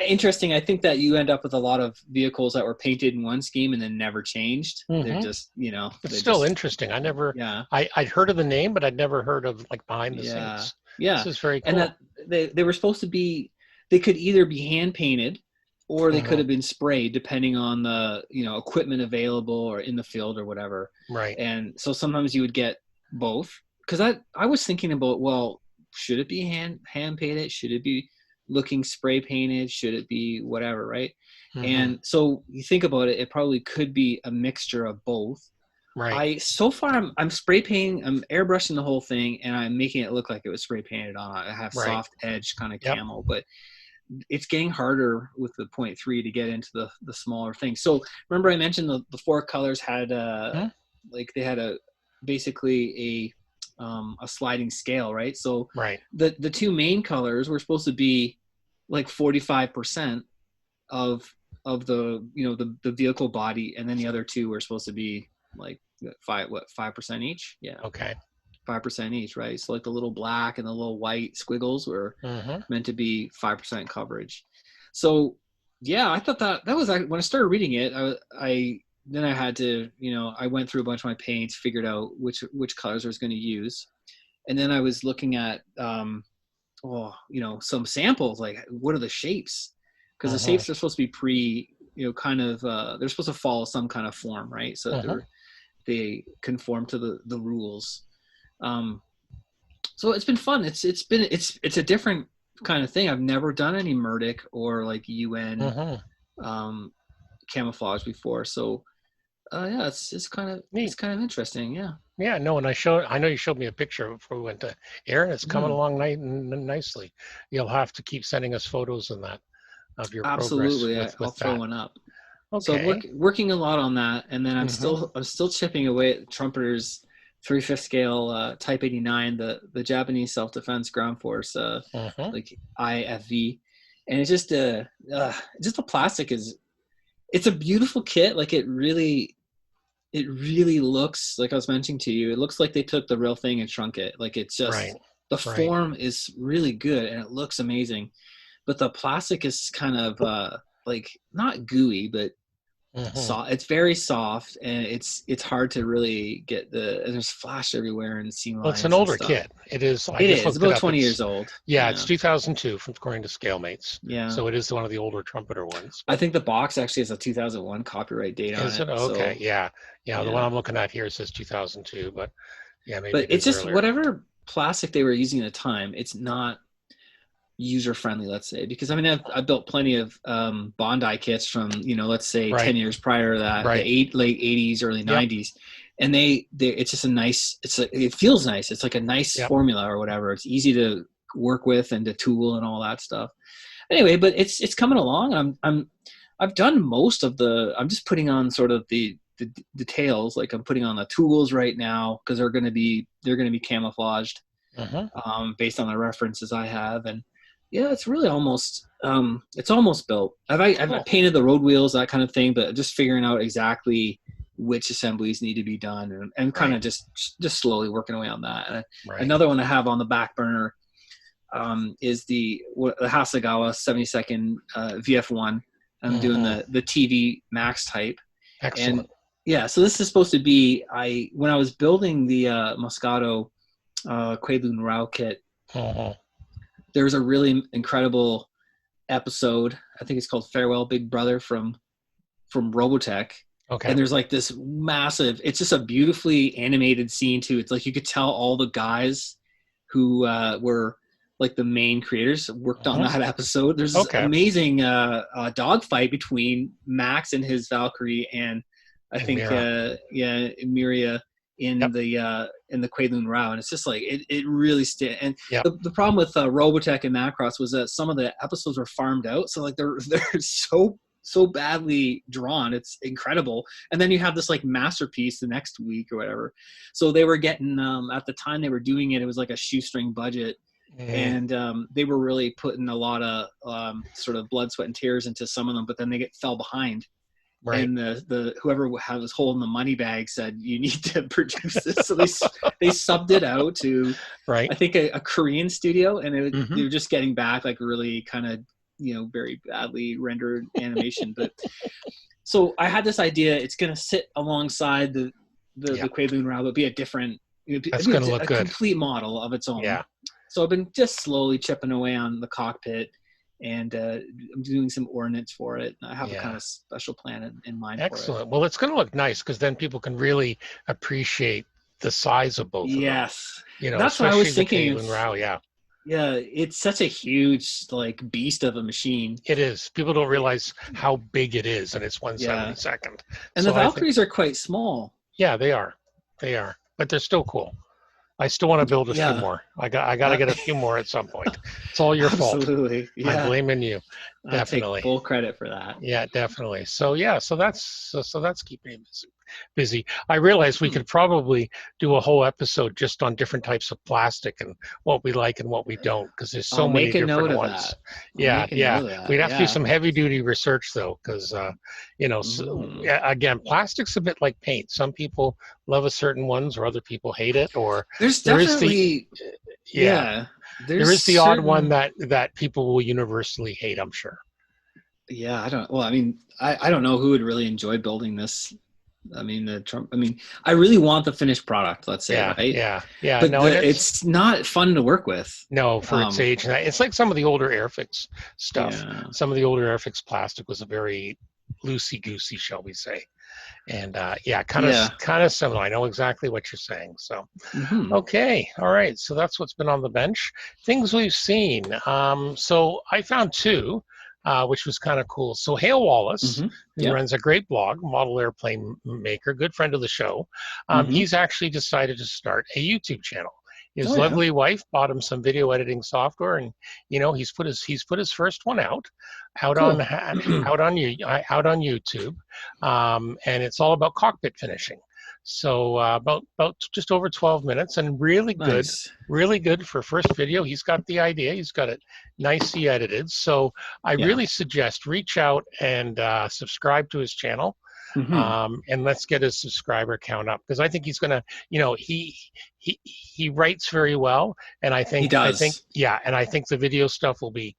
interesting. I think that you end up with a lot of vehicles that were painted in one scheme and then never changed. They're just, it's still interesting. I never, I'd heard of the name, but I'd never heard of like behind the scenes. Yeah. This is very cool. And that they were supposed to be, they could either be hand painted or they could have been sprayed depending on the, equipment available or in the field or whatever. Right. And so sometimes you would get both. Cause I was thinking about, well, should it be hand painted? Should it be looking spray painted? Should it be whatever, right? And so you think about it, it probably could be a mixture of both. Right. So far I'm spray painting, I'm airbrushing the whole thing, and I'm making it look like it was spray painted on. I have soft edge kind of camo, but it's getting harder with the 0.3 to get into the smaller things. So remember I mentioned the four colors had like they had basically a sliding scale, right? So the two main colors were supposed to be like 45% of the the vehicle body, and then the other two were supposed to be like 5% each. 5% each, right? So like the little black and the little white squiggles were meant to be 5% coverage. So I thought that was when I started reading it, then I had to, I went through a bunch of my paints, figured out which colors I was going to use. And then I was looking at, some samples, like what are the shapes? Because the shapes are supposed to be they're supposed to follow some kind of form, right? So they conform to the rules. So it's been fun. It's a different kind of thing. I've never done any Murdic or like UN camouflage before. So it's kind of neat. It's kind of interesting. Yeah, no, and I know you showed me a picture before we went to air, and it's coming along nicely. You'll have to keep sending us photos of your absolutely. progress. I'll throw one up. Okay. So I'm working a lot on that, and then I'm still chipping away at Trumpeter's 3/5 scale Type 89, the Japanese self-defense ground force, like IFV, and it's just the plastic it's a beautiful kit. Like it really looks, like I was mentioning to you, it looks like they took the real thing and shrunk it. Like it's just the form is really good and it looks amazing, but the plastic is kind of like not gooey, but soft. It's very soft, and it's hard to really get there's flash everywhere and seam lines. Well, it's an older kit. It is. It's about 20 years old. Yeah, it's 2002 according to ScaleMates. Yeah. So it is one of the older trumpeter ones. I think the box actually has a 2001 copyright date on it. Is it? Okay. So, yeah. The one I'm looking at here says 2002, but maybe. But it's just earlier. Whatever plastic they were using at the time, it's not user friendly, let's say, because I mean I've built plenty of Bondi kits from let's say 10 years prior to that, the late 80s, early 90s, and they it's just it feels nice. It's like a nice formula or whatever. It's easy to work with and to tool and all that stuff. Anyway, but it's coming along. I've done most of I'm just putting on sort of the details. Like I'm putting on the tools right now because they're going to be camouflaged based on the references I have. And it's really almost built. I've painted the road wheels, that kind of thing, but just figuring out exactly which assemblies need to be done and kind of just slowly working away on that. And another one I have on the back burner is the Hasegawa 72nd VF1. I'm doing the TV Max type. Excellent. And so this is supposed to be, when I was building the Moscato Kwoilun Rao kit, there's a really incredible episode. I think it's called Farewell Big Brother from Robotech. Okay. And there's like this massive, it's just a beautifully animated scene too. It's like you could tell all the guys who were like the main creators worked on that episode. There's this amazing dogfight between Max and his Valkyrie and I think Miria in the Kwoilun Rao, and it's just like it really and the problem with Robotech and Macross was that some of the episodes were farmed out, so like they're so badly drawn, it's incredible. And then you have this like masterpiece the next week or whatever. So they were getting at the time they were doing it was like a shoestring budget, and they were really putting a lot of sort of blood, sweat, and tears into some of them, but then they fell behind. Right. And the whoever was holding the money bag said, you need to produce this. So they subbed it out to, right. I think, a Korean studio, and they were just getting back like really kind of, very badly rendered animation. But so I had this idea. It's going to sit alongside the Kowloon RAL, but be a different, that's going to look good. Complete model of its own. Yeah. So I've been just slowly chipping away on the cockpit, and I'm doing some ornaments for it. I have a kind of special plan in mind. Excellent. For it. Well, it's going to look nice because then people can really appreciate the size of both of them. Yes. That's what I was thinking. Yeah. Yeah, it's such a huge beast of a machine. It is. People don't realize how big it is, and it's 1/72. And so the Valkyries are quite small. Yeah, they are. But they're still cool. I still want to build a few more. I got to get a few more at some point. It's all your fault. Absolutely. Yeah. I'm blaming you. Definitely. I take full credit for that. Yeah, definitely. So that's keeping me busy. I realized we could probably do a whole episode just on different types of plastic and what we like and what we don't, because there's so many different ones. Yeah. We'd have to do some heavy duty research though, because again, plastic's a bit like paint. Some people love a certain ones, or other people hate it. Or there's definitely there is the odd one that people will universally hate, I'm sure. Yeah, I don't know who would really enjoy building this. I really want the finished product, let's say, right? Yeah. But it's not fun to work with. No, for its age. It's like some of the older Airfix stuff. Yeah. Some of the older Airfix plastic was a very loosey-goosey, shall we say. And kind of similar. I know exactly what you're saying. So, okay. All right. So that's what's been on the bench. Things we've seen. So I found two. Which was kind of cool. So Hale Wallace, who runs a great blog, model airplane maker, good friend of the show, he's actually decided to start a YouTube channel. His lovely wife bought him some video editing software, and he's put his first one out on YouTube, and it's all about cockpit finishing. So about just over 12 minutes, and really good for first video. He's got the idea. He's got it nicely edited. So I really suggest reach out and subscribe to his channel, and let's get his subscriber count up, because I think he's gonna, he writes very well, and I think and I think the video stuff will be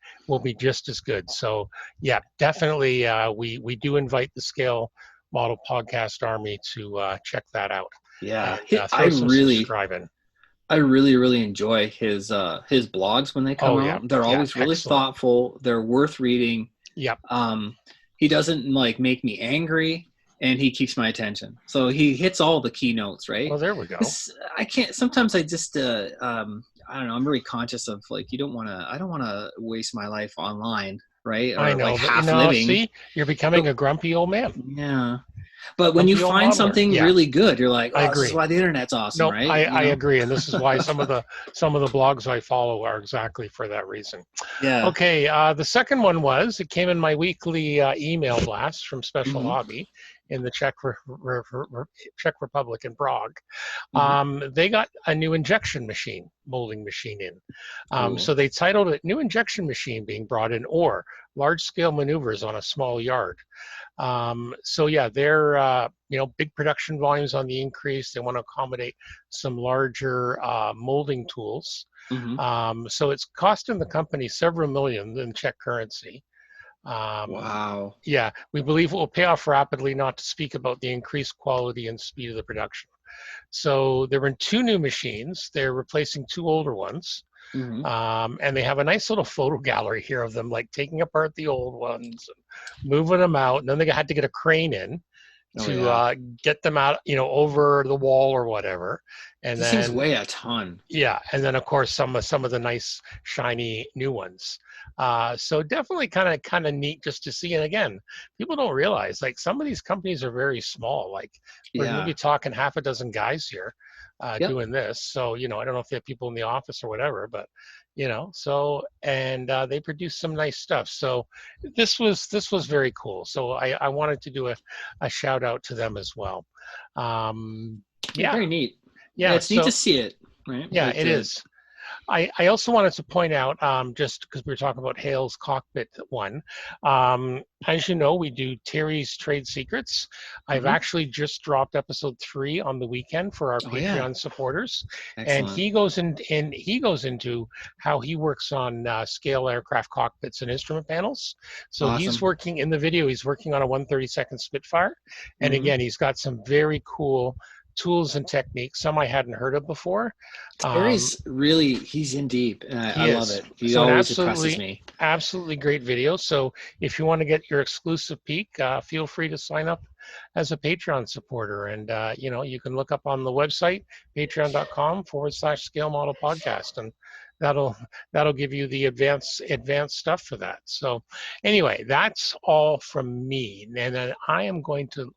just as good. So yeah, definitely we do invite the Scale Model Podcast Army to check that out. Yeah, I really enjoy his blogs when they come out. They're always really thoughtful. They're worth reading. Yep. He doesn't make me angry, and he keeps my attention. So he hits all the keynotes, right? Well, there we go. Sometimes I just I don't know. I'm very conscious of I don't want to waste my life online. Right? Or I know, living. See, you're becoming a grumpy old man. Yeah. But when you find something really good, you're like, I agree. This is why the internet's awesome, right? I agree. And this is why some of the blogs I follow are exactly for that reason. Yeah. Okay. The second one it came in my weekly email blast from Special Hobby in the Czech Republic in Prague. They got a new injection molding machine in. So they titled it "New Injection Machine Being Brought in, or Large Scale Maneuvers on a Small Yard." They're big production volumes on the increase. They want to accommodate some larger molding tools. So it's costing the company several million in Czech currency. Wow. Yeah, we believe it will pay off rapidly, not to speak about the increased quality and speed of the production. So there were two new machines. They're replacing two older ones. And they have a nice little photo gallery here of them taking apart the old ones, and moving them out, and then they had to get a crane in to get them out, over the wall or whatever. And these things weigh a ton. Yeah, and then of course some of the nice shiny new ones. So definitely kind of neat just to see. And again, people don't realize some of these companies are very small. We're going to be talking half a dozen guys here doing this. So I don't know if they have people in the office or whatever, but they produce some nice stuff. So this was very cool. So I wanted to do a shout out to them as well. Very neat. Yeah, it's neat to see it, right? Yeah, it is. I also wanted to point out, just because we were talking about Hale's cockpit one, as you know, we do Terry's Trade Secrets. I've Hmm. actually just dropped episode 3 on the weekend for our Oh yeah, Patreon supporters, and excellent, he goes into how he works on scale aircraft cockpits and instrument panels. So he's awesome. working in the video. He's working on a 132nd Spitfire, and Hmm. again, he's got some very cool tools and techniques, some I hadn't heard of before. Um, Terry's really, he's in deep, and I he love is. it. He So an always impresses me. absolutely great video. So if you want to get your exclusive peek, feel free to sign up as a Patreon supporter. And, you can look up on the website, patreon.com/scale model podcast. And that'll give you the advanced stuff for that. So anyway, that's all from me. And then I am going to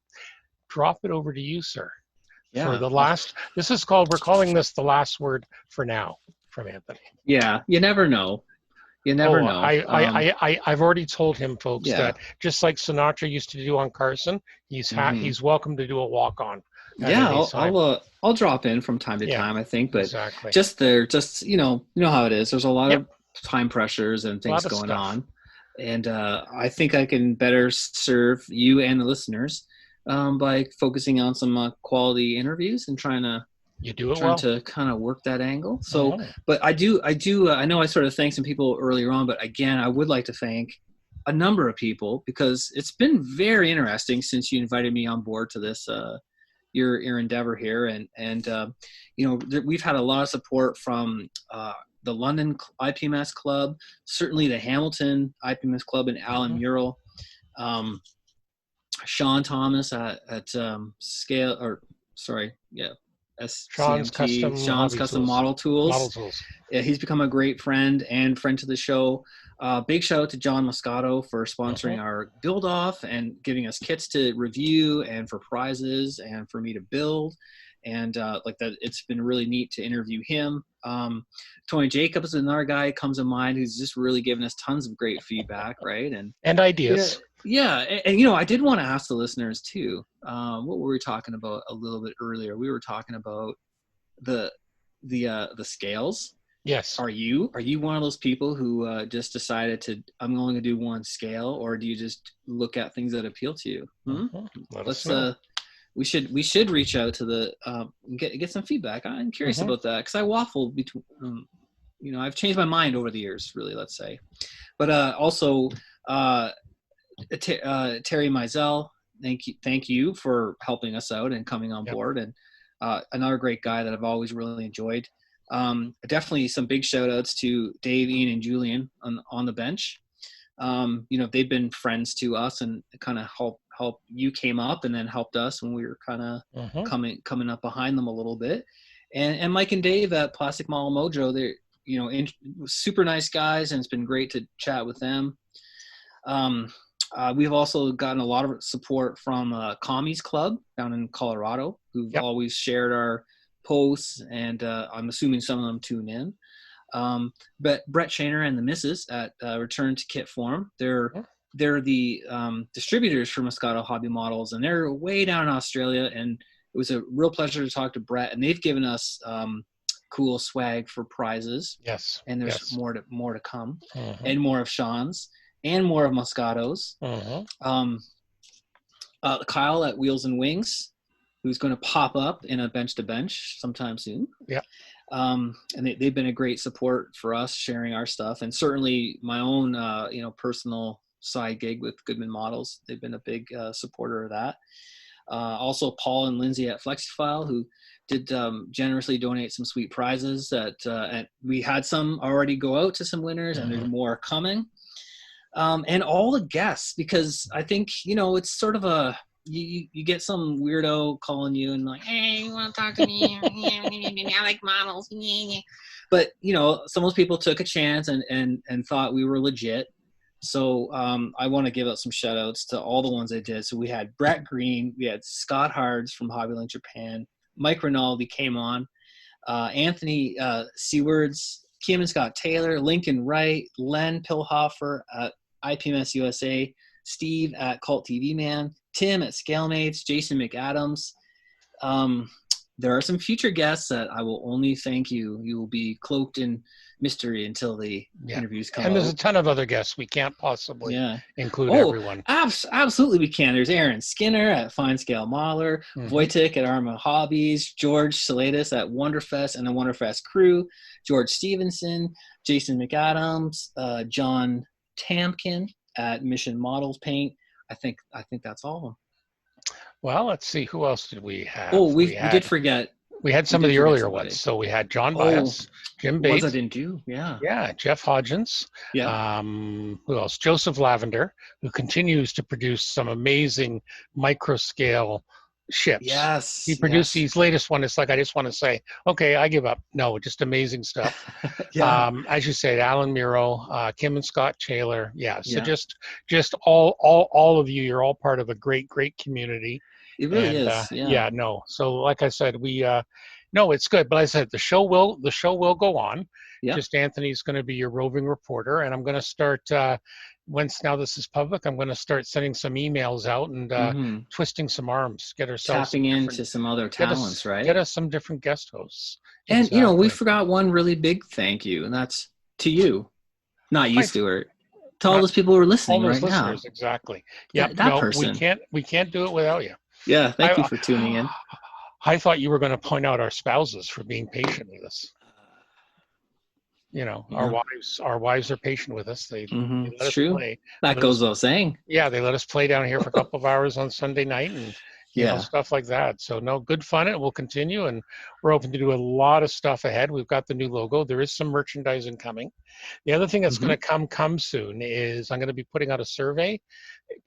drop it over to you, sir, for Yeah. the last. We're calling this the last word for now from Anthony. Yeah. You never know. You never Oh, know. I've already told him, folks, Yeah. that just like Sinatra used to do on Carson, Hmm. he's welcome to do a walk on at Yeah. any time. I'll drop in from time to Yeah, time, I think, but exactly. just you know how it is. There's a lot Yep, of time pressures and a things lot of going stuff. on, and I think I can better serve you and the listeners by focusing on some quality interviews and You do it trying well. to kind of work that angle. So, Mhm. but I know I sort of thanked some people earlier on, but again, I would like to thank a number of people because it's been very interesting since you invited me on board to this, your endeavor here. We've had a lot of support from, the London IPMS Club, certainly the Hamilton IPMS Club and Alan Mhm. Mural, Sean Thomas at Scale, or sorry, yeah, Sean's SCMT, custom Sean's hobby Custom tools, Model model Tools. tools. Yeah, he's become a great friend and friend to the show. Big shout out to John Moscato for Mhm. sponsoring our build off and giving us kits to review and for prizes and for me to build. And like that, it's been really neat to interview him. Tony Jacobs is another guy who comes to mind who's just really given us tons of great feedback, right? And And yeah, ideas. yeah, and I did want to ask the listeners too. What were we talking about a little bit earlier? We were talking about the the scales. Yes. Are you one of those people who just decided to I'm only gonna do one scale, or do you just look at things that appeal to you? Mhm. Let us Let's know. we should reach out to the get some feedback. I'm curious Mhm. about that because I waffle between I've changed my mind over the years, really, let's say. But also uh, Terry Mizell, thank you for helping us out and coming on Yep. board, and another great guy that I've always really enjoyed. Definitely some big shout outs to Dave, Ian, and Julian on the bench. They've been friends to us and kind of help you came up and then helped us when we were kind of Mhm. coming up behind them a little bit. And Mike and Dave at Plastic Model Mojo, they're super nice guys, and it's been great to chat with them. We've also gotten a lot of support from Commies Club down in Colorado, who've Yep. always shared our posts, and I'm assuming some of them tune in. But Brett Shaner and the Misses at Return to Kit Form, Mhm. they're the distributors for Moscato Hobby Models, and they're way down in Australia. And it was a real pleasure to talk to Brett, and they've given us cool swag for prizes. Yes. And there's Yes. more to come, Mhm. and more of Sean's, and more of Moscato's. Mhm. Um, Kyle at Wheels and Wings, who's going to pop up in a bench to bench sometime soon. Yep. And they've been a great support for us, sharing our stuff, and certainly my own, personal side gig with Goodman Models. They've been a big supporter of that. Also, Paul and Lindsay at Flexifile, who did generously donate some sweet prizes and we had some already go out to some winners, and there's Mhm. more coming. And all the guests, because I think, it's sort of you get some weirdo calling you and like, hey, you want to talk to me? I like models. But, some of those people took a chance and thought we were legit. So I want to give out some shout outs to all the ones I did. So we had Brett Green, we had Scott Hards from Hobbylink Japan, Mike Rinaldi came on, Anthony Seawards, Kim and Scott Taylor, Lincoln Wright, Len Pilhofer at IPMS USA, Steve at Cult TV Man, Tim at Scalemates, Jason McAdams, there are some future guests that I will only thank you. You will be cloaked in mystery until the interviews come and there's out. a ton of other guests. We can't possibly include Oh, everyone. Absolutely we can. There's Aaron Skinner at Fine Scale Modeler, Wojtek at Arma Hobbies, George Salatis at Wonderfest and the Wonderfest crew, George Stevenson, Jason McAdams, John Tamkin at Mission Models Paint. I think that's all of them. Well, let's see. Who else did we have? Oh, we did forget. We had some of the earlier ones. So we had John Bias, Jim Bates. I didn't do. Yeah. Yeah, Jeff Hodgins. Yeah. Who else? Joseph Lavender, who continues to produce some amazing micro scale ships. Yes. He produced these latest one. It's like I just want to say, okay, I give up. No, just amazing stuff. As you said, Alan Miro, Kim and Scott Taylor. Yeah. So just all of you, you're all part of a great community. It really is. So like I said, no, it's good. But I said the show will go on. Yeah. Just Anthony's going to be your roving reporter, and I'm going to start once now this is public. I'm going to start sending some emails out and twisting some arms, get ourselves tapping into some other talents, right? Get us some different guest hosts. And we forgot one really big thank you, and that's to you, not you, Stuart. To all those people who are listening right now. Exactly. Yeah. That person. We can't do it without you. Yeah, thank you for tuning in. I thought you were going to point out our spouses for being patient with us. Our wives are patient with us. They let us play. That goes without saying. Yeah, they let us play down here for a couple of hours on Sunday night and stuff like that. So good fun. It will continue, and we're hoping to do a lot of stuff ahead. We've got the new logo. There is some merchandising coming. The other thing that's going to come soon is I'm going to be putting out a survey,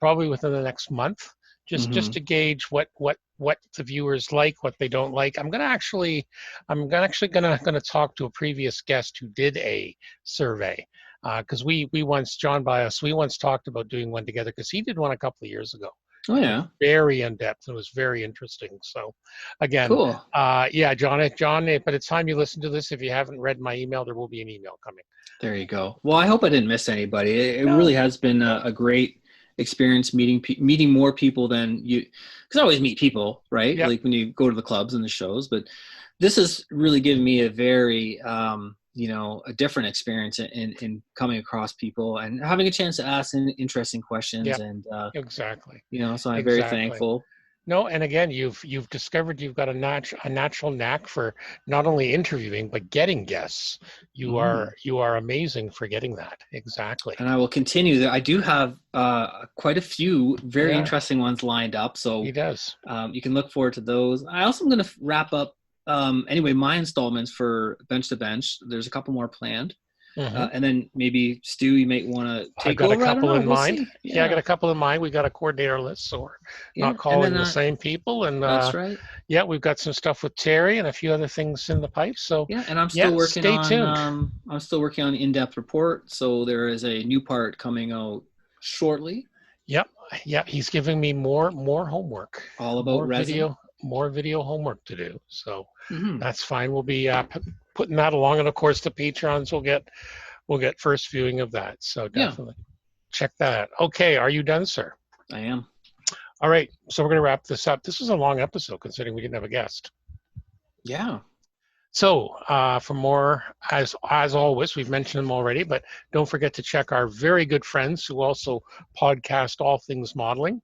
probably within the next month. Just to gauge what the viewers like, what they don't like. I'm actually gonna talk to a previous guest who did a survey, because we once talked about doing one together because he did one a couple of years ago. Oh yeah, very in depth. It was very interesting. So, again, cool. John. By the time you listen to this, if you haven't read my email, there will be an email coming. There you go. Well, I hope I didn't miss anybody. It really has been a great experience meeting more people than you, because I always meet people, right? Yep. Like when you go to the clubs and the shows, but this has really given me a very a different experience in coming across people and having a chance to ask interesting questions. Yep. And exactly, so I'm very thankful. No, and again, you've discovered you've got a natural knack for not only interviewing but getting guests. You are amazing for getting that. Exactly. And I will continue that. I do have quite a few very interesting ones lined up. So he does. You can look forward to those. I also am going to wrap up my installments for Bench to Bench. There's a couple more planned. And then maybe Stu, you might want to take over. I've got a couple in mind. I got a couple in mind. We got a coordinator list, so we're not calling the same people. And that's right. Yeah, we've got some stuff with Terry and a few other things in the pipe. So and I'm still working on. Stay tuned. I'm still working on in-depth report. So there is a new part coming out shortly. Yep. He's giving me more homework. All about more video homework to do. So that's fine. We'll be putting that along, and of course the patrons will get first viewing of that. So definitely check that out. Okay, are you done, sir? I am. All right, so we're going to wrap this up. This was a long episode considering we didn't have a guest. Yeah. So for more, as always, we've mentioned them already, but don't forget to check our very good friends who also podcast all things modeling,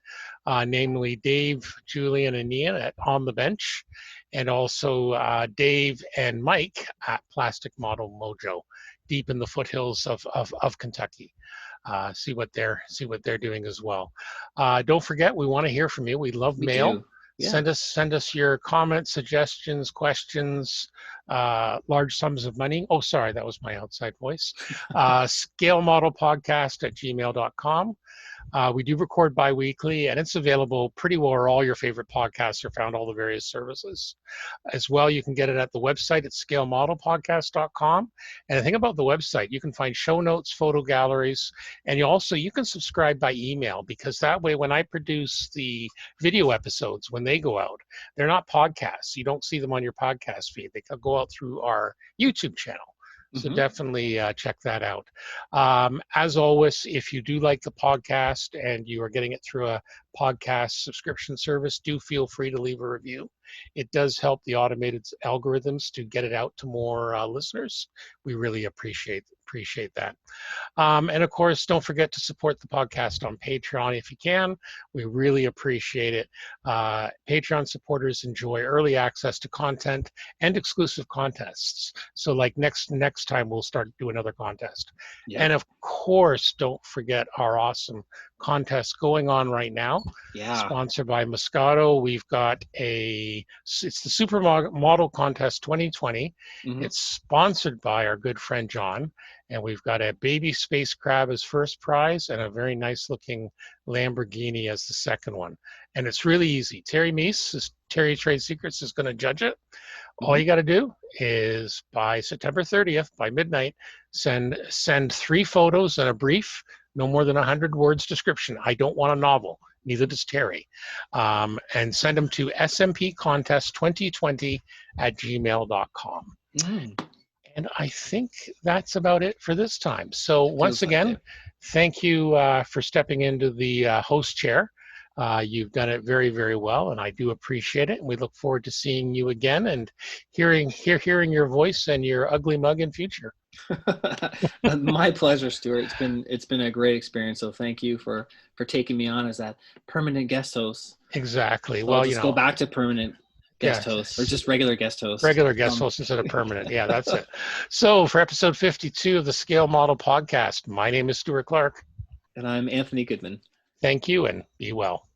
namely Dave, Julian, and Ian at On the Bench, and also Dave and Mike at Plastic Model Mojo, deep in the foothills of Kentucky. See what they're doing as well. Don't forget, we want to hear from you. We love mail. Yeah. Send us your comments, suggestions, questions, large sums of money. Oh, sorry, that was my outside voice. scalemodelpodcast@gmail.com. We do record bi-weekly, and it's available pretty well where all your favorite podcasts are found, all the various services. As well, you can get it at the website at scalemodelpodcast.com. And the thing about the website, you can find show notes, photo galleries, and you can subscribe by email, because that way when I produce the video episodes, when they go out, they're not podcasts. You don't see them on your podcast feed. They go out through our YouTube channel. So Mhm. definitely check that out. As always, if you do like the podcast and you are getting it through a podcast subscription service, do feel free to leave a review. It does help the automated algorithms to get it out to more listeners. We really appreciate that. And of course, don't forget to support the podcast on Patreon if you can. We really appreciate it. Patreon supporters enjoy early access to content and exclusive contests. So like next time we'll start doing another contest. Yep. And of course, don't forget our awesome contest going on right now. Yeah. Sponsored by Moscato. We've got it's the Supermodel Contest 2020. Mhm. It's sponsored by our good friend John. And we've got a baby space crab as first prize and a very nice looking Lamborghini as the second one. And it's really easy. Terry Meese, Terry Trade Secrets, is going to judge it. All you got to do is by September 30th, by midnight, send 3 photos and a brief, no more than 100 words description. I don't want a novel. Neither does Terry. And send them to smpcontest2020@gmail.com. And I think that's about it for this time. So once again, thank you for stepping into the host chair. You've done it very, very well, and I do appreciate it. And we look forward to seeing you again and hearing your voice and your ugly mug in future. My pleasure, Stuart. It's been a great experience. So thank you for taking me on as that permanent guest host. Exactly. So well, I'll just go back to permanent guest host, or just regular guest host. Regular guest host instead of permanent. Yeah, that's it. So for episode 52 of the Scale Model Podcast, my name is Stuart Clark. And I'm Anthony Goodman. Thank you, and be well.